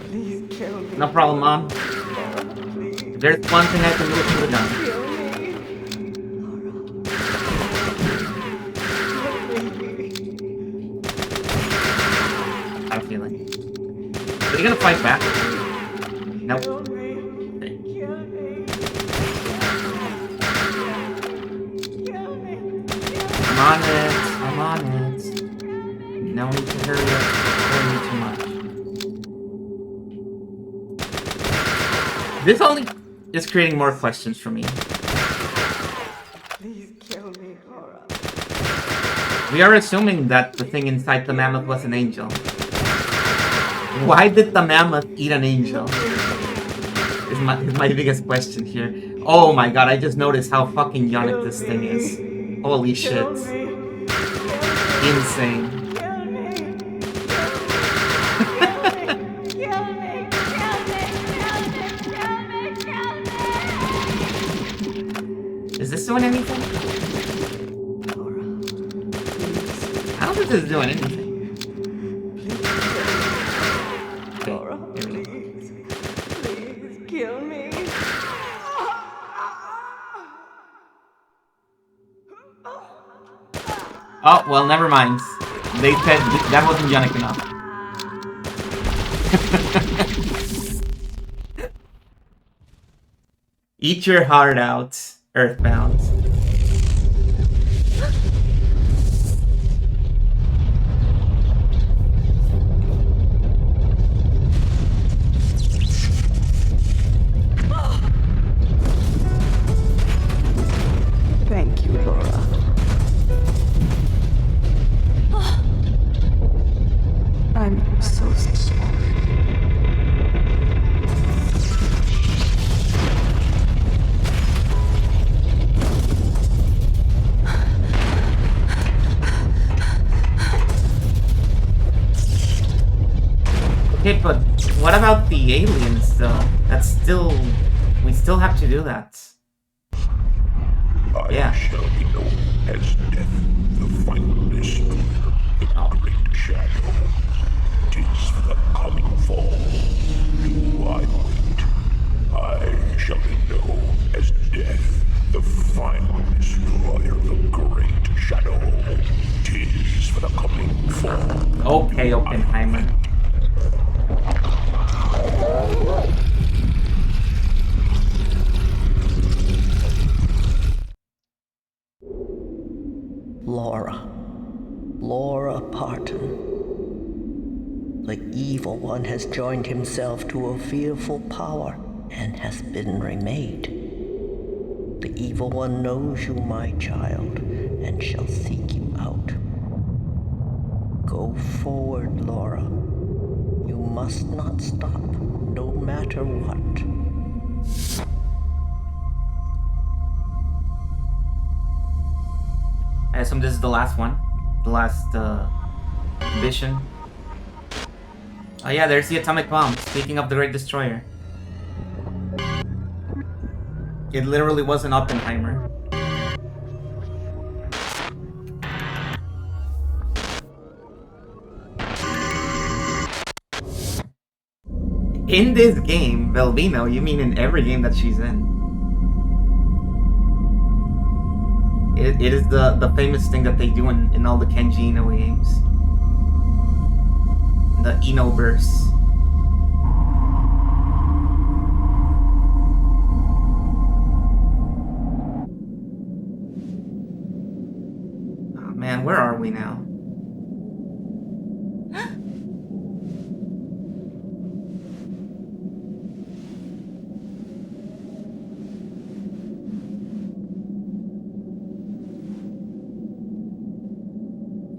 Please kill me. No problem, Mom. If there's one thing I can do, it should have done. I have a feeling. Are you gonna fight back? Nope. Okay. I'm on it. I'm on it. No need to hurry up. Hurry too much. This only is creating more questions for me. Please kill me, Laura. We are assuming that the thing inside the mammoth was an angel. Why did the mammoth eat an angel? Is my biggest question here. Oh my god, I just noticed how fucking yonic this thing is. Holy shit. Insane. Is this doing anything? I don't think this is doing anything. Kill me. Oh, well, never mind. They said that wasn't yonic enough. Eat your heart out, Earthbound. Thank you, Laura. I'm so sorry. Okay, but what about the aliens, though? That's still... We still have to do that. I shall be known as Death, the final destroyer, the great shadow. 'Tis for the coming fall. Do I wait? I shall be known as Death, the final destroyer, the great shadow. 'Tis for the coming fall. Okay, Oppenheimer. Laura Parton. The evil one has joined himself to a fearful power and has been remade. The evil one knows you, my child, and shall seek you out. Go forward, Laura. You must not stop, no matter what. I assume this is the last one. The last mission. Oh yeah, there's the atomic bomb. Speaking of the Great Destroyer. It literally was an Oppenheimer. In this game, Velvino, you mean in every game that she's in. It is the famous thing that they do in all the Kenji Ino games. The Inoverse. Oh man, where are we now?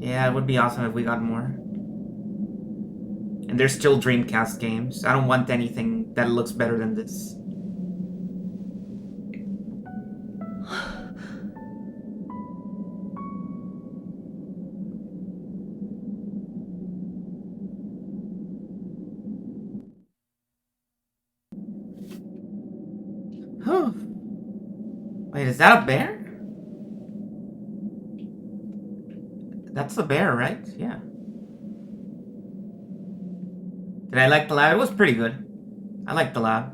Yeah, it would be awesome if we got more. And there's still Dreamcast games. I don't want anything that looks better than this. Wait, is that a bear? That's a bear, right? Yeah. Did I like the lab? It was pretty good. I liked the lab.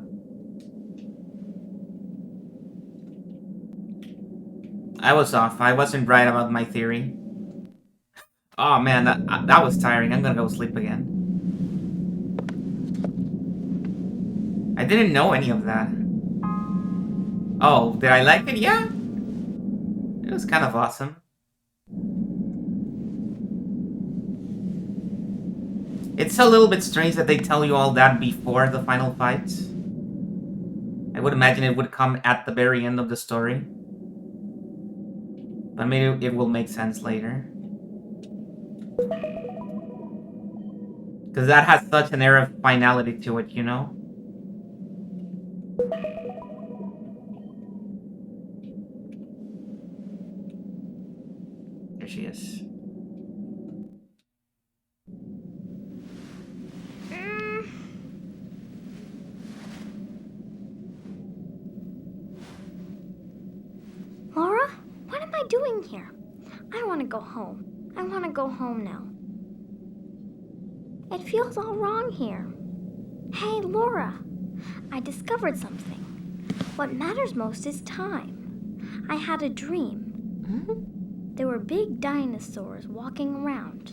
I was off. I wasn't right about my theory. Oh man, that was tiring. I'm gonna go sleep again. I didn't know any of that. Oh, did I like it? Yeah. It was kind of awesome. It's a little bit strange that they tell you all that before the final fight. I would imagine it would come at the very end of the story. But maybe it will make sense later. Because that has such an air of finality to it, you know? There she is. Laura, what am I doing here? I want to go home. I want to go home now. It feels all wrong here. Hey, Laura, I discovered something. What matters most is time. I had a dream. There were big dinosaurs walking around.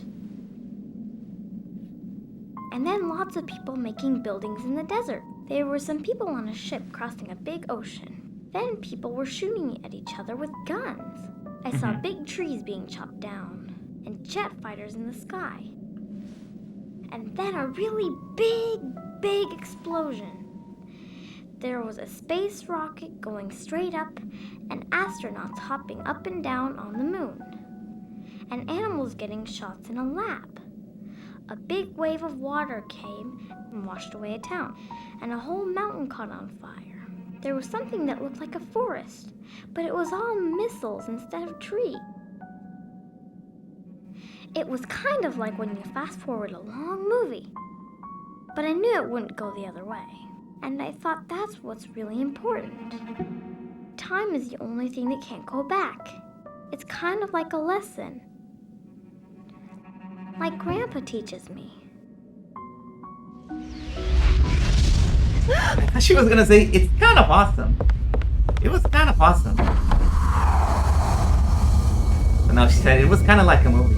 And then lots of people making buildings in the desert. There were some people on a ship crossing a big ocean. Then people were shooting at each other with guns. I saw big trees being chopped down and jet fighters in the sky. And then a really big explosion. There was a space rocket going straight up and astronauts hopping up and down on the moon. And animals getting shots in a lab. A big wave of water came and washed away a town, and a whole mountain caught on fire. There was something that looked like a forest, but it was all missiles instead of trees. It was kind of like when you fast forward a long movie. But I knew it wouldn't go the other way. And I thought that's what's really important. Time is the only thing that can't go back. It's kind of like a lesson. Like Grandpa teaches me. I thought she was gonna say, it's kind of awesome. It was kind of awesome. But no, she said it was kind of like a movie.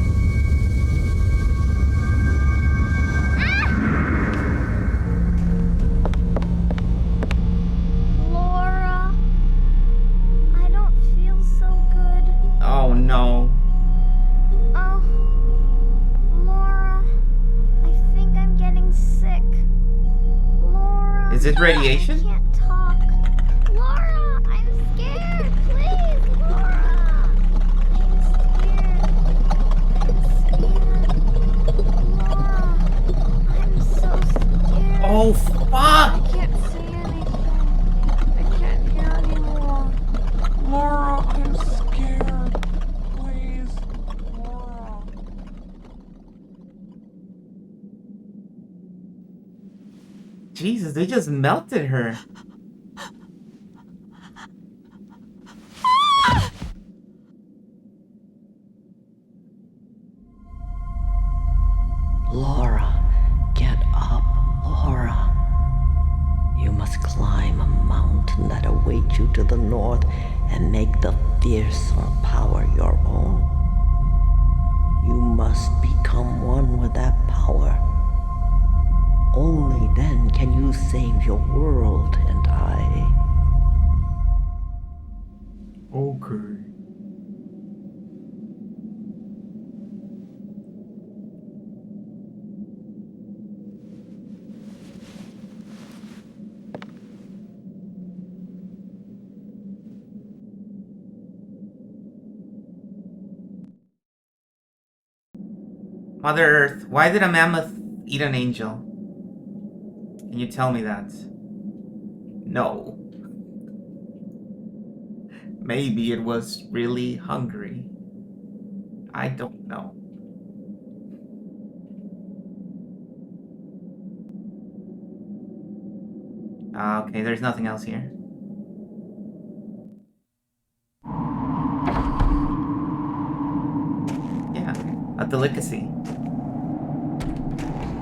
Laura, I don't feel so good. Oh no. Oh, Laura, I think I'm getting sick. Laura. Is it radiation? I can't talk. Laura, I'm scared. Please, Laura. I'm scared. I'm so scared. Oh fuck! I can't see anything. I can't hear anymore. Laura, I'm scared. Please, Laura. Jesus, they just melted her. Laura, get up, Laura. You must climb a mountain that awaits you to the north and make the fearsome power your own. You must become one with that power. Only then can you save your world and I. Okay. Mother Earth, why did a mammoth eat an angel? Can you tell me that? No. Maybe it was really hungry. I don't know. Okay, there's nothing else here. Yeah, a delicacy.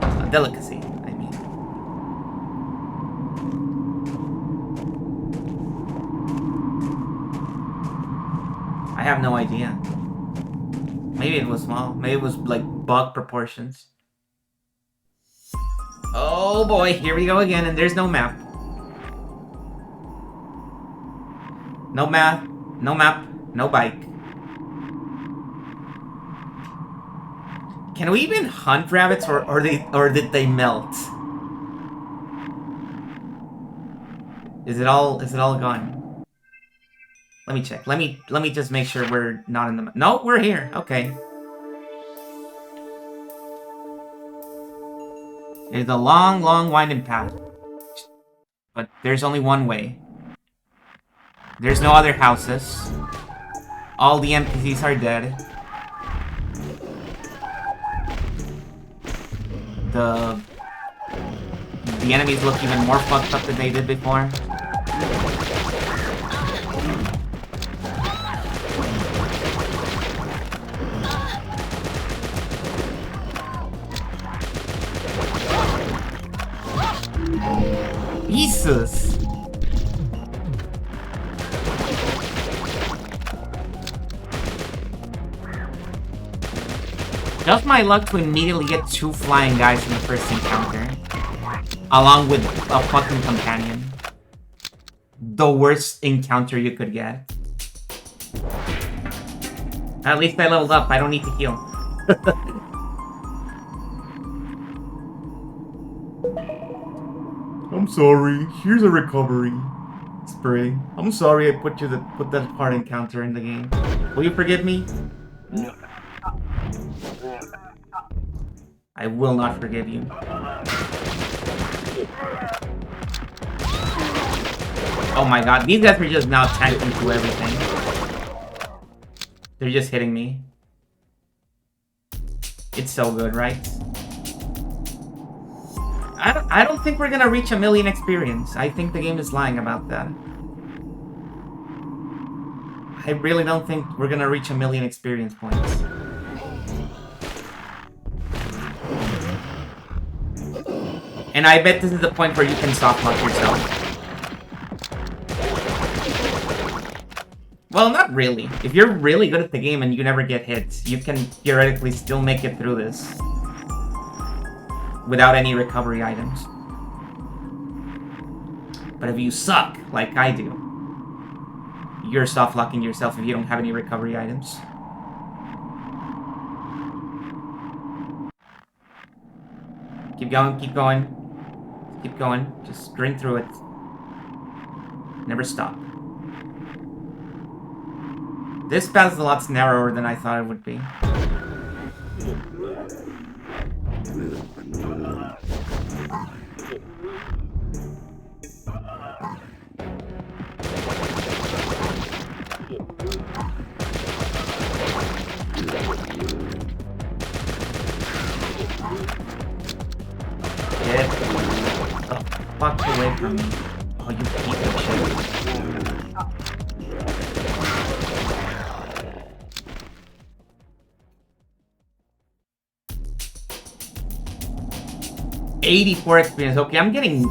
A delicacy, I mean. I have no idea. Maybe it was small. Maybe it was like bug proportions. Oh boy, here we go again, and there's no map. No map, no map, no bike. Can we even hunt rabbits, or did they melt? Is it all gone? Let me check. Let me just make sure we're not in the... No, we're here. Okay. There's a long, long winding path. But there's only one way. There's no other houses. All the NPCs are dead. The enemies look even more fucked up than they did before. Jesus! Just my luck to immediately get 2 flying guys in the first encounter. Along with a fucking companion. The worst encounter you could get. At least I leveled up, I don't need to heal. I'm sorry, here's a recovery spray. I'm sorry I put that hard encounter in the game. Will you forgive me? No. I will not forgive you. Oh my god, these guys are just now tanking through everything. They're just hitting me. It's so good, right? I don't think we're gonna reach 1 million experience. I think the game is lying about that. I really don't think we're gonna reach 1 million experience points. And I bet this is the point where you can softlock yourself. Well, not really. If you're really good at the game and you never get hit, you can theoretically still make it through this. Without any recovery items. But if you suck, like I do, you're soft-locking yourself if you don't have any recovery items. Keep going, keep going. Keep going. Just drink through it. Never stop. This path is a lot narrower than I thought it would be. Get the fuck away from me. Oh, you piece of shit. 84 experience. Okay, I'm getting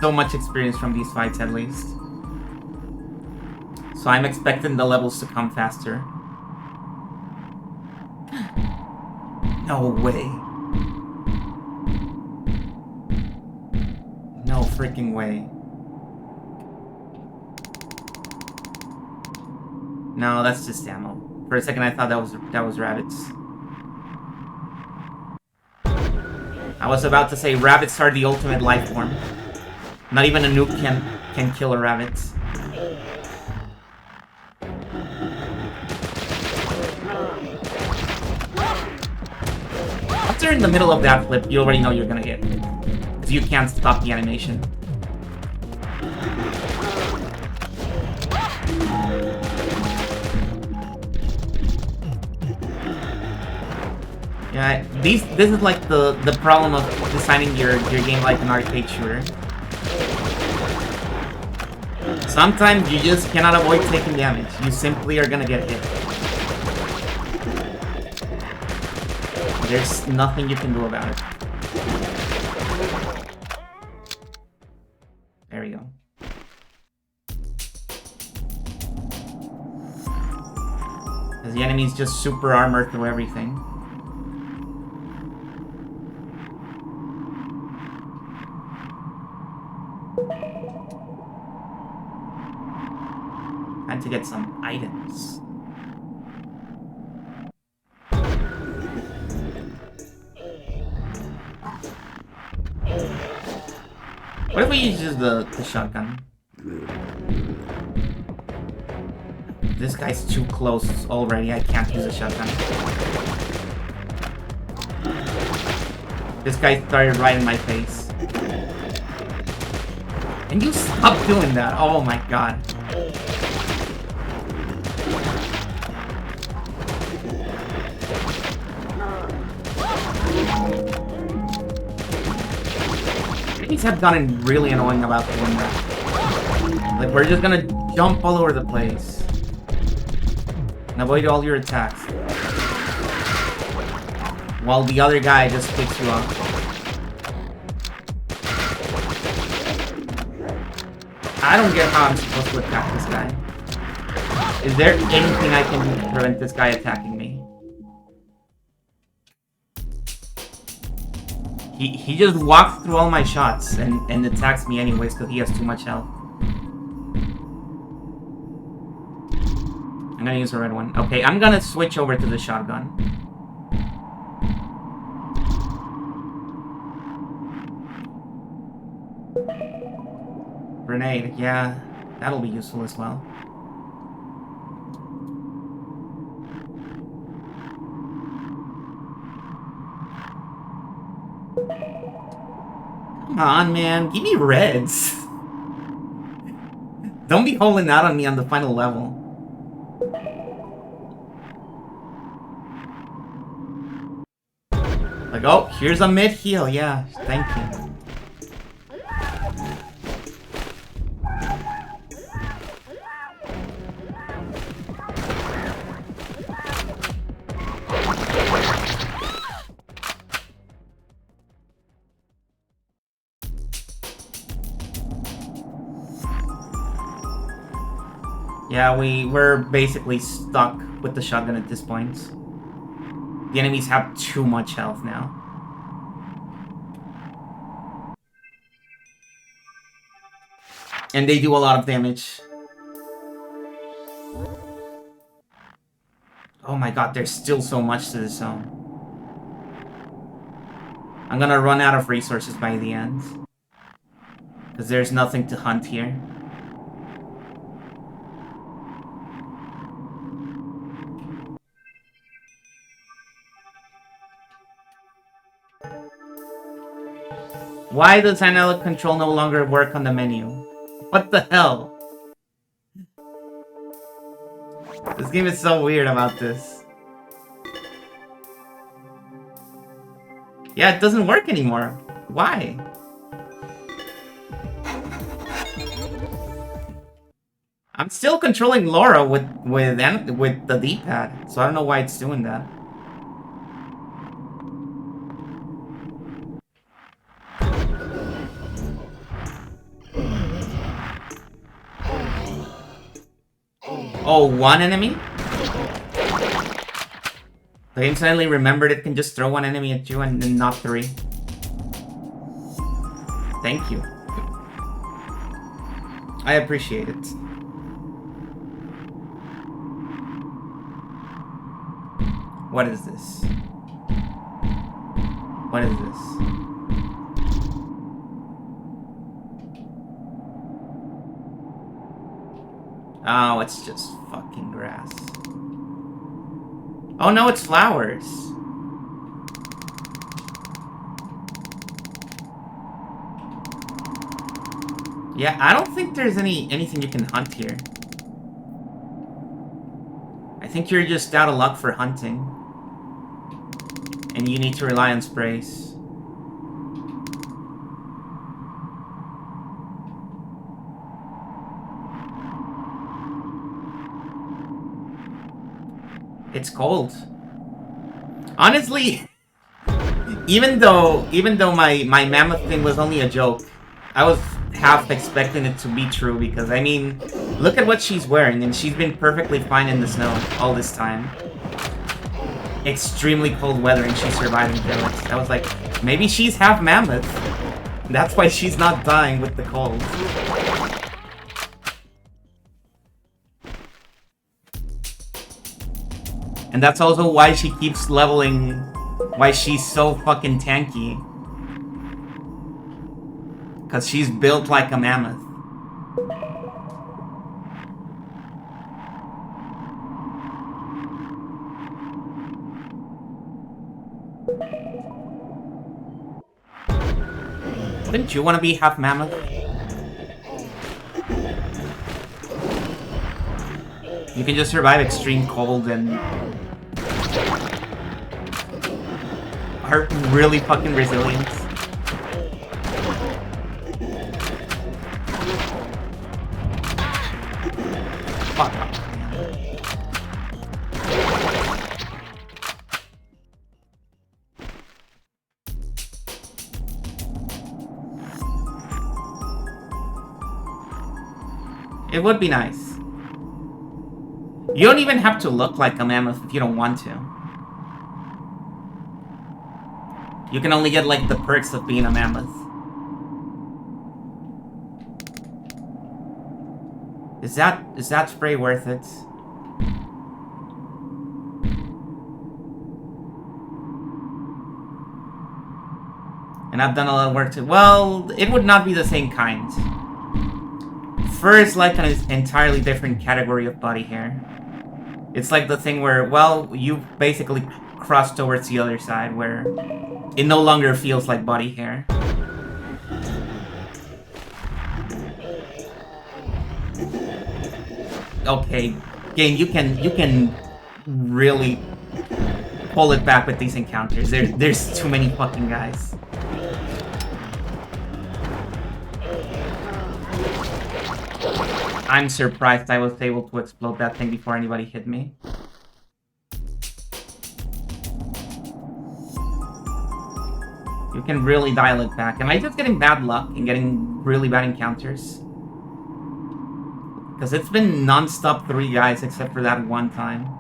so much experience from these fights at least. So I'm expecting the levels to come faster. No way. No freaking way. No, that's just ammo. For a second I thought that was rabbits. I was about to say rabbits are the ultimate life form. Not even a nuke can kill a rabbit. Once you're in the middle of that flip, you already know you're gonna hit. Because you can't stop the animation. Yeah, this is like the problem of designing your game like an arcade shooter. Sometimes you just cannot avoid taking damage. You simply are gonna get hit. There's nothing you can do about it. There we go. Because the enemy's just super armored through everything. Time to get some items. What if we use the shotgun? This guy's too close already. I can't use a shotgun. This guy started right in my face. And you stop doing that. Oh my god. Things have gotten really annoying about doing that. Like, we're just gonna jump all over the place. And avoid all your attacks. While the other guy just picks you up. I don't get how I'm supposed to attack this guy. Is there anything I can do to prevent this guy attacking me? He just walks through all my shots and attacks me anyways because he has too much health. I'm gonna use a red one. Okay, I'm gonna switch over to the shotgun. Grenade, yeah, that'll be useful as well. Come on, man. Give me reds. Don't be holding out on me on the final level. Like, oh, here's a mid-heal. Yeah, thank you. Yeah, we're basically stuck with the shotgun at this point. The enemies have too much health now. And they do a lot of damage. Oh my god, there's still so much to this zone. I'm gonna run out of resources by the end. Because there's nothing to hunt here. Why does analog control no longer work on the menu? What the hell? This game is so weird about this. Yeah, it doesn't work anymore. Why? I'm still controlling Laura with the D-pad, so I don't know why it's doing that. Oh, one enemy? The game suddenly remembered it can just throw one enemy at you and not three. Thank you. I appreciate it. What is this? What is this? Oh, it's just fucking grass. Oh no, it's flowers. Yeah, I don't think there's anything you can hunt here. I think you're just out of luck for hunting. And you need to rely on sprays. It's cold. Honestly, even though my mammoth thing was only a joke, I was half expecting it to be true because, I mean, look at what she's wearing and she's been perfectly fine in the snow all this time. Extremely cold weather and she's surviving through it. I was like, maybe she's half mammoth. That's why she's not dying with the cold. And that's also why she keeps leveling, why she's so fucking tanky. Because she's built like a mammoth. Wouldn't you want to be half mammoth? You can just survive extreme cold and are really fucking resilient. Fuck. It would be nice. You don't even have to look like a mammoth if you don't want to. You can only get, like, the perks of being a mammoth. Is that spray worth it? And I've done a lot of work to... Well, it would not be the same kind. Fur is like an entirely different category of body hair. It's like the thing where, well, you basically cross towards the other side, where it no longer feels like body hair. Okay, game, you can really pull it back with these encounters. There's too many fucking guys. I'm surprised I was able to explode that thing before anybody hit me. You can really dial it back. Am I just getting bad luck and getting really bad encounters? Because it's been non-stop 3 guys except for that one time.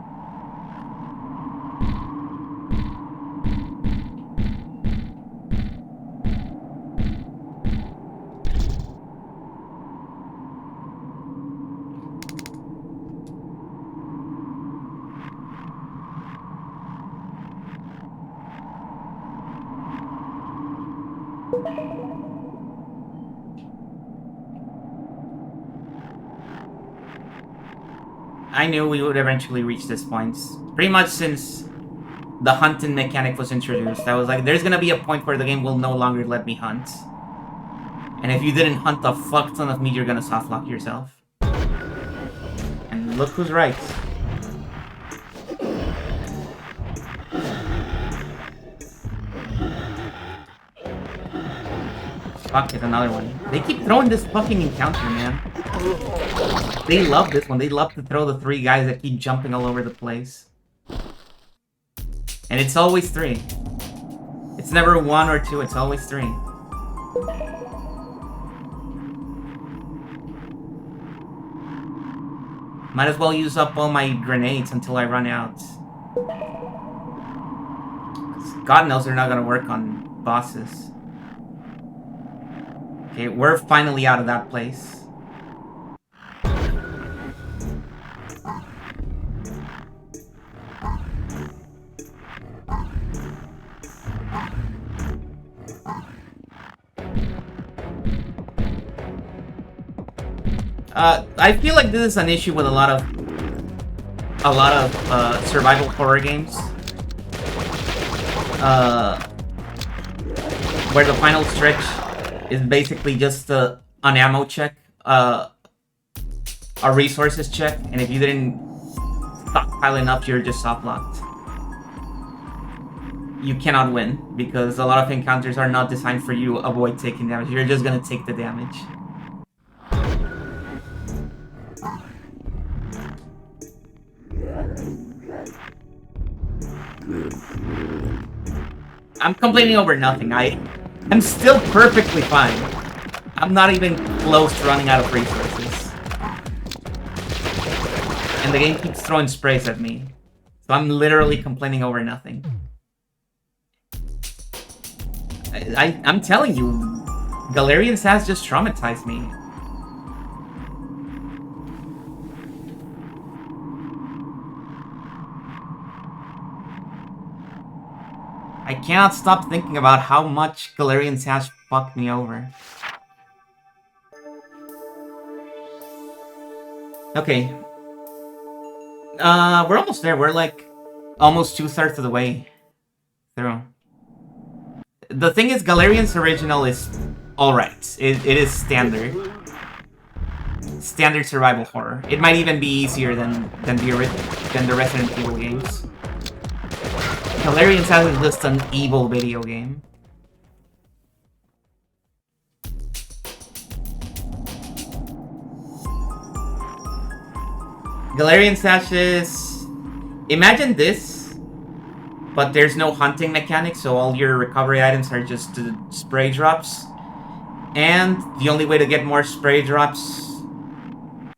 I knew we would eventually reach this point. Pretty much since the hunting mechanic was introduced, I was like, there's gonna be a point where the game will no longer let me hunt. And if you didn't hunt a fuck ton of meat, you're gonna softlock yourself. And look who's right. Fuck, it's another one. They keep throwing this fucking encounter, man. They love this one. They love to throw the 3 guys that keep jumping all over the place. And it's always 3. It's never 1 or 2, it's always 3. Might as well use up all my grenades until I run out. God knows they're not gonna work on bosses. Okay, we're finally out of that place. I feel like this is an issue with a lot of survival horror games. Where the final stretch is basically just an ammo check, a resources check, and if you didn't stockpile enough, you're just soft locked. You cannot win because a lot of encounters are not designed for you to avoid taking damage. You're just gonna take the damage. I'm complaining over nothing. I'm still perfectly fine. I'm not even close to running out of resources. And the game keeps throwing sprays at me. So I'm literally complaining over nothing. I'm telling you, Galarian Sash just traumatized me. I cannot stop thinking about how much Galarian Sash fucked me over. Okay. We're almost there. We're like almost 2/3 of the way through. The thing is, Galarian's original is alright. It is standard. Standard survival horror. It might even be easier than the Resident Evil games. Galarian Sash is just an evil video game. Galarian Sash is... Imagine this, but there's no hunting mechanic, so all your recovery items are just spray drops. And the only way to get more spray drops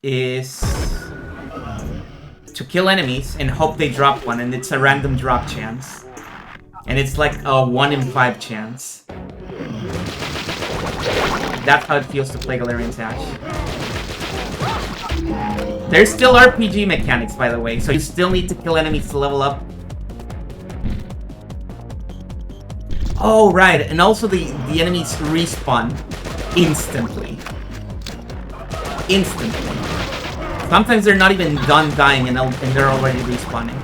is to kill enemies and hope they drop one, and it's a random drop chance. And it's like a 1 in 5 chance. That's how it feels to play Galarian Sash. There's still RPG mechanics, by the way, so you still need to kill enemies to level up. Oh, right, and also the enemies respawn instantly. Instantly. Sometimes they're not even done dying and they're already respawning.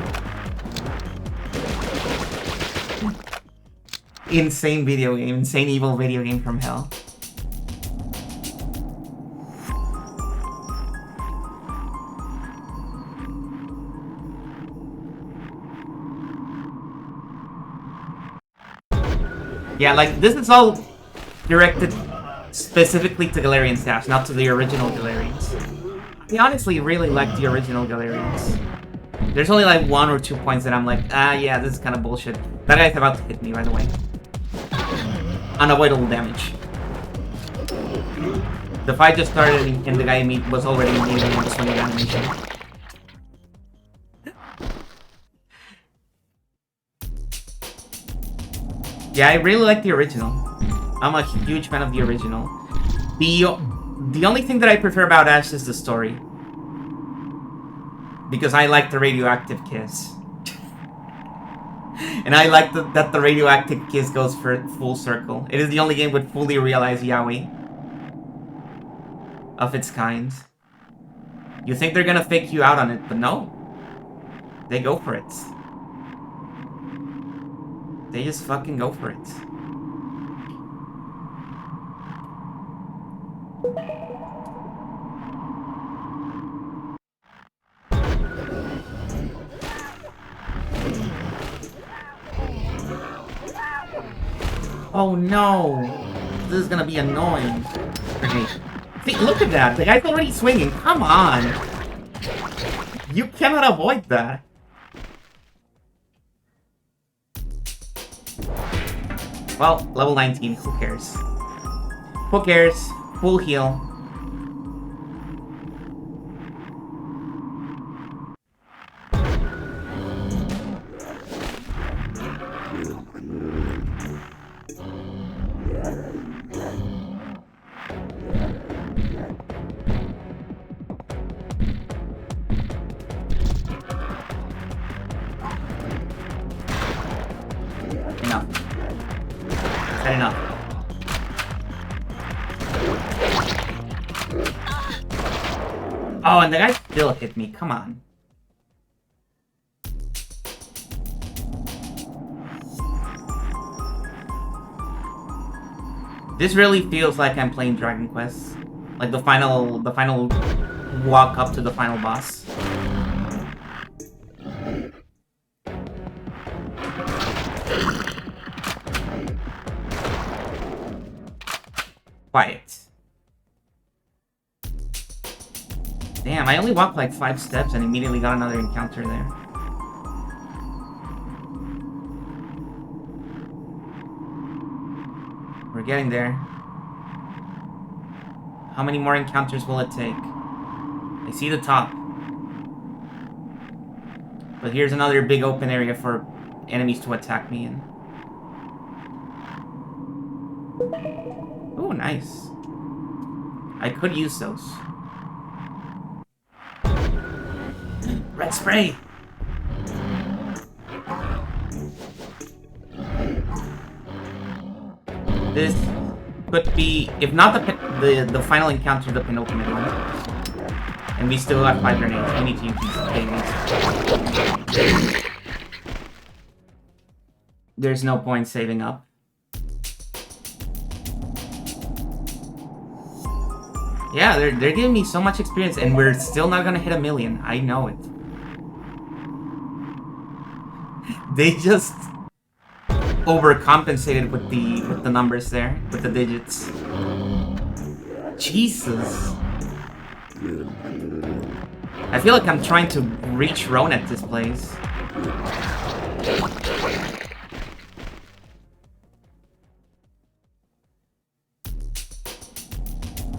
Insane video game, insane evil video game from hell. Yeah, like, this is all directed specifically to Galarian Sash, not to the original Galarians. I honestly really like the original Galarians. There's only like 1 or 2 points that I'm like, yeah, this is kind of bullshit. That guy's about to hit me, by the way. Unavoidable damage. The fight just started and the guy was already moving on the swinging animation. Yeah, I really like the original. I'm a huge fan of the original. The only thing that I prefer about Ash is the story. Because I like the radioactive kiss. And I like that the radioactive kiss goes for full circle. It is the only game with fully realized yaoi of its kind. You think they're gonna fake you out on it, but no. They go for it. They just fucking go for it. Oh no! This is gonna be annoying. Okay. See, look at that! The guy's already swinging! Come on! You cannot avoid that! Well, level 19, who cares? Who cares? Full heal. Oh, and the guy still hit me. Come on. This really feels like I'm playing Dragon Quest. Like the final walk up to the final boss. Quiet. Damn, I only walked like 5 steps and immediately got another encounter there. We're getting there. How many more encounters will it take? I see the top. But here's another big open area for enemies to attack me in. Oh, nice. I could use those. Red spray! This could be, if not the final encounter, the penultimate one. And we still have 5 grenades. We need to use these. There's no point saving up. Yeah, they're giving me so much experience, and we're still not gonna hit 1 million. I know it. They just overcompensated with the numbers there, with the digits. Jesus. I feel like I'm trying to reach Rone at this place.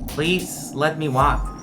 Please let me walk.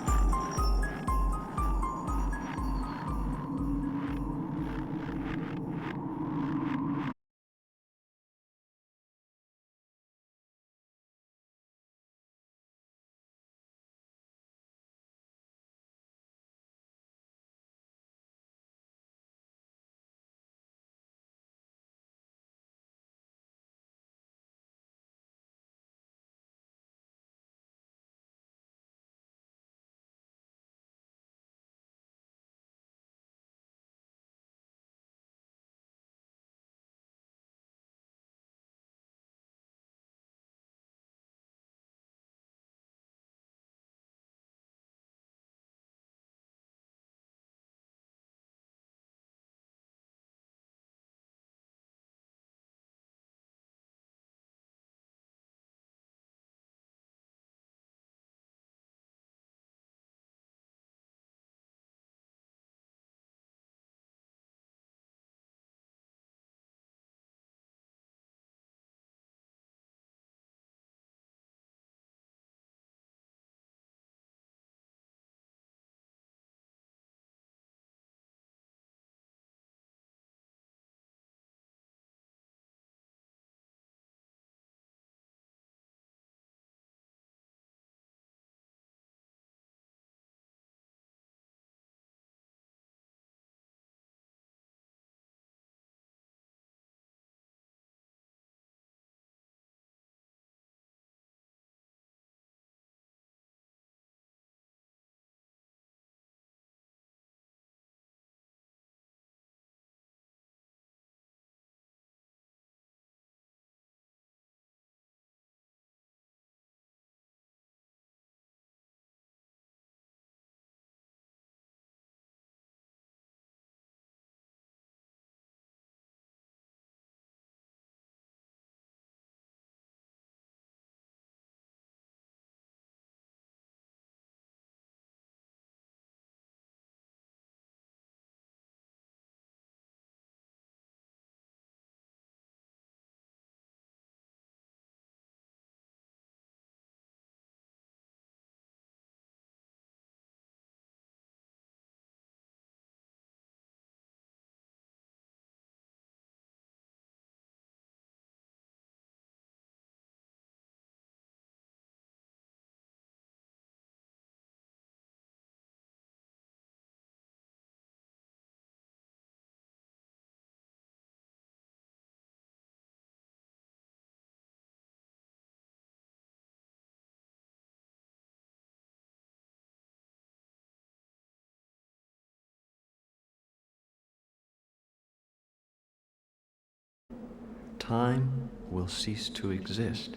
Time will cease to exist,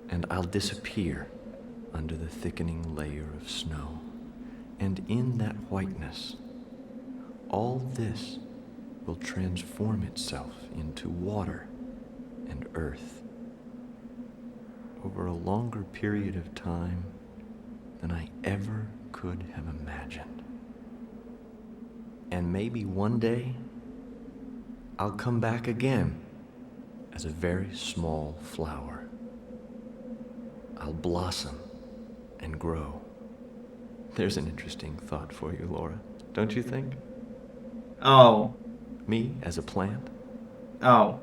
and I'll disappear under the thickening layer of snow. And in that whiteness, all this will transform itself into water and earth over a longer period of time than I ever could have imagined. And maybe one day, I'll come back again as a very small flower. I'll blossom and grow. There's an interesting thought for you, Laura, don't you think? Oh. Me as a plant? Oh.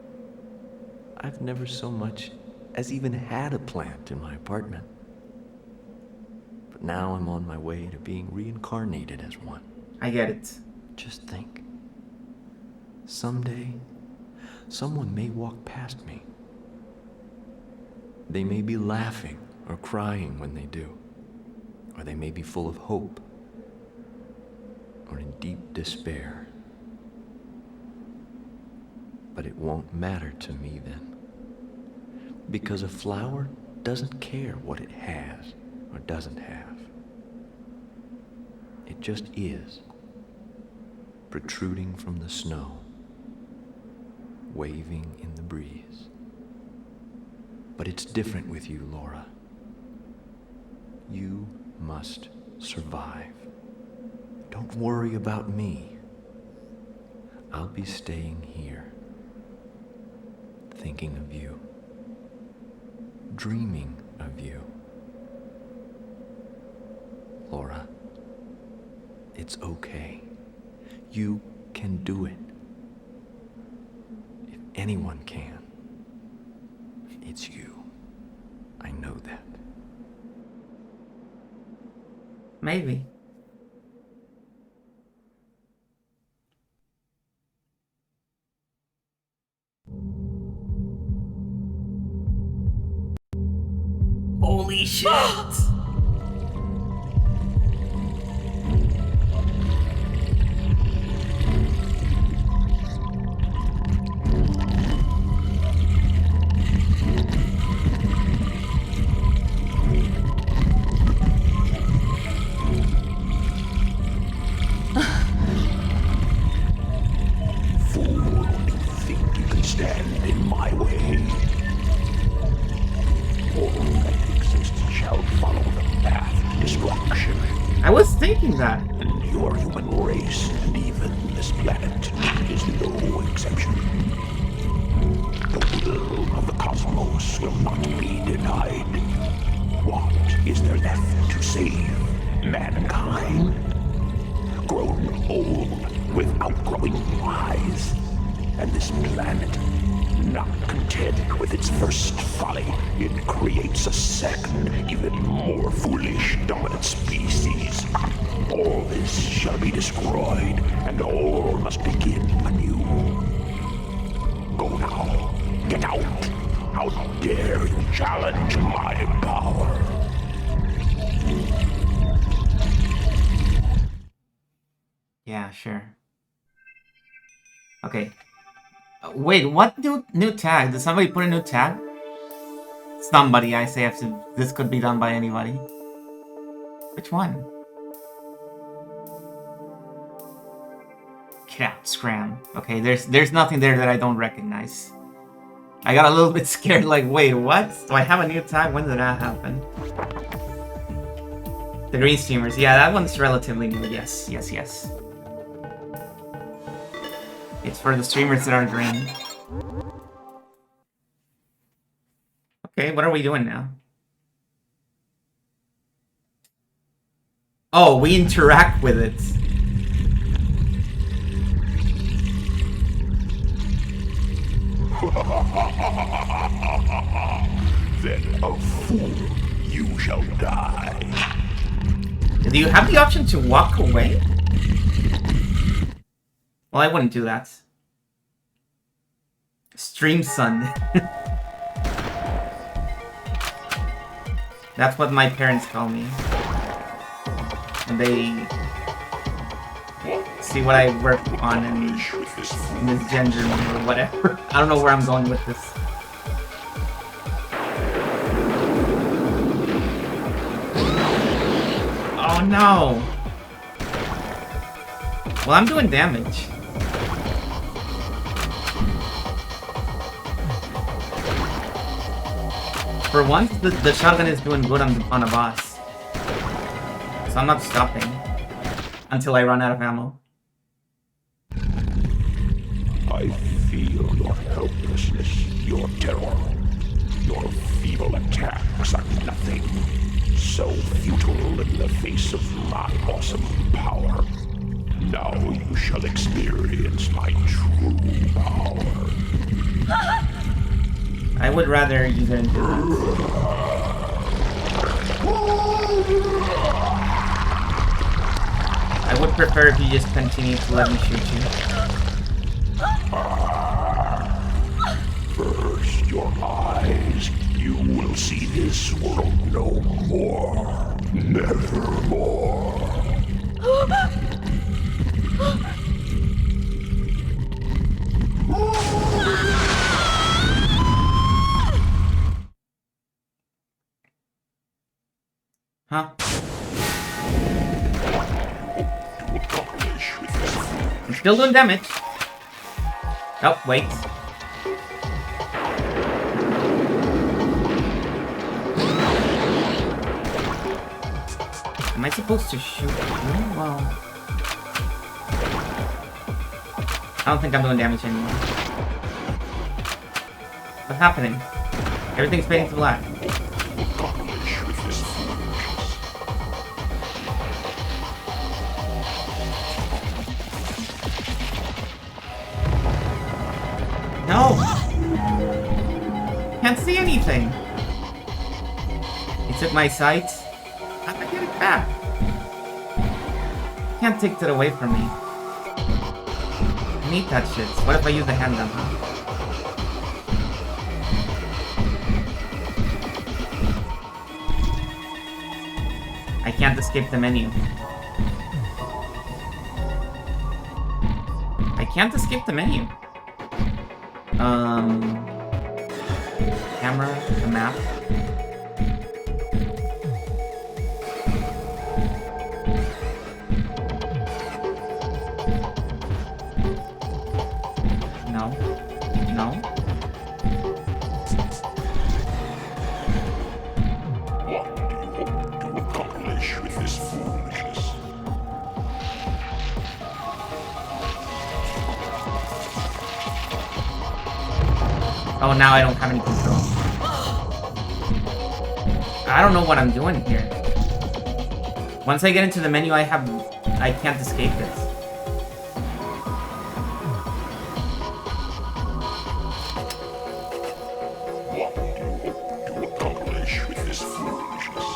I've never so much as even had a plant in my apartment. But now I'm on my way to being reincarnated as one. I get it. Just think. Someday, someone may walk past me. They may be laughing or crying when they do. Or they may be full of hope. Or in deep despair. But it won't matter to me then. Because a flower doesn't care what it has or doesn't have. It just is. Protruding from the snow. Waving in the breeze. But it's different with you, Laura. You must survive. Don't worry about me. I'll be staying here, thinking of you, dreaming of you. Laura, it's okay. You can do it. If anyone can, it's you. I know that. Maybe. Holy shit! I was thinking that. And your human race, and even this planet, is no exception. The will of the cosmos will not be denied. What is there left to save mankind? Grown old with outgrowing wise, and this planet, not content with its first folly, it creates a second, even more foolish dominant species. All this shall be destroyed, and all must begin anew. Go now. Get out. How dare you challenge my power? Yeah, sure. Okay. Wait, what new tag? Did somebody put a new tag? Somebody, I say. This could be done by anybody. Which one? Get out, Scram. Okay, there's nothing there that I don't recognize. I got a little bit scared, like, wait, what? Do I have a new tag? When did that happen? The green streamers. Yeah, that one's relatively new. Yes. It's for the streamers that are green. Okay, what are we doing now? Oh, we interact with it. Then a fool you shall die. Do you have the option to walk away? Well, I wouldn't do that. Stream Sun. That's what my parents call me. And they see what I work on and misgender me or whatever. I don't know where I'm going with this. no. Well, I'm doing damage. For once, the shotgun is doing good on a boss. So I'm not stopping until I run out of ammo. I feel your helplessness, your terror. Your feeble attacks are nothing. So futile in the face of my awesome power. Now you shall experience my true power. I would rather use it in defense. I would prefer if you just continue to let me shoot you. First, your eyes. You will see this world no more. Nevermore. Huh? I'm still doing damage. Oh, wait. Am I supposed to shoot you? Well, I don't think I'm doing damage anymore. What's happening? Everything's fading to black. No! Can't see anything! He took my sight. How do I get it back? Can't take that away from me. I need that shit. What if I use the handgun, huh? I can't escape the menu. I can't escape the menu. Camera, the map. No. No. What do you hope to accomplish with this foolishness? Oh, now I don't have any control. I don't know what I'm doing here. Once I get into the menu, I can't escape this. What do you hope to accomplish with this foolishness?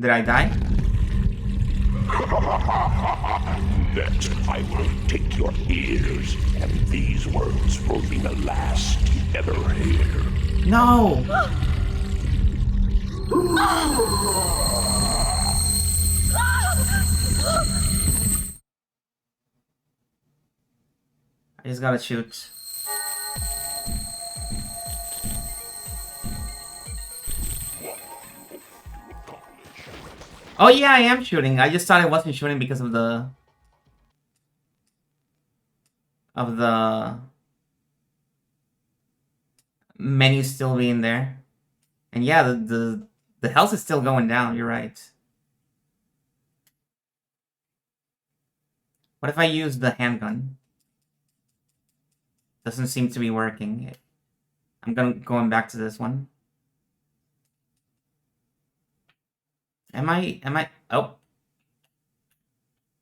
Did I die? Next, I will take your ears, and these words will be the last you ever hear. No! I just gotta shoot. Oh yeah, I am shooting. I just thought I wasn't shooting because of the menu still being there. And yeah, the health is still going down, you're right. What if I use the handgun? Doesn't seem to be working. I'm going back to this one. Am I oh.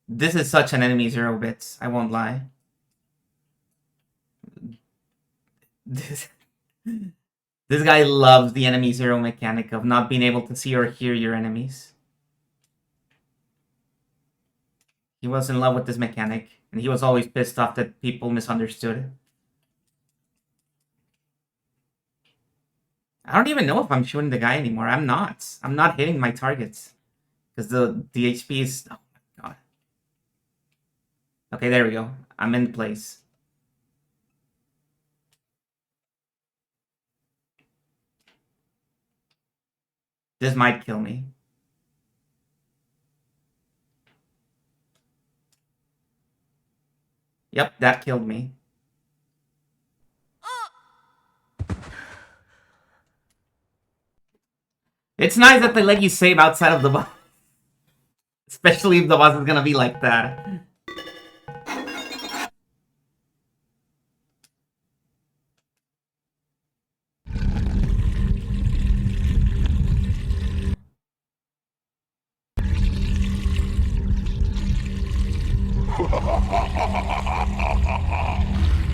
This is such an enemy 0 bits, I won't lie. This guy loves the enemy 0 mechanic of not being able to see or hear your enemies. He was in love with this mechanic, and he was always pissed off that people misunderstood it. I don't even know if I'm shooting the guy anymore. I'm not. I'm not hitting my targets. Because the HP is... Oh my god. Okay, there we go. I'm in place. This might kill me. Yep, that killed me. It's nice that they let you save outside of the boss. Especially if the boss is gonna be like that.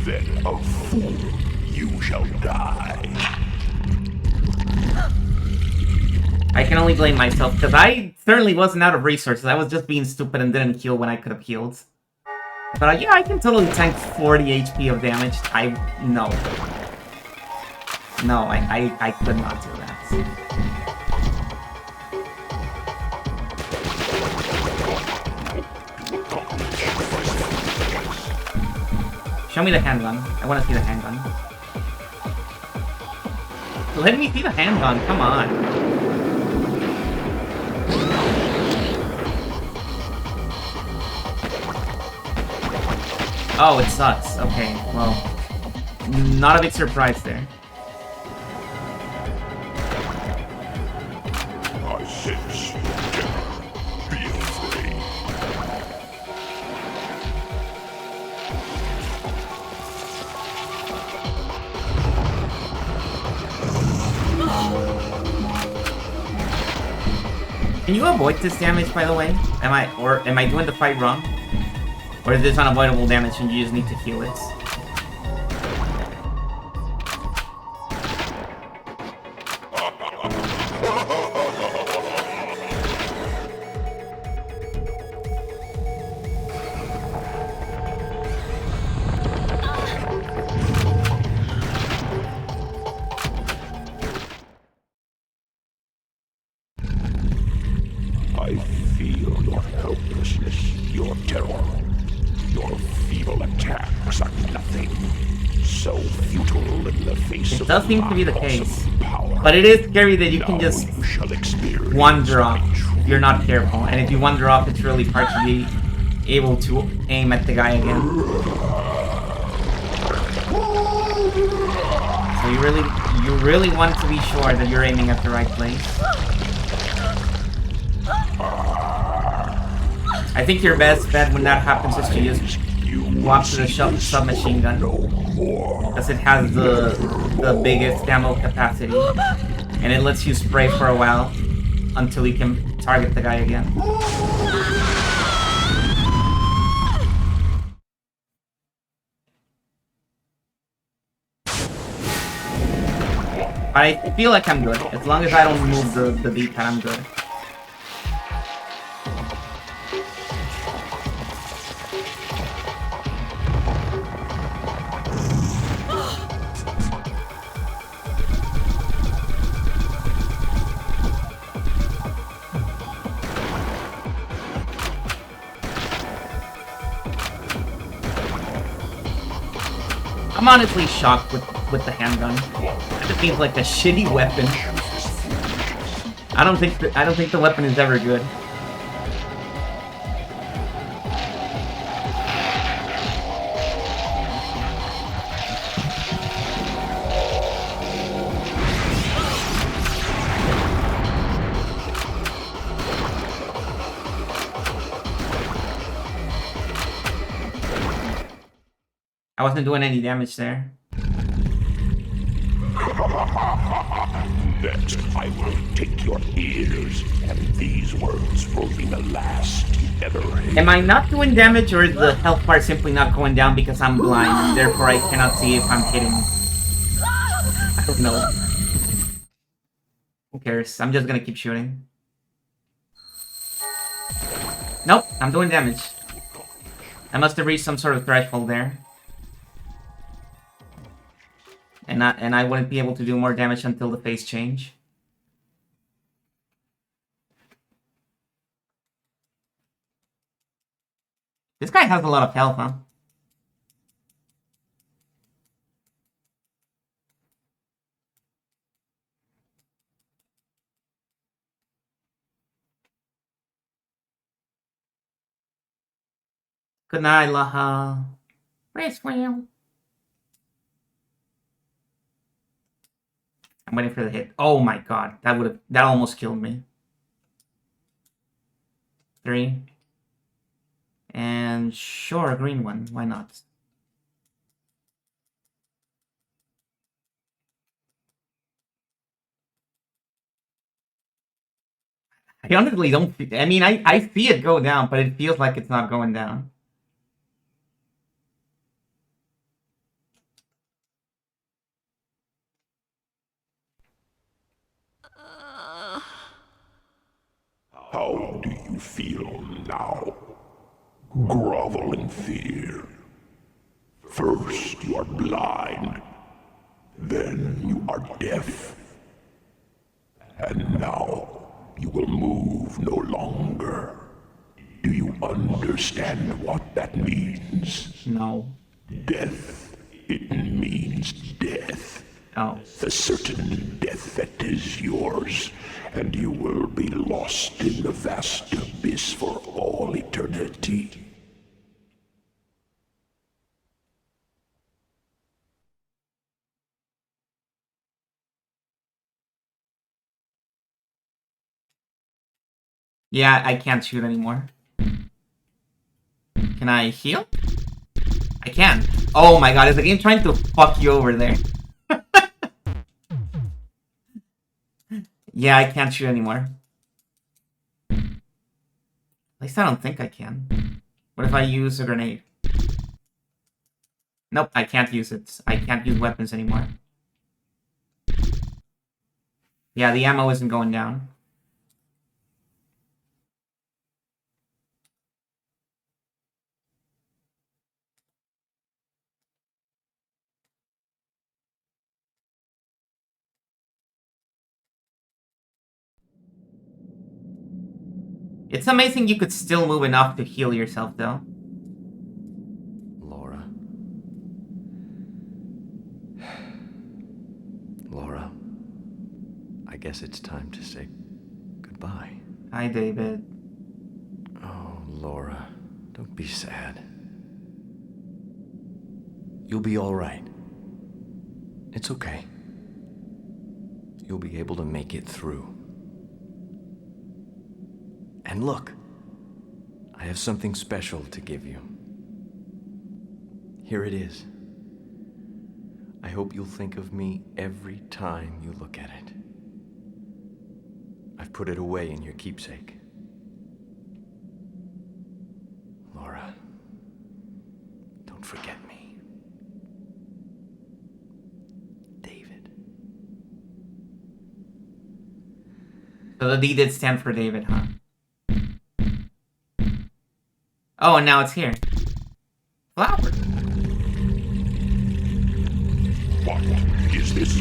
Then a fool you shall die. I can only blame myself, because I certainly wasn't out of resources. I was just being stupid and didn't heal when I could have healed. But yeah, I can totally tank 40 HP of damage. No. No, I could not do that. Show me the handgun. I want to see the handgun. Let me see the handgun, come on. Oh, it sucks. Okay, well, not a big surprise there. I sense terror. Be afraid. Can you avoid this damage, by the way? Am I doing the fight wrong? Or is this unavoidable damage and you just need to heal it? I feel your helplessness, your terror. Your feeble attacks are nothing. So futile in the face It does seem to be the my case. awesome power. But it is scary that you can Now just you shall experience one drop if you're not careful. And if you one drop, it's really hard to be able to aim at the guy again. So you really want to be sure that you're aiming at the right place. I think your best bet when that happens is to just walk to the submachine gun. Because it has the biggest ammo capacity. And it lets you spray for a while until you can target the guy again. But I feel like I'm good. As long as I don't move the D-pad, I'm good. I'm honestly shocked with the handgun. It just seems like a shitty weapon. I don't think the weapon is ever good. I wasn't doing any damage there. Next, I will take your ears, and these words will be the last you ever hear. Am I not doing damage, or is the health bar simply not going down because I'm blind, and therefore I cannot see if I'm hitting? I don't know. Who cares? I'm just gonna keep shooting. Nope, I'm doing damage. I must have reached some sort of threshold there. And I wouldn't be able to do more damage until the phase change. This guy has a lot of health, huh? Good night, Laha. Rest well. I'm waiting for the hit. Oh my god, that almost killed me. 3. And sure, a green one. Why not? I honestly don't. I mean, I see it go down, but it feels like it's not going down. How do you feel now? Grovel in fear. First you are blind, then you are deaf, and now you will move no longer. Do you understand what that means? No. Death. It means death. Oh. The certain death that is yours, and you will be lost in the vast abyss for all eternity. Yeah, I can't shoot anymore. Can I heal? I can. Oh my god, is the game trying to fuck you over there? Yeah, I can't shoot anymore. At least I don't think I can. What if I use a grenade? Nope, I can't use it. I can't use weapons anymore. Yeah, the ammo isn't going down. It's amazing you could still move enough to heal yourself, though. Laura. Laura. I guess it's time to say goodbye. Hi, David. Oh, Laura. Don't be sad. You'll be all right. It's okay. You'll be able to make it through. And look, I have something special to give you. Here it is. I hope you'll think of me every time you look at it. I've put it away in your keepsake. Laura, don't forget me. David. So the D did stand for David, huh? Oh, and now it's here. Flower. What is this?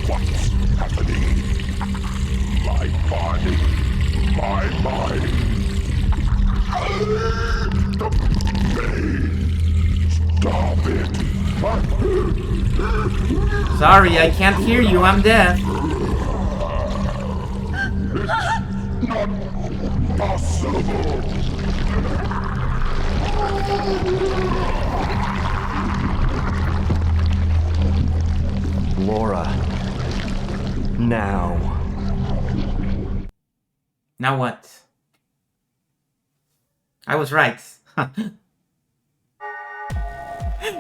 What's happening? My body, my mind. The pain. Stop it. Sorry, I can't hear you. I'm deaf. It's not possible. Laura. Now. Now what? I was right.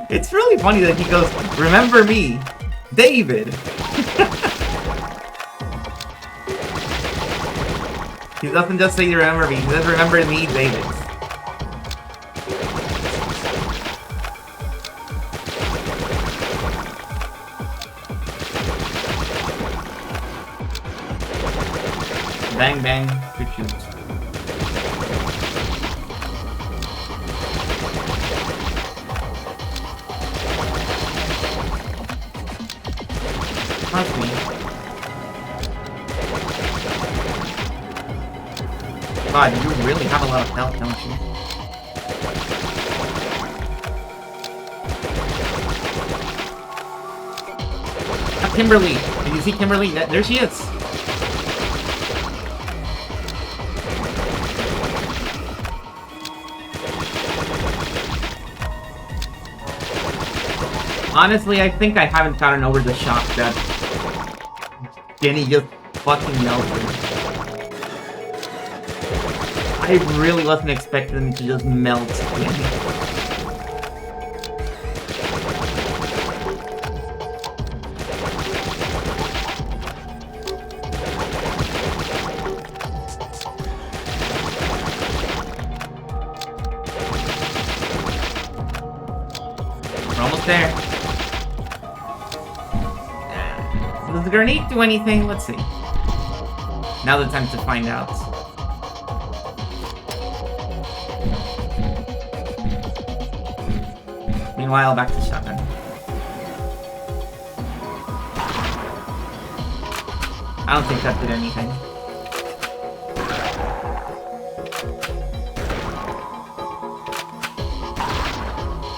It's really funny that he goes, remember me, David. He doesn't just say remember me, he says remember me, David. Bang bang, shoot shoot. Trust me. God, you really have a lot of health, don't you? Kimberly! Did you see Kimberly? There she is! Honestly, I think I haven't gotten over the shock that Jenny just fucking melted. I really wasn't expecting him to just melt Jenny. We're almost there. Does the grenade do anything? Let's see. Now's the time to find out. Meanwhile, back to shotgun. I don't think that did anything.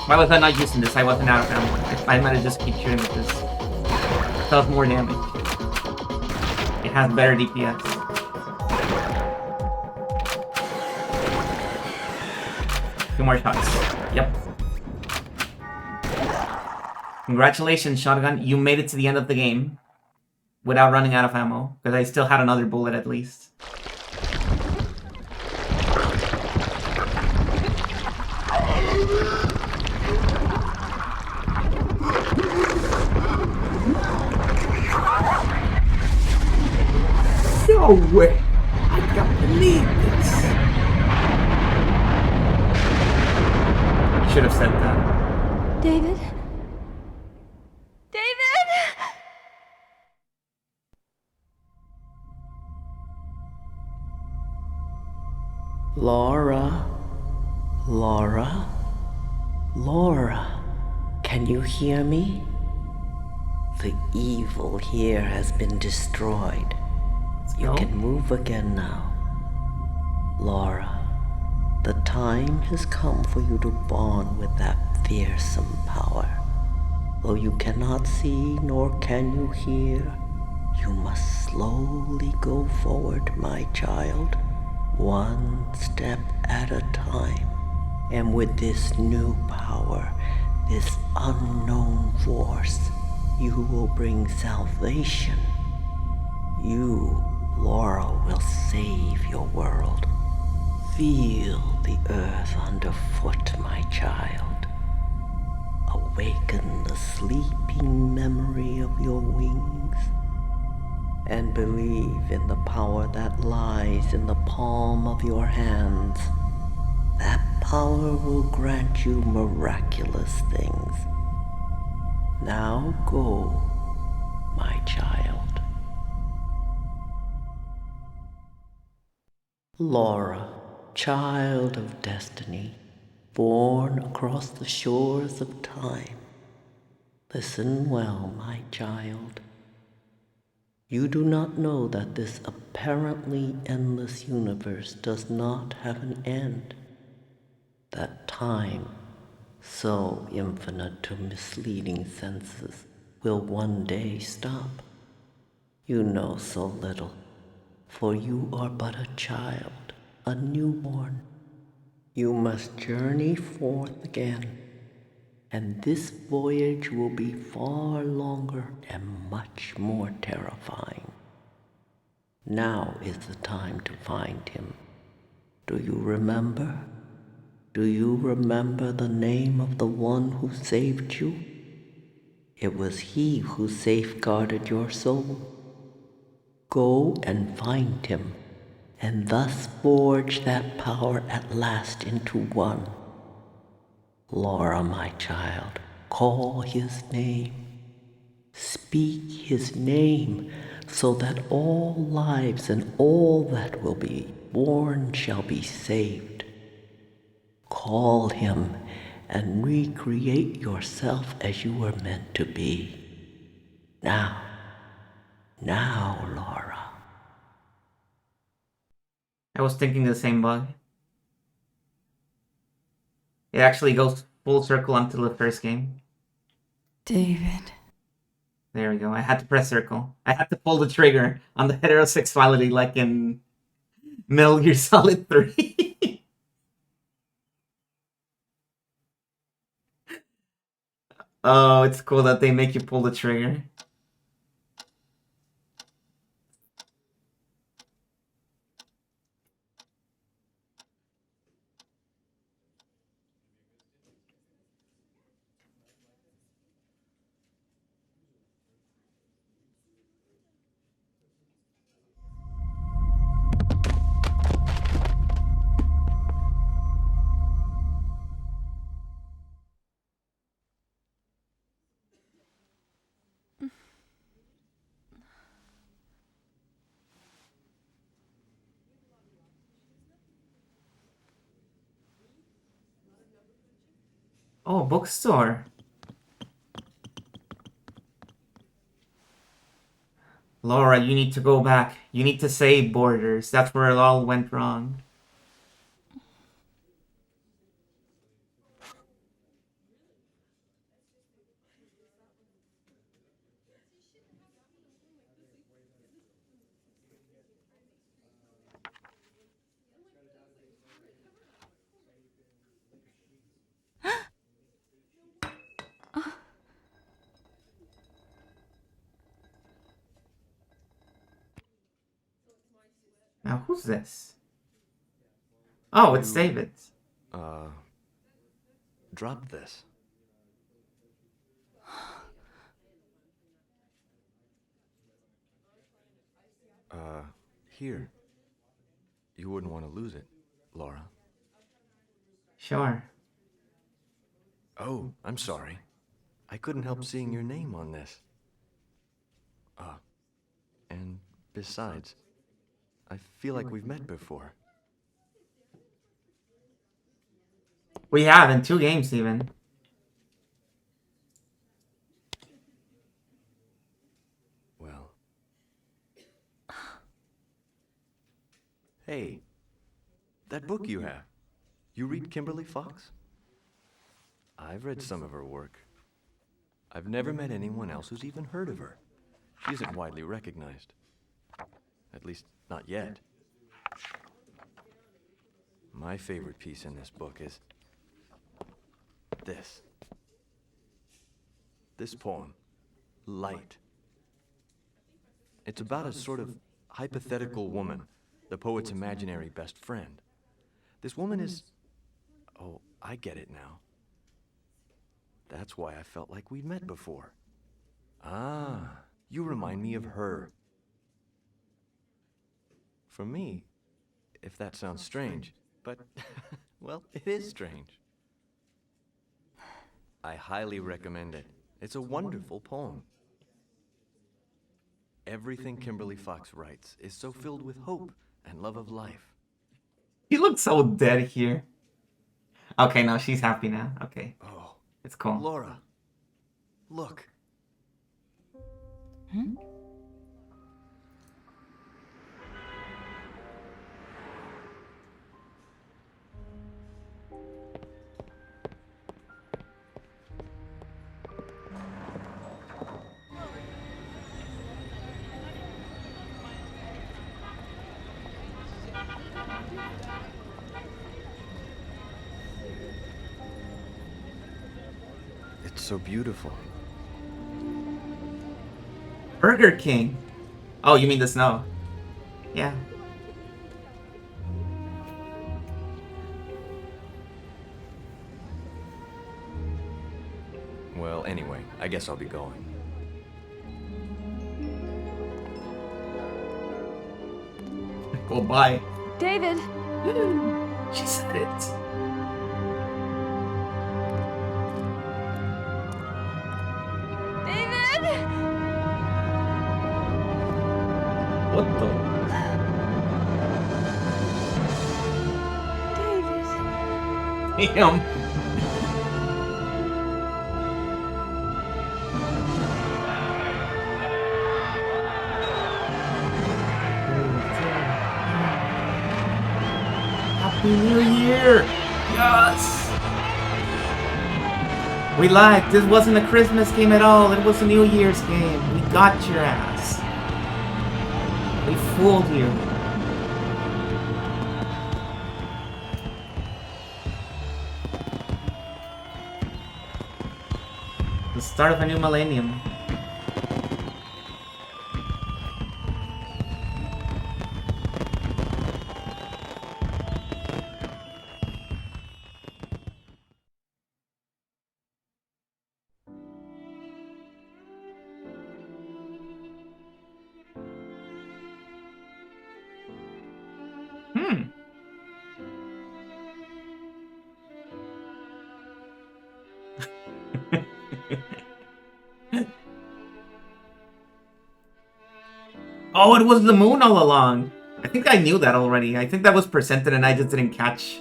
Why was I not using this? I wasn't out of ammo. I might have just keep shooting with this. It does more damage. It has better DPS. Two more shots. Yep. Congratulations, Shotgun. You made it to the end of the game without running out of ammo, because I still had another bullet at least. No way! I can't believe this! You should have said that. David? Laura, Laura, Laura, can you hear me? The evil here has been destroyed. You can move again now. Laura, the time has come for you to bond with that fearsome power. Though you cannot see nor can you hear, you must slowly go forward, my child. One step at a time, and with this new power, this unknown force, you will bring salvation. You, Laura, will save your world. Feel the earth underfoot, my child. Awaken the sleeping memory of your wings, and believe in the power that lies in the palm of your hands. That power will grant you miraculous things. Now go, my child. Laura, child of destiny, born across the shores of time. Listen well, my child. You do not know that this apparently endless universe does not have an end. That time, so infinite to misleading senses, will one day stop. You know so little, for you are but a child, a newborn. You must journey forth again, and this voyage will be far longer and much more terrifying. Now is the time to find him. Do you remember? Do you remember the name of the one who saved you? It was he who safeguarded your soul. Go and find him, and thus forge that power at last into one. Laura, my child, call his name. Speak his name, so that all lives and all that will be born shall be saved. Call him and recreate yourself as you were meant to be. Now, Laura. I was thinking the same bug. It actually goes full circle until the first game. David. There we go. I had to press circle. I had to pull the trigger on the heterosexuality like in Metal Gear Solid 3. Oh, it's cool that they make you pull the trigger. Oh, bookstore. Laura, you need to go back. You need to save Borders. That's where it all went wrong. Now, who's this? Oh, it's David. Drop this. Here. You wouldn't want to lose it, Laura. Sure. Oh, I'm sorry. I couldn't help seeing your name on this. And besides, I feel like we've met before. We have in 2 games even. Well. Hey, that book you have. You read Kimberly Fox? I've read some of her work. I've never met anyone else who's even heard of her. She isn't widely recognized. At least, not yet. My favorite piece in this book is this. This poem, Light. It's about a sort of hypothetical woman, the poet's imaginary best friend. This woman is... Oh, I get it now. That's why I felt like we'd met before. Ah, you remind me of her. For me, if that sounds strange, but, well, it is strange. I highly recommend it. It's a wonderful poem. Everything Kimberly Fox writes is so filled with hope and love of life. He looks so dead here. Okay, no, she's happy now. Okay. Oh, it's cool. Laura, look. Hmm? It's so beautiful. Burger King. Oh, you mean the snow? Yeah. Well, anyway, I guess I'll be going. Well, bye. David! She said it. David! What the? David. Damn. Happy New Year! Yes! We lied. This wasn't a Christmas game at all. It was a New Year's game. We got your ass. We fooled you. Start of a new millennium. Oh, it was the moon all along. I think I knew that already. I think that was presented and I just didn't catch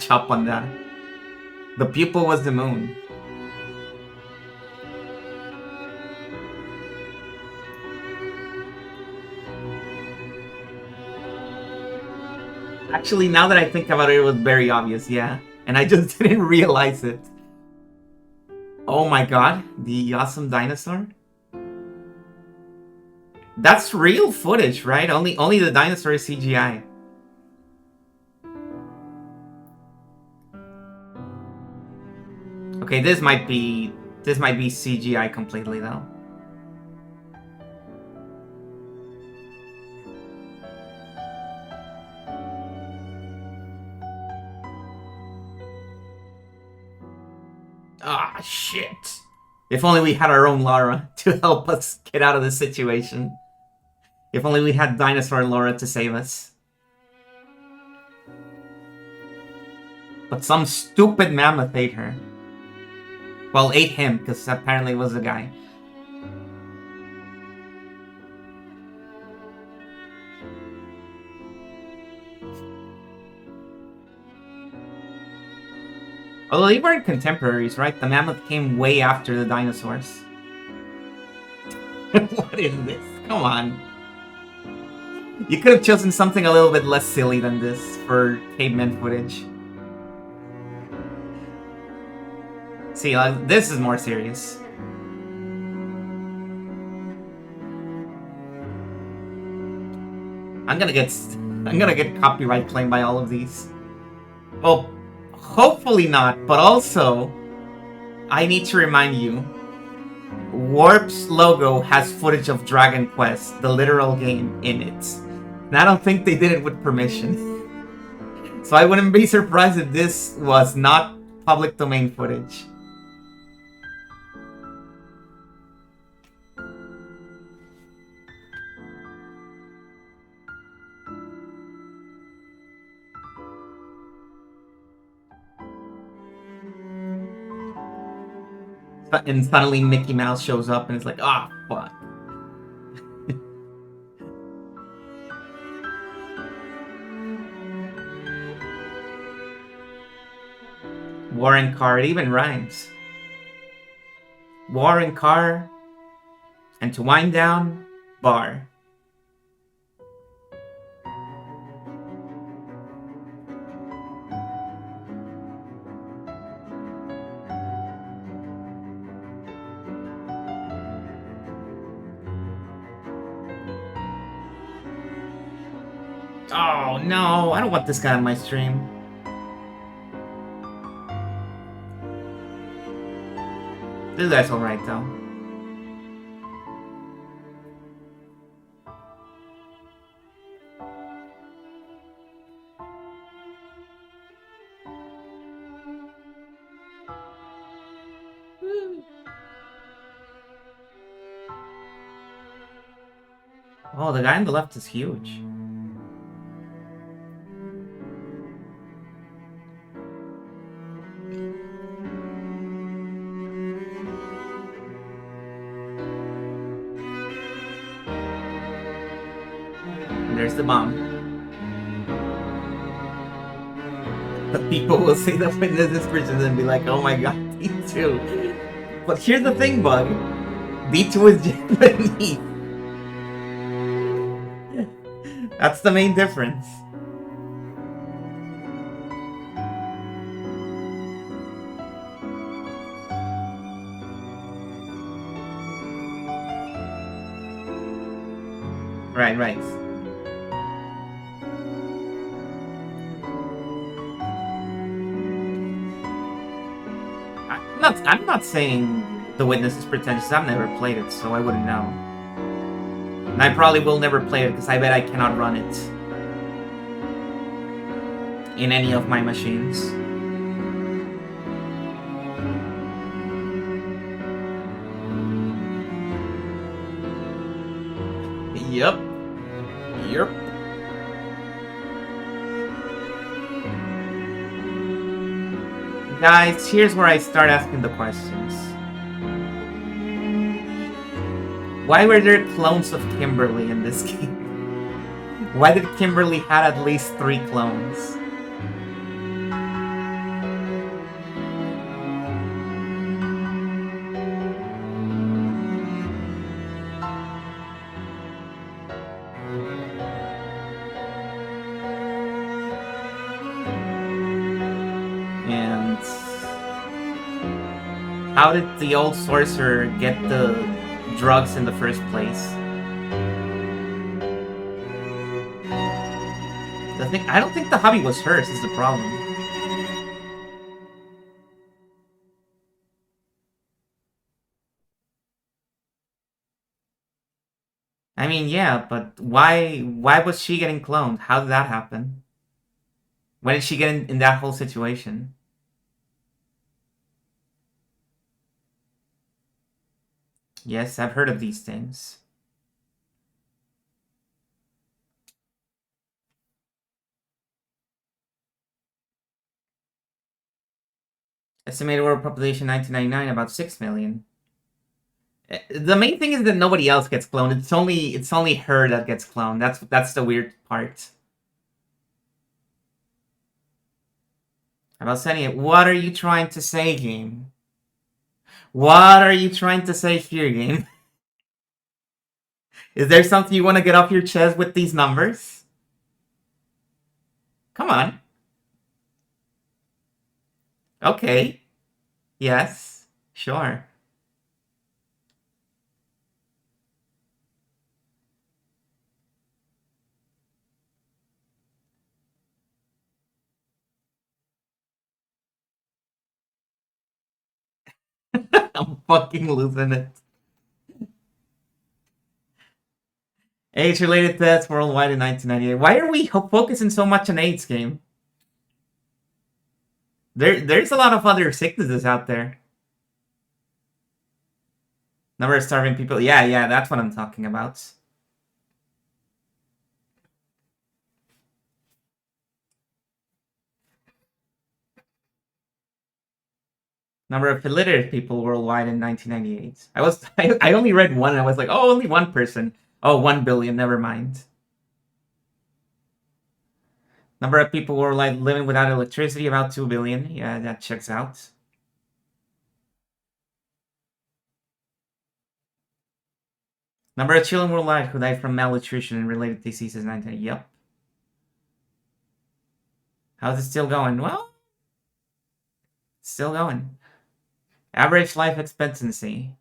up on that. The pupil was the moon. Actually, now that I think about it, it was very obvious, yeah. And I just didn't realize it. Oh my god, the awesome dinosaur? That's real footage, right? Only the dinosaur is CGI. Okay, this might be CGI completely though. Ah, shit. If only we had our own Lara to help us get out of this situation. If only we had Dinosaur Laura to save us. But some stupid mammoth ate her. Well, ate him, because apparently it was the guy. Although they weren't contemporaries, right? The mammoth came way after the dinosaurs. What is this? Come on. You could have chosen something a little bit less silly than this for caveman footage. See, this is more serious. I'm gonna get copyright claimed by all of these. Well, hopefully not, but also, I need to remind you, Warp's logo has footage of Dragon Quest, the literal game, in it. And I don't think they did it with permission. So I wouldn't be surprised if this was not public domain footage. And suddenly Mickey Mouse shows up and it's like, ah, oh, fuck. War and car, it even rhymes. War and car, and to wind down, bar. Oh no, I don't want this guy on my stream. This guy's alright though. Oh, the guy on the left is huge. There's the bomb. The people will see the witnesses version and be like, oh my god, D2. But here's the thing, Bug. D2 is Japanese. That's the main difference. Right. I'm not saying The Witness is pretentious. I've never played it, so I wouldn't know. And I probably will never play it because I bet I cannot run it in any of my machines. Yep. Yep. Guys, here's where I start asking the questions. Why were there clones of Kimberly in this game? Why did Kimberly have at least 3 clones? And how did the old sorcerer get the drugs in the first place? I don't think the hobby was hers is the problem. I mean, yeah, but why was she getting cloned? How did that happen? When did she get in that whole situation? Yes, I've heard of these things. Estimated world population 1999 about 6 million. The main thing is that nobody else gets cloned. It's only her that gets cloned. That's the weird part. About sending it. What are you trying to say, game? What are you trying to say here, game? Is there something you want to get off your chest with these numbers? Come on. Okay. Yes. Sure. I'm fucking losing it. AIDS-related deaths worldwide in 1998. Why are we focusing so much on AIDS, game? There's a lot of other sicknesses out there. Number of starving people. Yeah, that's what I'm talking about. Number of illiterate people worldwide in 1998. I only read one and I was like, oh, only one person. Oh, 1 billion, never mind. Number of people worldwide living without electricity, about 2 billion. Yeah, that checks out. Number of children worldwide who died from malnutrition and related diseases, 19. Yep. How's it still going? Well, still going. Average life expectancy.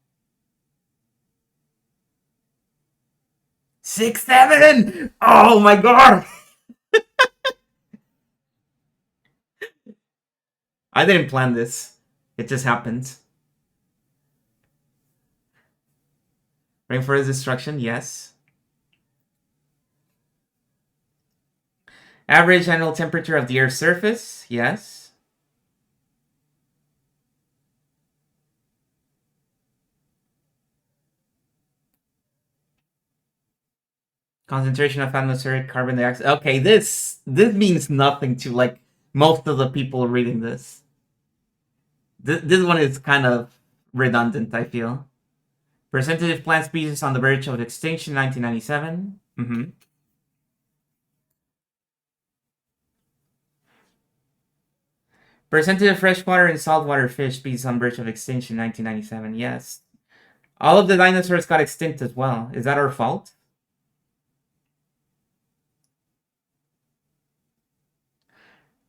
6'7"! Oh my god! I didn't plan this. It just happened. Rainforest destruction, yes. Average annual temperature of the Earth's surface, yes. Concentration of atmospheric carbon dioxide. Okay, this means nothing to like most of the people reading this. This one is kind of redundant, I feel. Percentage of plant species on the verge of extinction, 1997. Mm-hmm. Percentage of freshwater and saltwater fish species on the verge of extinction, 1997. Yes. All of the dinosaurs got extinct as well. Is that our fault?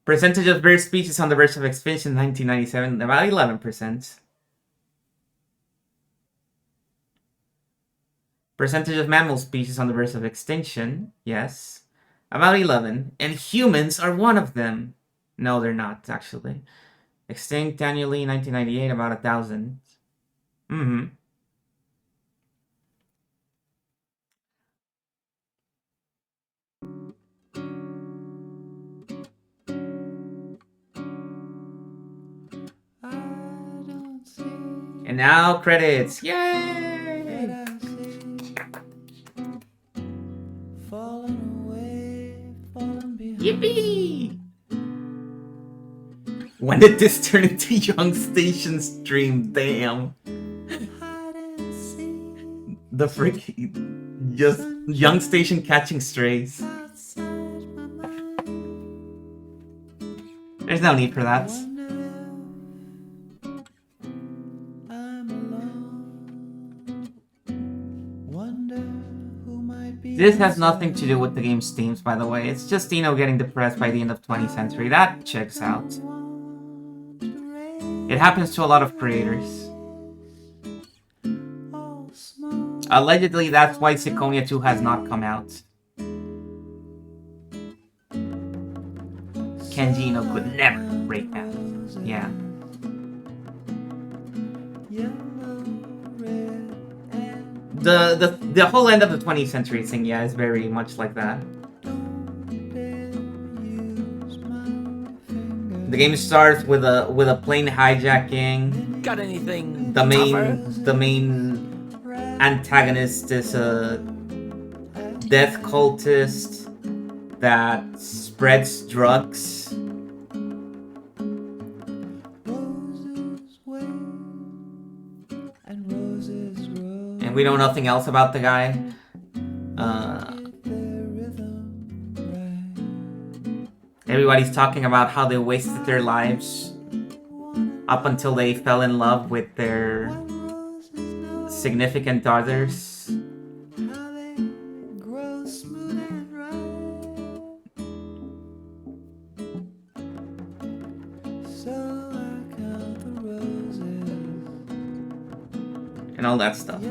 Percentage of bird species on the verge of extinction, 1997. About 11%. Percentage of mammal species on the verge of extinction, yes. About 11. And humans are one of them. No, they're not, actually. Extinct annually, 1998, about 1,000. Mm-hmm. And now credits. Yay! Yippee! When did this turn into Young Station stream? Damn. The freak. Just Young Station catching strays. There's no need for that. This has nothing to do with the game's themes, by the way. It's just Dino getting depressed by the end of 20th century. That checks out. It happens to a lot of creators. Allegedly, that's why Syconia 2 has not come out. Kenjino could never break that. Yeah. The whole end of the 20th century thing, yeah, is very much like that. The game starts with a plane hijacking. Got anything? The main antagonist is a death cultist that spreads drugs. And we know nothing else about the guy. Everybody's talking about how they wasted their lives up until they fell in love with their significant others. And all that stuff.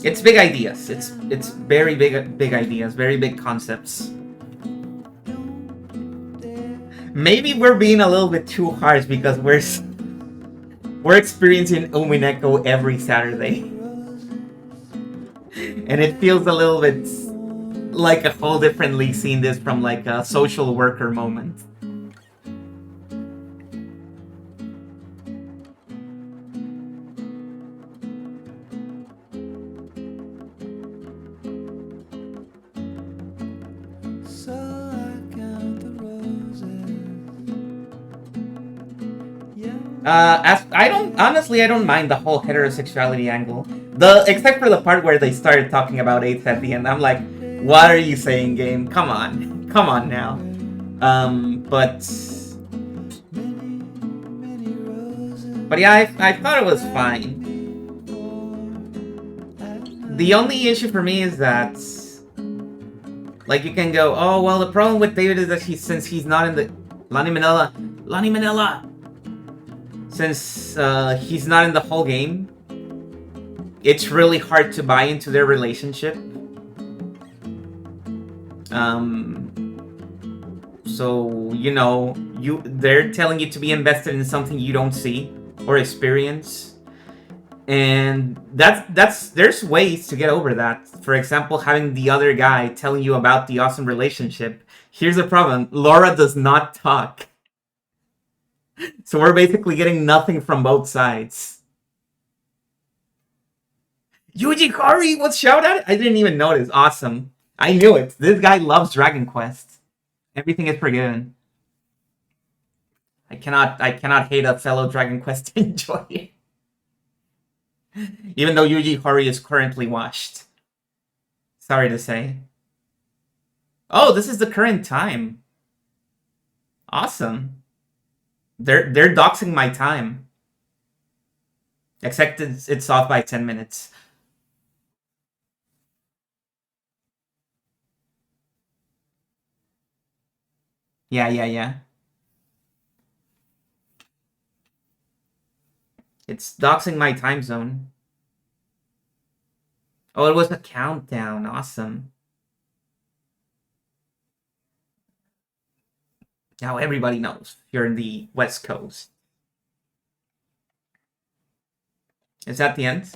It's big ideas. It's very big ideas, very big concepts. Maybe we're being a little bit too harsh because we're experiencing Umineko every Saturday. And it feels a little bit like a whole different league seeing this from like a social worker moment. I don't mind the whole heterosexuality angle. Except for the part where they started talking about AIDS at the end. I'm like, what are you saying, game? Come on now. But yeah, I thought it was fine. The only issue for me is that, like, you can go, oh well, the problem with David is that since he's not in the Lani Minella. Since he's not in the whole game, it's really hard to buy into their relationship. So, you know, they're telling you to be invested in something you don't see or experience. And there's ways to get over that. For example, having the other guy telling you about the awesome relationship. Here's the problem. Laura does not talk. So we're basically getting nothing from both sides. Yuji Kari was shout out? I didn't even notice. Awesome. I knew it. This guy loves Dragon Quest. Everything is forgiven. I cannot hate a fellow Dragon Quest enjoyer. Even though Yuji Kari is currently washed. Sorry to say. Oh, this is the current time. Awesome. They're doxing my time. Except it's off by 10 minutes. Yeah. It's doxing my time zone. Oh, it was a countdown. Awesome. Now everybody knows you're in the West Coast. Is that the end?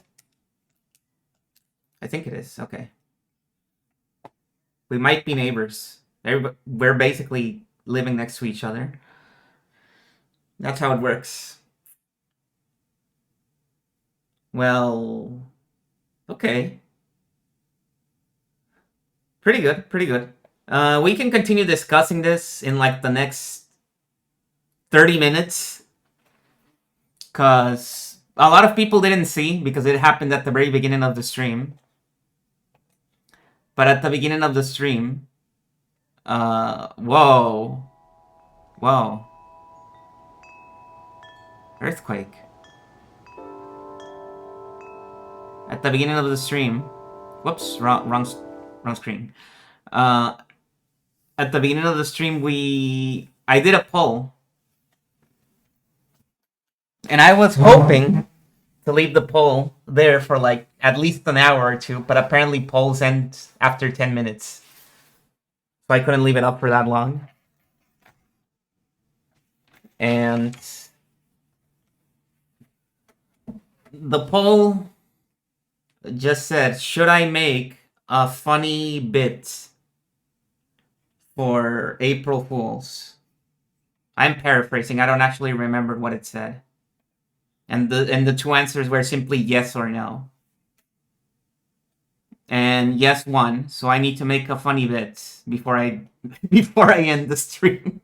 I think it is. Okay. We might be neighbors. We're basically living next to each other. That's how it works. Well, okay. Pretty good, pretty good. We can continue discussing this in like the next 30 minutes. Because a lot of people didn't see because it happened at the very beginning of the stream. But at the beginning of the stream, whoa. Whoa. Earthquake. At the beginning of the stream, whoops, wrong screen. At the beginning of the stream, I did a poll. And I was hoping to leave the poll there for like at least an hour or two, but apparently polls end after 10 minutes. So I couldn't leave it up for that long. And the poll just said, should I make a funny bit for April Fools? I'm paraphrasing. I don't actually remember what it said. And the two answers were simply yes or no. And yes won, so I need to make a funny bit before I end the stream.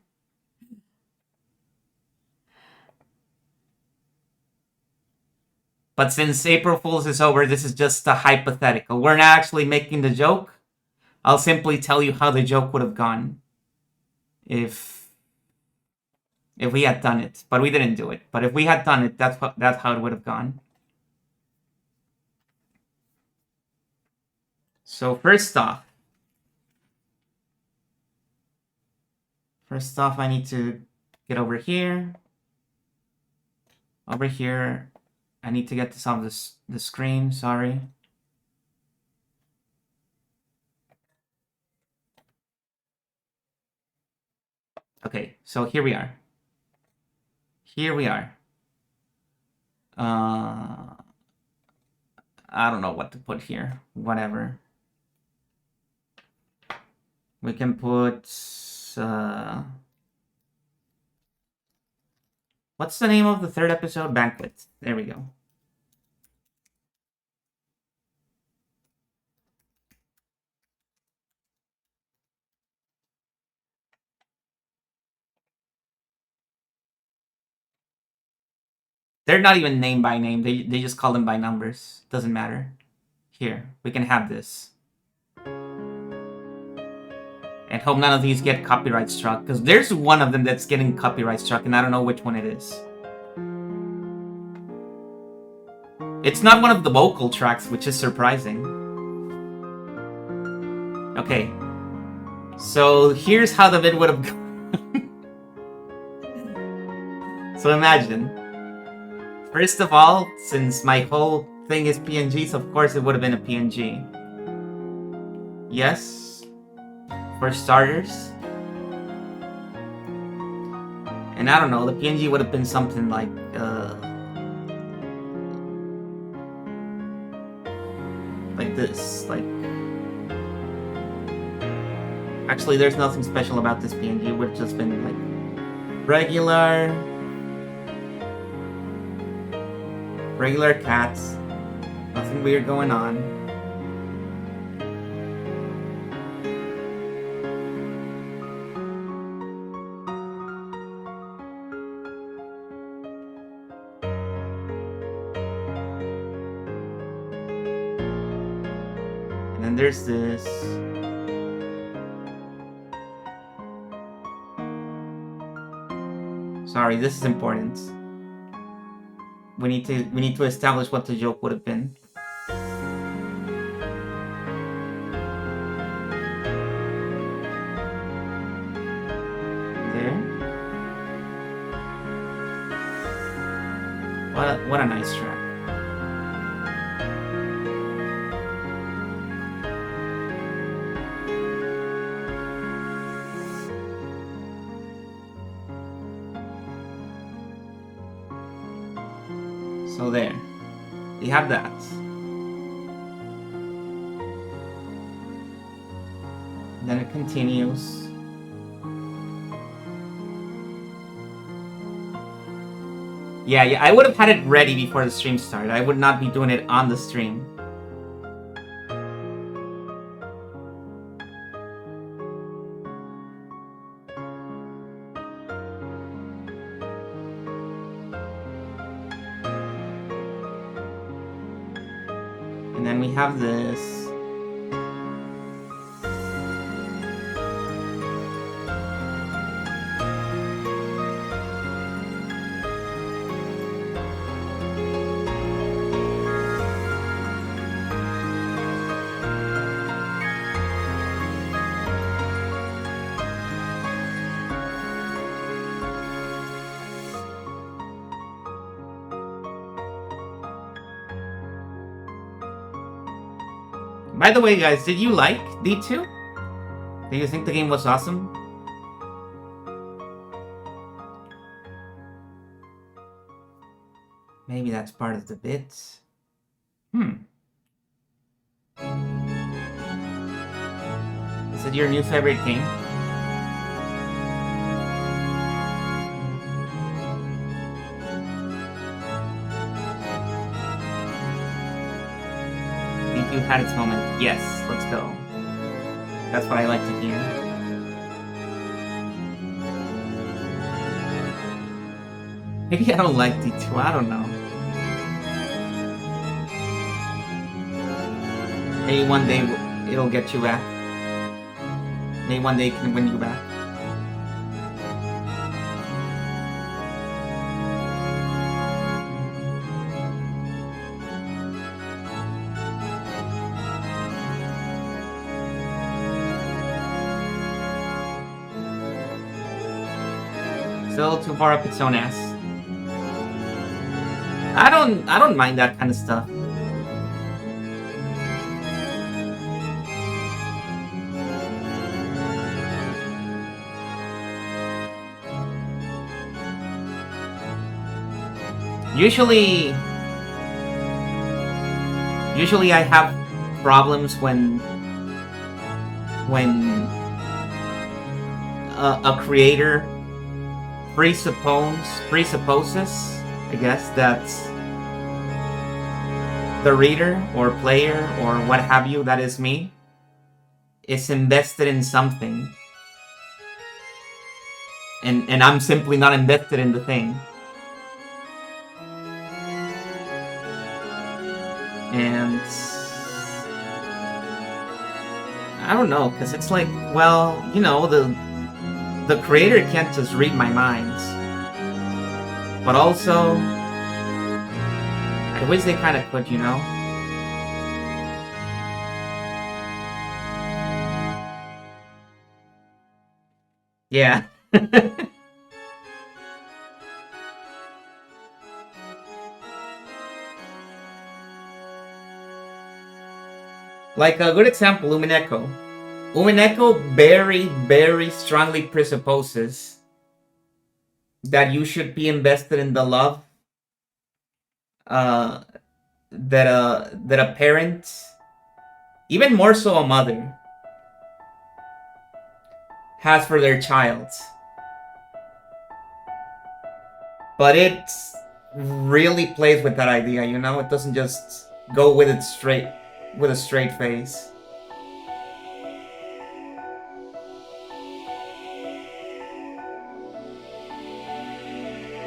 But since April Fools is over, this is just a hypothetical. We're not actually making the joke. I'll simply tell you how the joke would have gone if we had done it. But we didn't do it. But if we had done it, that's how it would have gone. So first off, I need to get over here. Over here. I need to get this off the screen, sorry. Okay, so here we are. Here we are. I don't know what to put here. Whatever. We can put... what's the name of the third episode? Banquet. There we go. They're not even named by name. They just call them by numbers. Doesn't matter. Here, we can have this. And hope none of these get copyright struck. Because there's one of them that's getting copyright struck and I don't know which one it is. It's not one of the vocal tracks, which is surprising. Okay. So here's how the vid would have gone. So imagine. First of all, since my whole thing is PNGs, of course it would have been a PNG. Yes. For starters. And I don't know, the PNG would have been something like, this, like... Actually, there's nothing special about this PNG, it would have just been, like, regular cats. Nothing weird going on. And then there's this. Sorry, this is important. We need to establish what the joke would have been. There. What a nice track. So there. We have that. Then it continues. Yeah, I would have had it ready before the stream started. I would not be doing it on the stream. And then we have this. By the way, guys, did you like D2? Do you think the game was awesome? Maybe that's part of the bits. Is it your new favorite game? D2 had its moment. Yes, let's go. That's what I like to hear. Maybe I don't like D2, I don't know. Maybe one day it'll get you back. Maybe one day it can win you back. Still too far up its own ass. I don't mind that kind of stuff. Usually I have problems when a creator presupposes, I guess, that the reader or player or what have you, that is me, is invested in something, and I'm simply not invested in the thing. And I don't know, because it's like, well, you know, the creator can't just read my mind. But also, I wish they kind of could, you know? Yeah. Like a good example, Umineko. Umineko very, very strongly presupposes that you should be invested in the love that a parent, even more so a mother, has for their child. But it really plays with that idea, you know? It doesn't just go with it straight, with a straight face.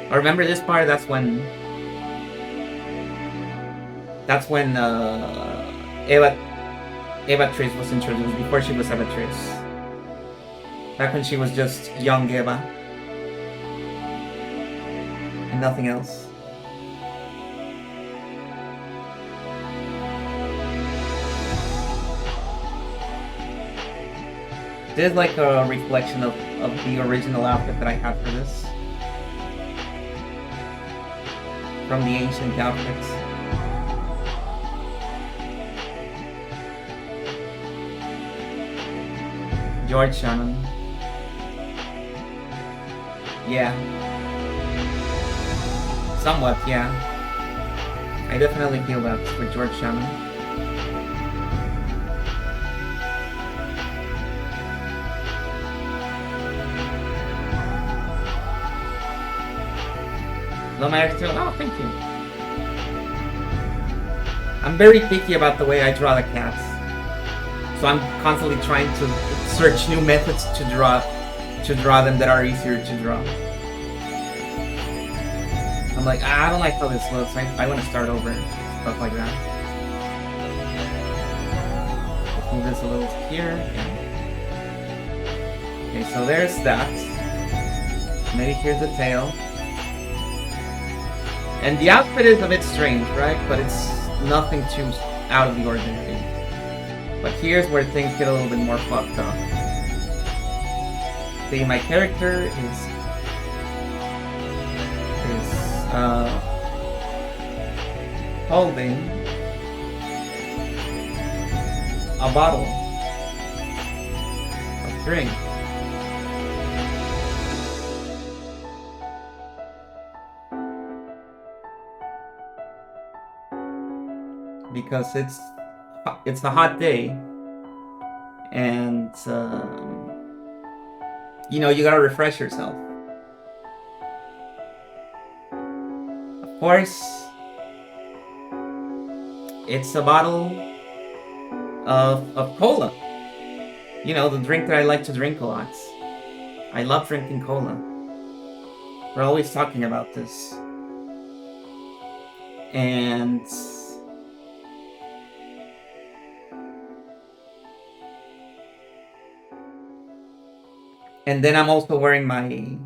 I remember this part. That's when Eva-Trice was introduced, before she was Eva-Trice. Back when she was just young Eva. And nothing else. This is like a reflection of the original outfit that I had for this. From the ancient outfits. George Shannon. Yeah. Somewhat, yeah. I definitely feel that with George Shannon. Hello, Maestro. Oh, thank you. I'm very picky about the way I draw the cats. So I'm constantly trying to search new methods to draw them that are easier to draw. I'm like, I don't like how this looks. I want to start over. Stuff like that. Let's move this a little here. Yeah. Okay, so there's that. Maybe here's the tail. And the outfit is a bit strange, right? But it's nothing too out of the ordinary. But here's where things get a little bit more fucked up. See, my character is holding a bottle of drink. Because it's a hot day, and you know, you gotta refresh yourself. Of course, it's a bottle of cola. You know, the drink that I like to drink a lot. I love drinking cola. We're always talking about this. And then I'm also wearing my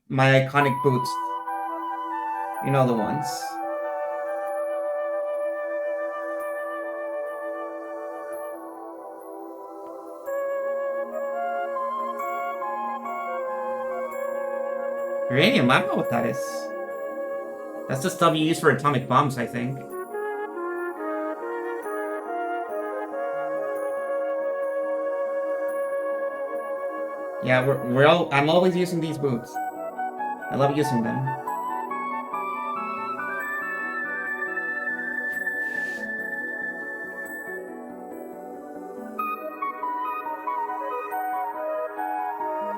iconic boots. You know the ones. Uranium, I don't know what that is. That's the stuff you use for atomic bombs, I think. Yeah, I'm always using these boots. I love using them.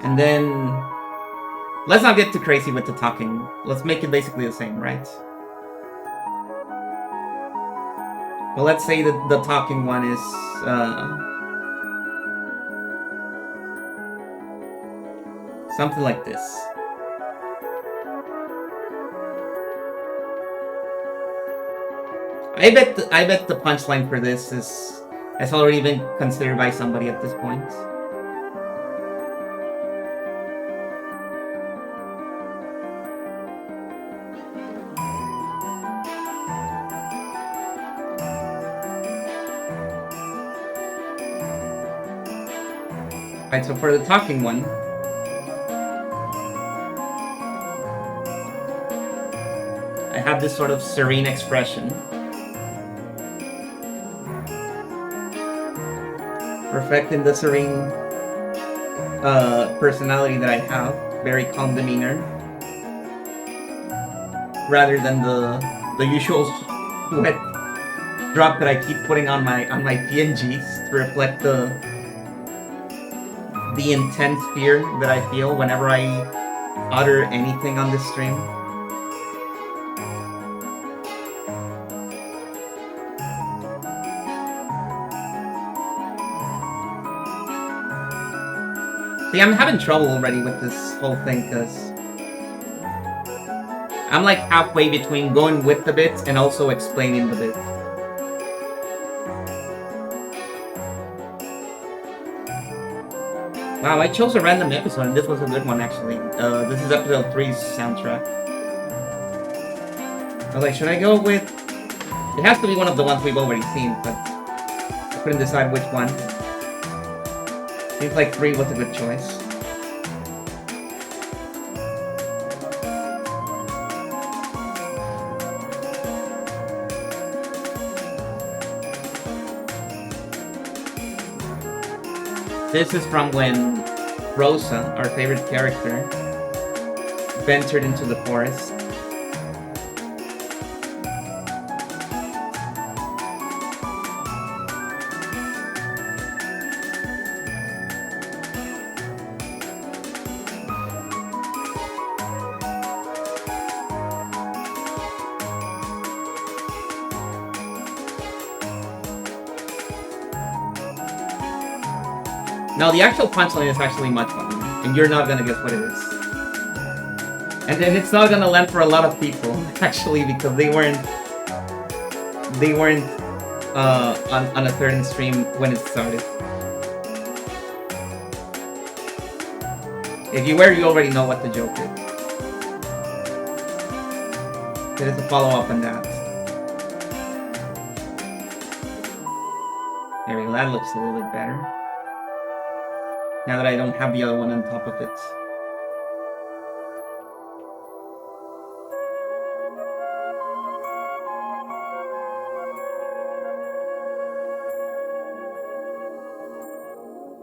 And then let's not get too crazy with the talking. Let's make it basically the same, right? Well, let's say that the talking one is something like this. I bet the punchline for this has already been considered by somebody at this point. Alright, so for the talking one, I have this sort of serene expression, reflecting the serene personality that I have, very calm demeanor, rather than the usual sweat drop that I keep putting on my PNGs to reflect the intense fear that I feel whenever I utter anything on this stream. See, I'm having trouble already with this whole thing, because I'm like halfway between going with the bit and also explaining the bit. Wow, I chose a random episode, and this was a good one, actually. This is episode 3's soundtrack. I was like, should I go with... It has to be one of the ones we've already seen, but I couldn't decide which one. Seems like 3 was a good choice. This is from when Rosa, our favorite character, ventured into the forest. Now, the actual punchline is actually much funnier, and you're not gonna guess what it is. And then it's not gonna land for a lot of people, actually, because they weren't on a certain stream when it started. If you were, you already know what the joke is. There is a follow-up on that. There we go, that looks a little bit better. Now that I don't have the other one on top of it.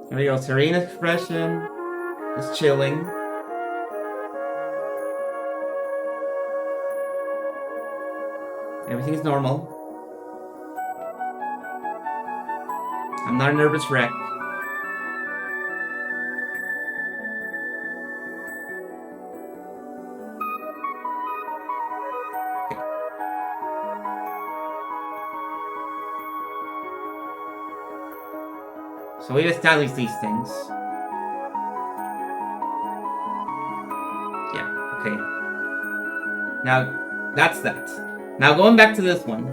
There we go, serene expression. Just chilling. Everything's normal. I'm not a nervous wreck. So we've established these things. Yeah, okay. Now, that's that. Now going back to this one.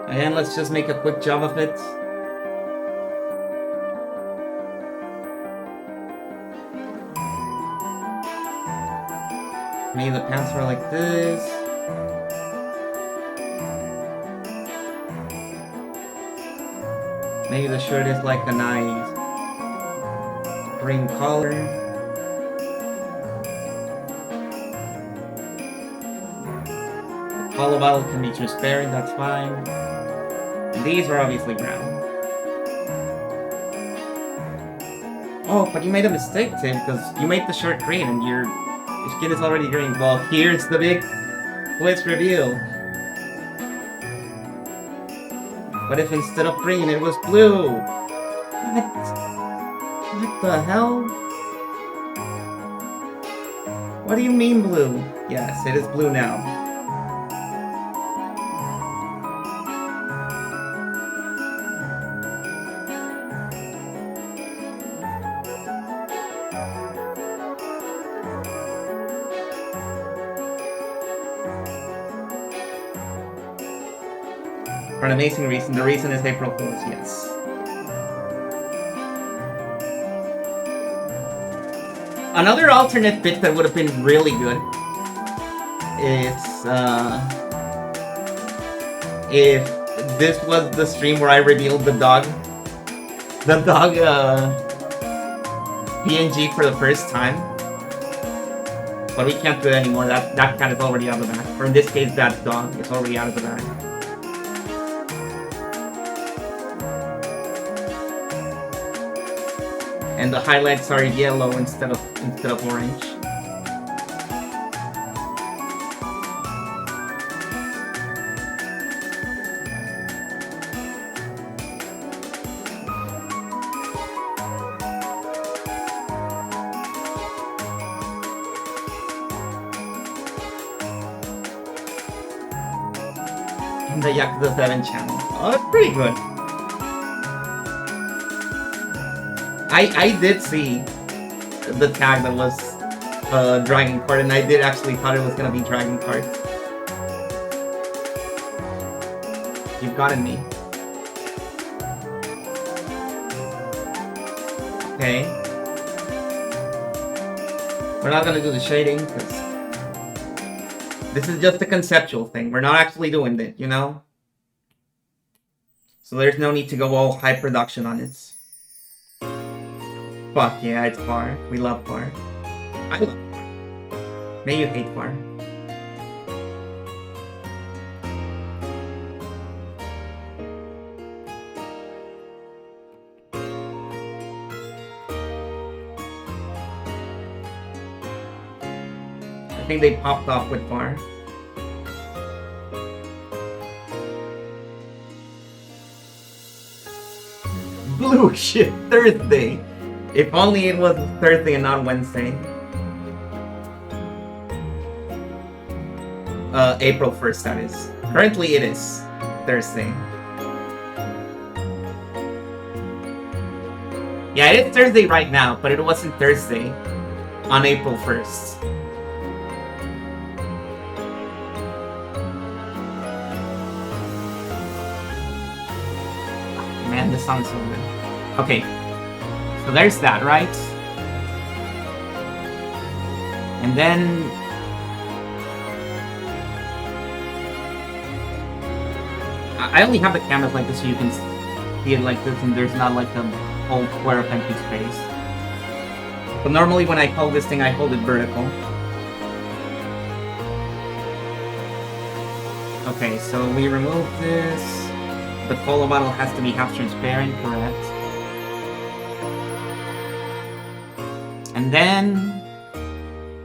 And let's just make a quick job of it. Maybe the pants are like this. Maybe the shirt is like a nice green color. The color bottle can be transparent, that's fine. And these are obviously brown. Oh, but you made a mistake, Tim, because you made the shirt green and your skin is already green. Well, here's the big twist reveal. What if instead of green it was blue? What the hell? What do you mean blue? Yes, it is blue now. For an amazing reason. The reason is April Fool's, yes. Another alternate bit that would have been really good is if this was the stream where I revealed the dog PNG for the first time. But we can't do it anymore. That cat is already out of the bag. Or in this case, that dog is already out of the bag. And the highlights are yellow instead of orange. And the Yakuza 7 channel. Oh, that's pretty good. I did see the tag that was Dragon Card, and I did actually thought it was gonna be Dragon Card. You've gotten me. Okay. We're not gonna do the shading, because this is just a conceptual thing. We're not actually doing it, you know? So there's no need to go all high production on it. Fuck yeah, it's Far. We love Far. I love Far. Maybe you hate Far. think they popped off with Bar. Blue shit, Thursday. If only it was Thursday and not Wednesday. April 1st, that is. Currently it is Thursday. Yeah, it is Thursday right now, but it wasn't Thursday on April 1st. Man, this song's so good. Okay, so there's that, right? And then... I only have the cameras like this so you can see it like this and there's not like a whole square of empty space. But normally when I hold this thing, I hold it vertical. Okay, so we remove this. The cola bottle has to be half transparent, correct. And then...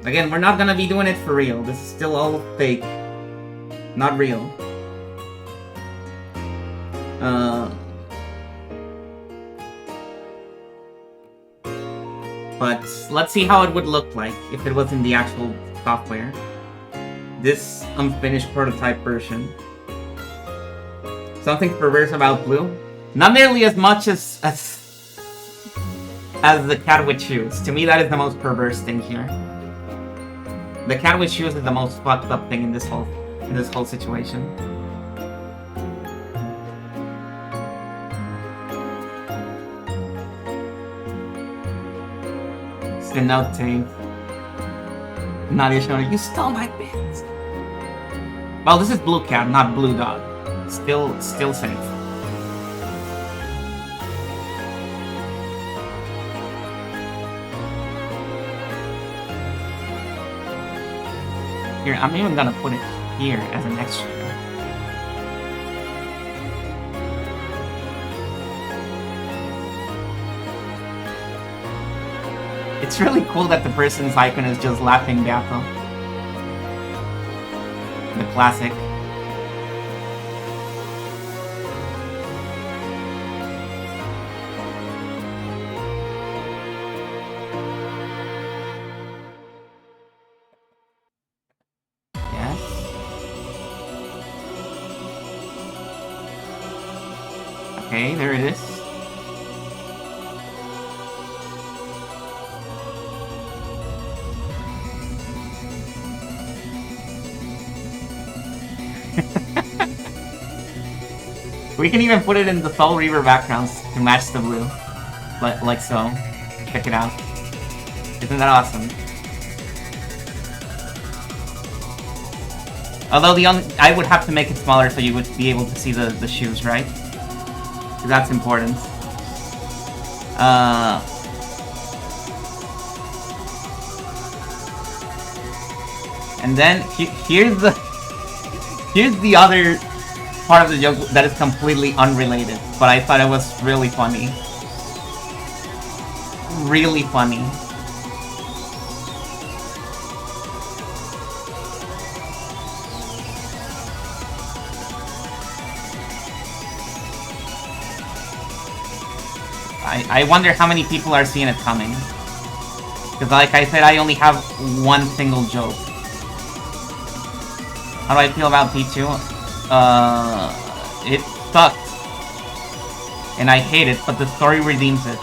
Again, we're not gonna be doing it for real. This is still all fake. Not real. But let's see how it would look like if it was in the actual software. This unfinished prototype version. Something perverse about Blue? Not nearly as much as the cat with shoes. To me, that is the most perverse thing here. The cat with shoes is the most fucked up thing in this whole situation. The note tape. Nadia showing you stole my bits. Well, this is Blue Cat, not Blue Dog. Still safe. Here, I'm even gonna put it here as an extra. It's really cool that the person's icon is just laughing Gato. The classic. Yes. Okay, there it is. We can even put it in the Soul Reaver backgrounds to match the blue. Like so. Check it out. Isn't that awesome? Although I would have to make it smaller so you would be able to see the shoes, right? Because that's important. And then here's the other part of the joke that is completely unrelated, but I thought it was really funny. Really funny. I wonder how many people are seeing it coming. Because like I said, I only have one single joke. How do I feel about P2? It sucked. And I hate it, but the story redeems it.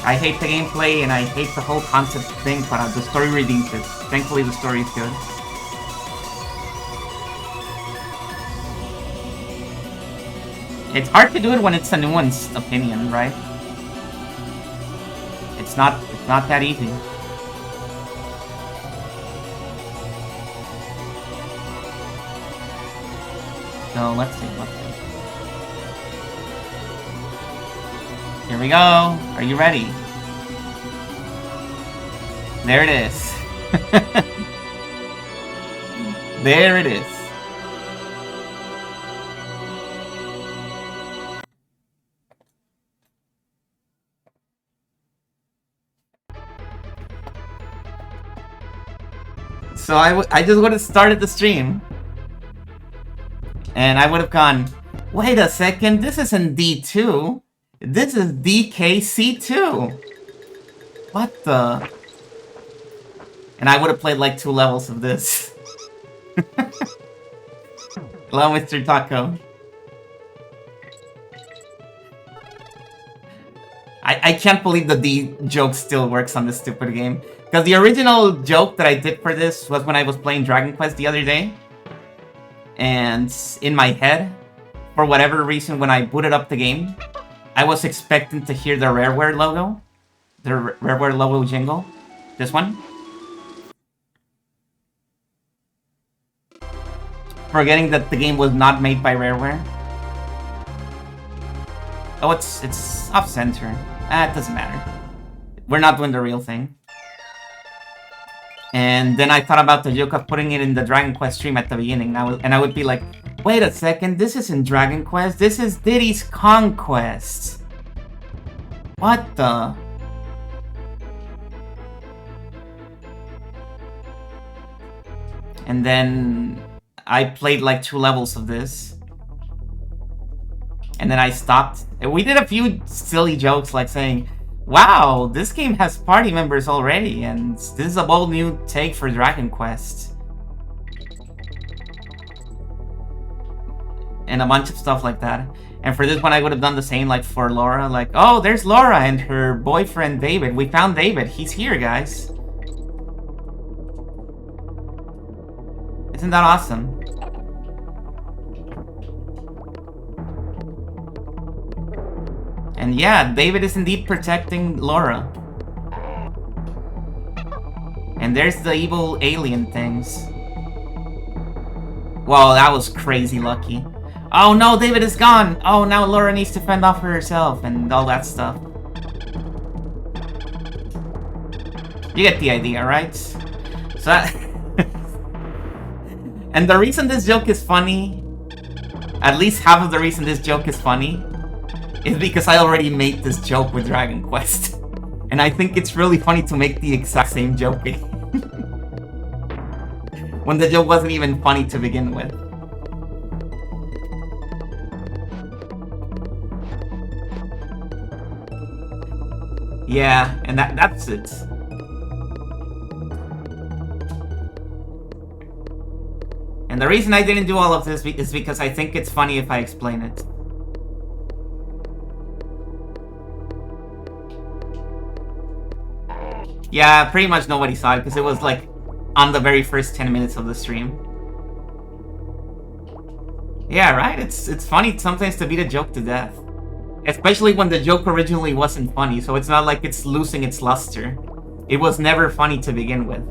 I hate the gameplay and I hate the whole concept thing, but the story redeems it. Thankfully the story is good. It's hard to do it when it's a new one's opinion, right? It's not that easy. So let's see. Here we go. Are you ready? There it is. There it is. So I just would have started the stream. And I would have gone, wait a second, this isn't D2. This is DKC2. What the? And I would have played like 2 levels of this. Hello, Mr. Taco. I can't believe the D joke still works on this stupid game. Because the original joke that I did for this was when I was playing Dragon Quest the other day. And in my head, for whatever reason, when I booted up the game, I was expecting to hear the Rareware logo. The Rareware logo jingle. This one. Forgetting that the game was not made by Rareware. Oh, it's off-center. It doesn't matter. We're not doing the real thing. And then I thought about the joke of putting it in the Dragon Quest stream at the beginning. And I would be like, wait a second, this isn't Dragon Quest, this is Diddy's Conquest. What the? And then I played like 2 levels of this. And then I stopped. And we did a few silly jokes like saying, wow, this game has party members already, and this is a bold new take for Dragon Quest. And a bunch of stuff like that. And for this one, I would have done the same, like for Laura. Like, oh, there's Laura and her boyfriend David. We found David. He's here, guys. Isn't that awesome? And yeah, David is indeed protecting Laura. And there's the evil alien things. Well, that was crazy lucky. Oh no, David is gone! Oh, now Laura needs to fend off for herself and all that stuff. You get the idea, right? So that... And the reason this joke is funny, at least half of the reason this joke is funny, is because I already made this joke with Dragon Quest. And I think it's really funny to make the exact same joke when the joke wasn't even funny to begin with. Yeah, and that's it. And the reason I didn't do all of this is because I think it's funny if I explain it. Yeah, pretty much nobody saw it because it was like on the very first 10 minutes of the stream. Yeah, right? It's funny sometimes to beat a joke to death. Especially when the joke originally wasn't funny, so it's not like it's losing its luster. It was never funny to begin with.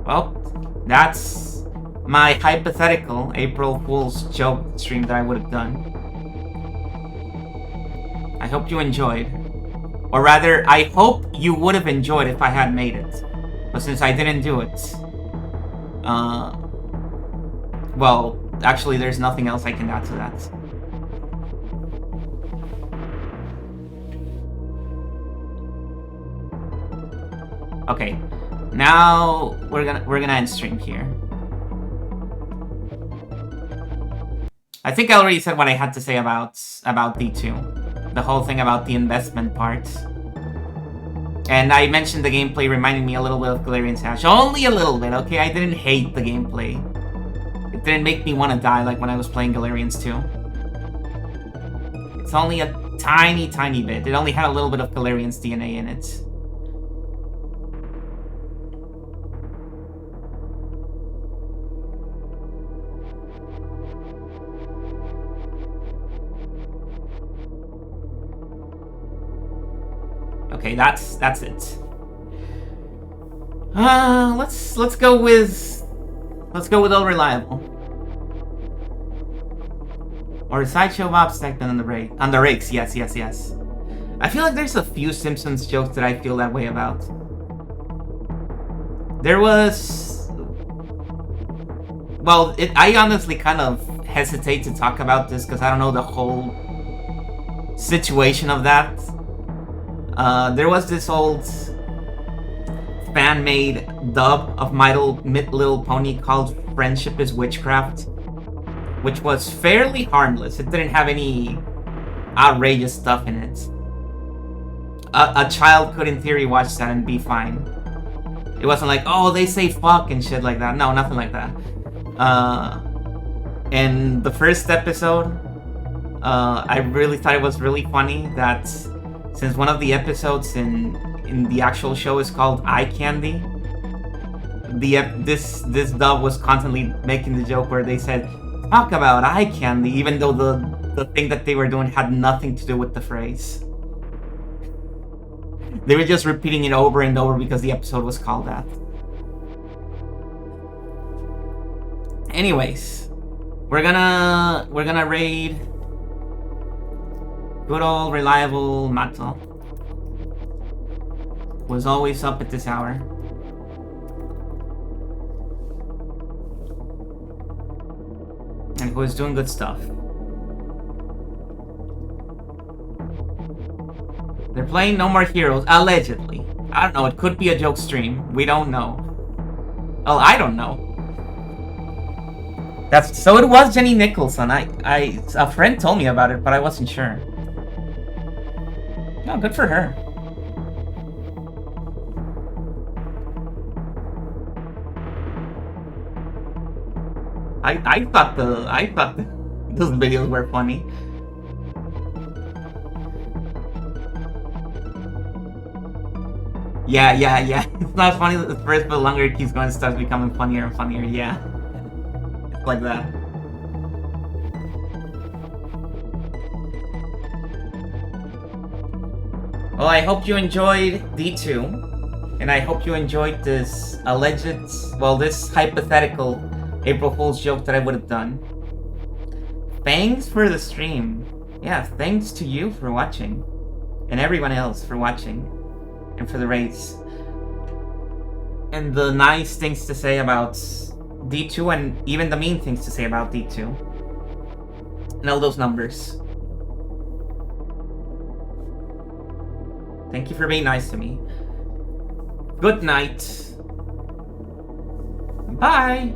Well, that's my hypothetical April Fool's joke stream that I would have done. I hope you enjoyed. Or rather, I hope you would have enjoyed if I had made it. But since I didn't do it... well, actually there's nothing else I can add to that. Okay. Now we're gonna end stream here. I think I already said what I had to say about D2. The whole thing about the investment part. And I mentioned the gameplay reminding me a little bit of Galarian Sash. Only a little bit, okay? I didn't hate the gameplay. It didn't make me want to die like when I was playing Galarians 2. It's only a tiny, tiny bit. It only had a little bit of Galarian's DNA in it. Okay, that's it. Let's go with Unreliable. Or Sideshow Obstacle on the rakes. Yes. I feel like there's a few Simpsons jokes that I feel that way about. There was... Well, I honestly kind of hesitate to talk about this because I don't know the whole situation of that. There was this old fan-made dub of My Little Pony called Friendship is Witchcraft, which was fairly harmless. It didn't have any outrageous stuff in it. A child could, in theory, watch that and be fine. It wasn't like, oh, they say fuck and shit like that. No, nothing like that. In the first episode, I really thought it was really funny that since one of the episodes in the actual show is called Eye Candy, this dub was constantly making the joke where they said, talk about eye candy, even though the thing that they were doing had nothing to do with the phrase. They were just repeating it over and over because the episode was called that. Anyways, we're gonna raid good old reliable Mato. Was always up at this hour. And who is doing good stuff. They're playing No More Heroes, allegedly. I don't know, it could be a joke stream. We don't know. Oh, I don't know. So it was Jenny Nicholson. A friend told me about it, but I wasn't sure. No, good for her. I thought those videos were funny. Yeah. It's not funny at first, but the longer it keeps going, it starts becoming funnier and funnier. Yeah, it's like that. Well, I hope you enjoyed D2, and I hope you enjoyed this this hypothetical April Fool's joke that I would have done. Thanks for the stream. Yeah, thanks to you for watching. And everyone else for watching. And for the raids. And the nice things to say about D2 and even the mean things to say about D2. And all those numbers. Thank you for being nice to me. Good night. Bye.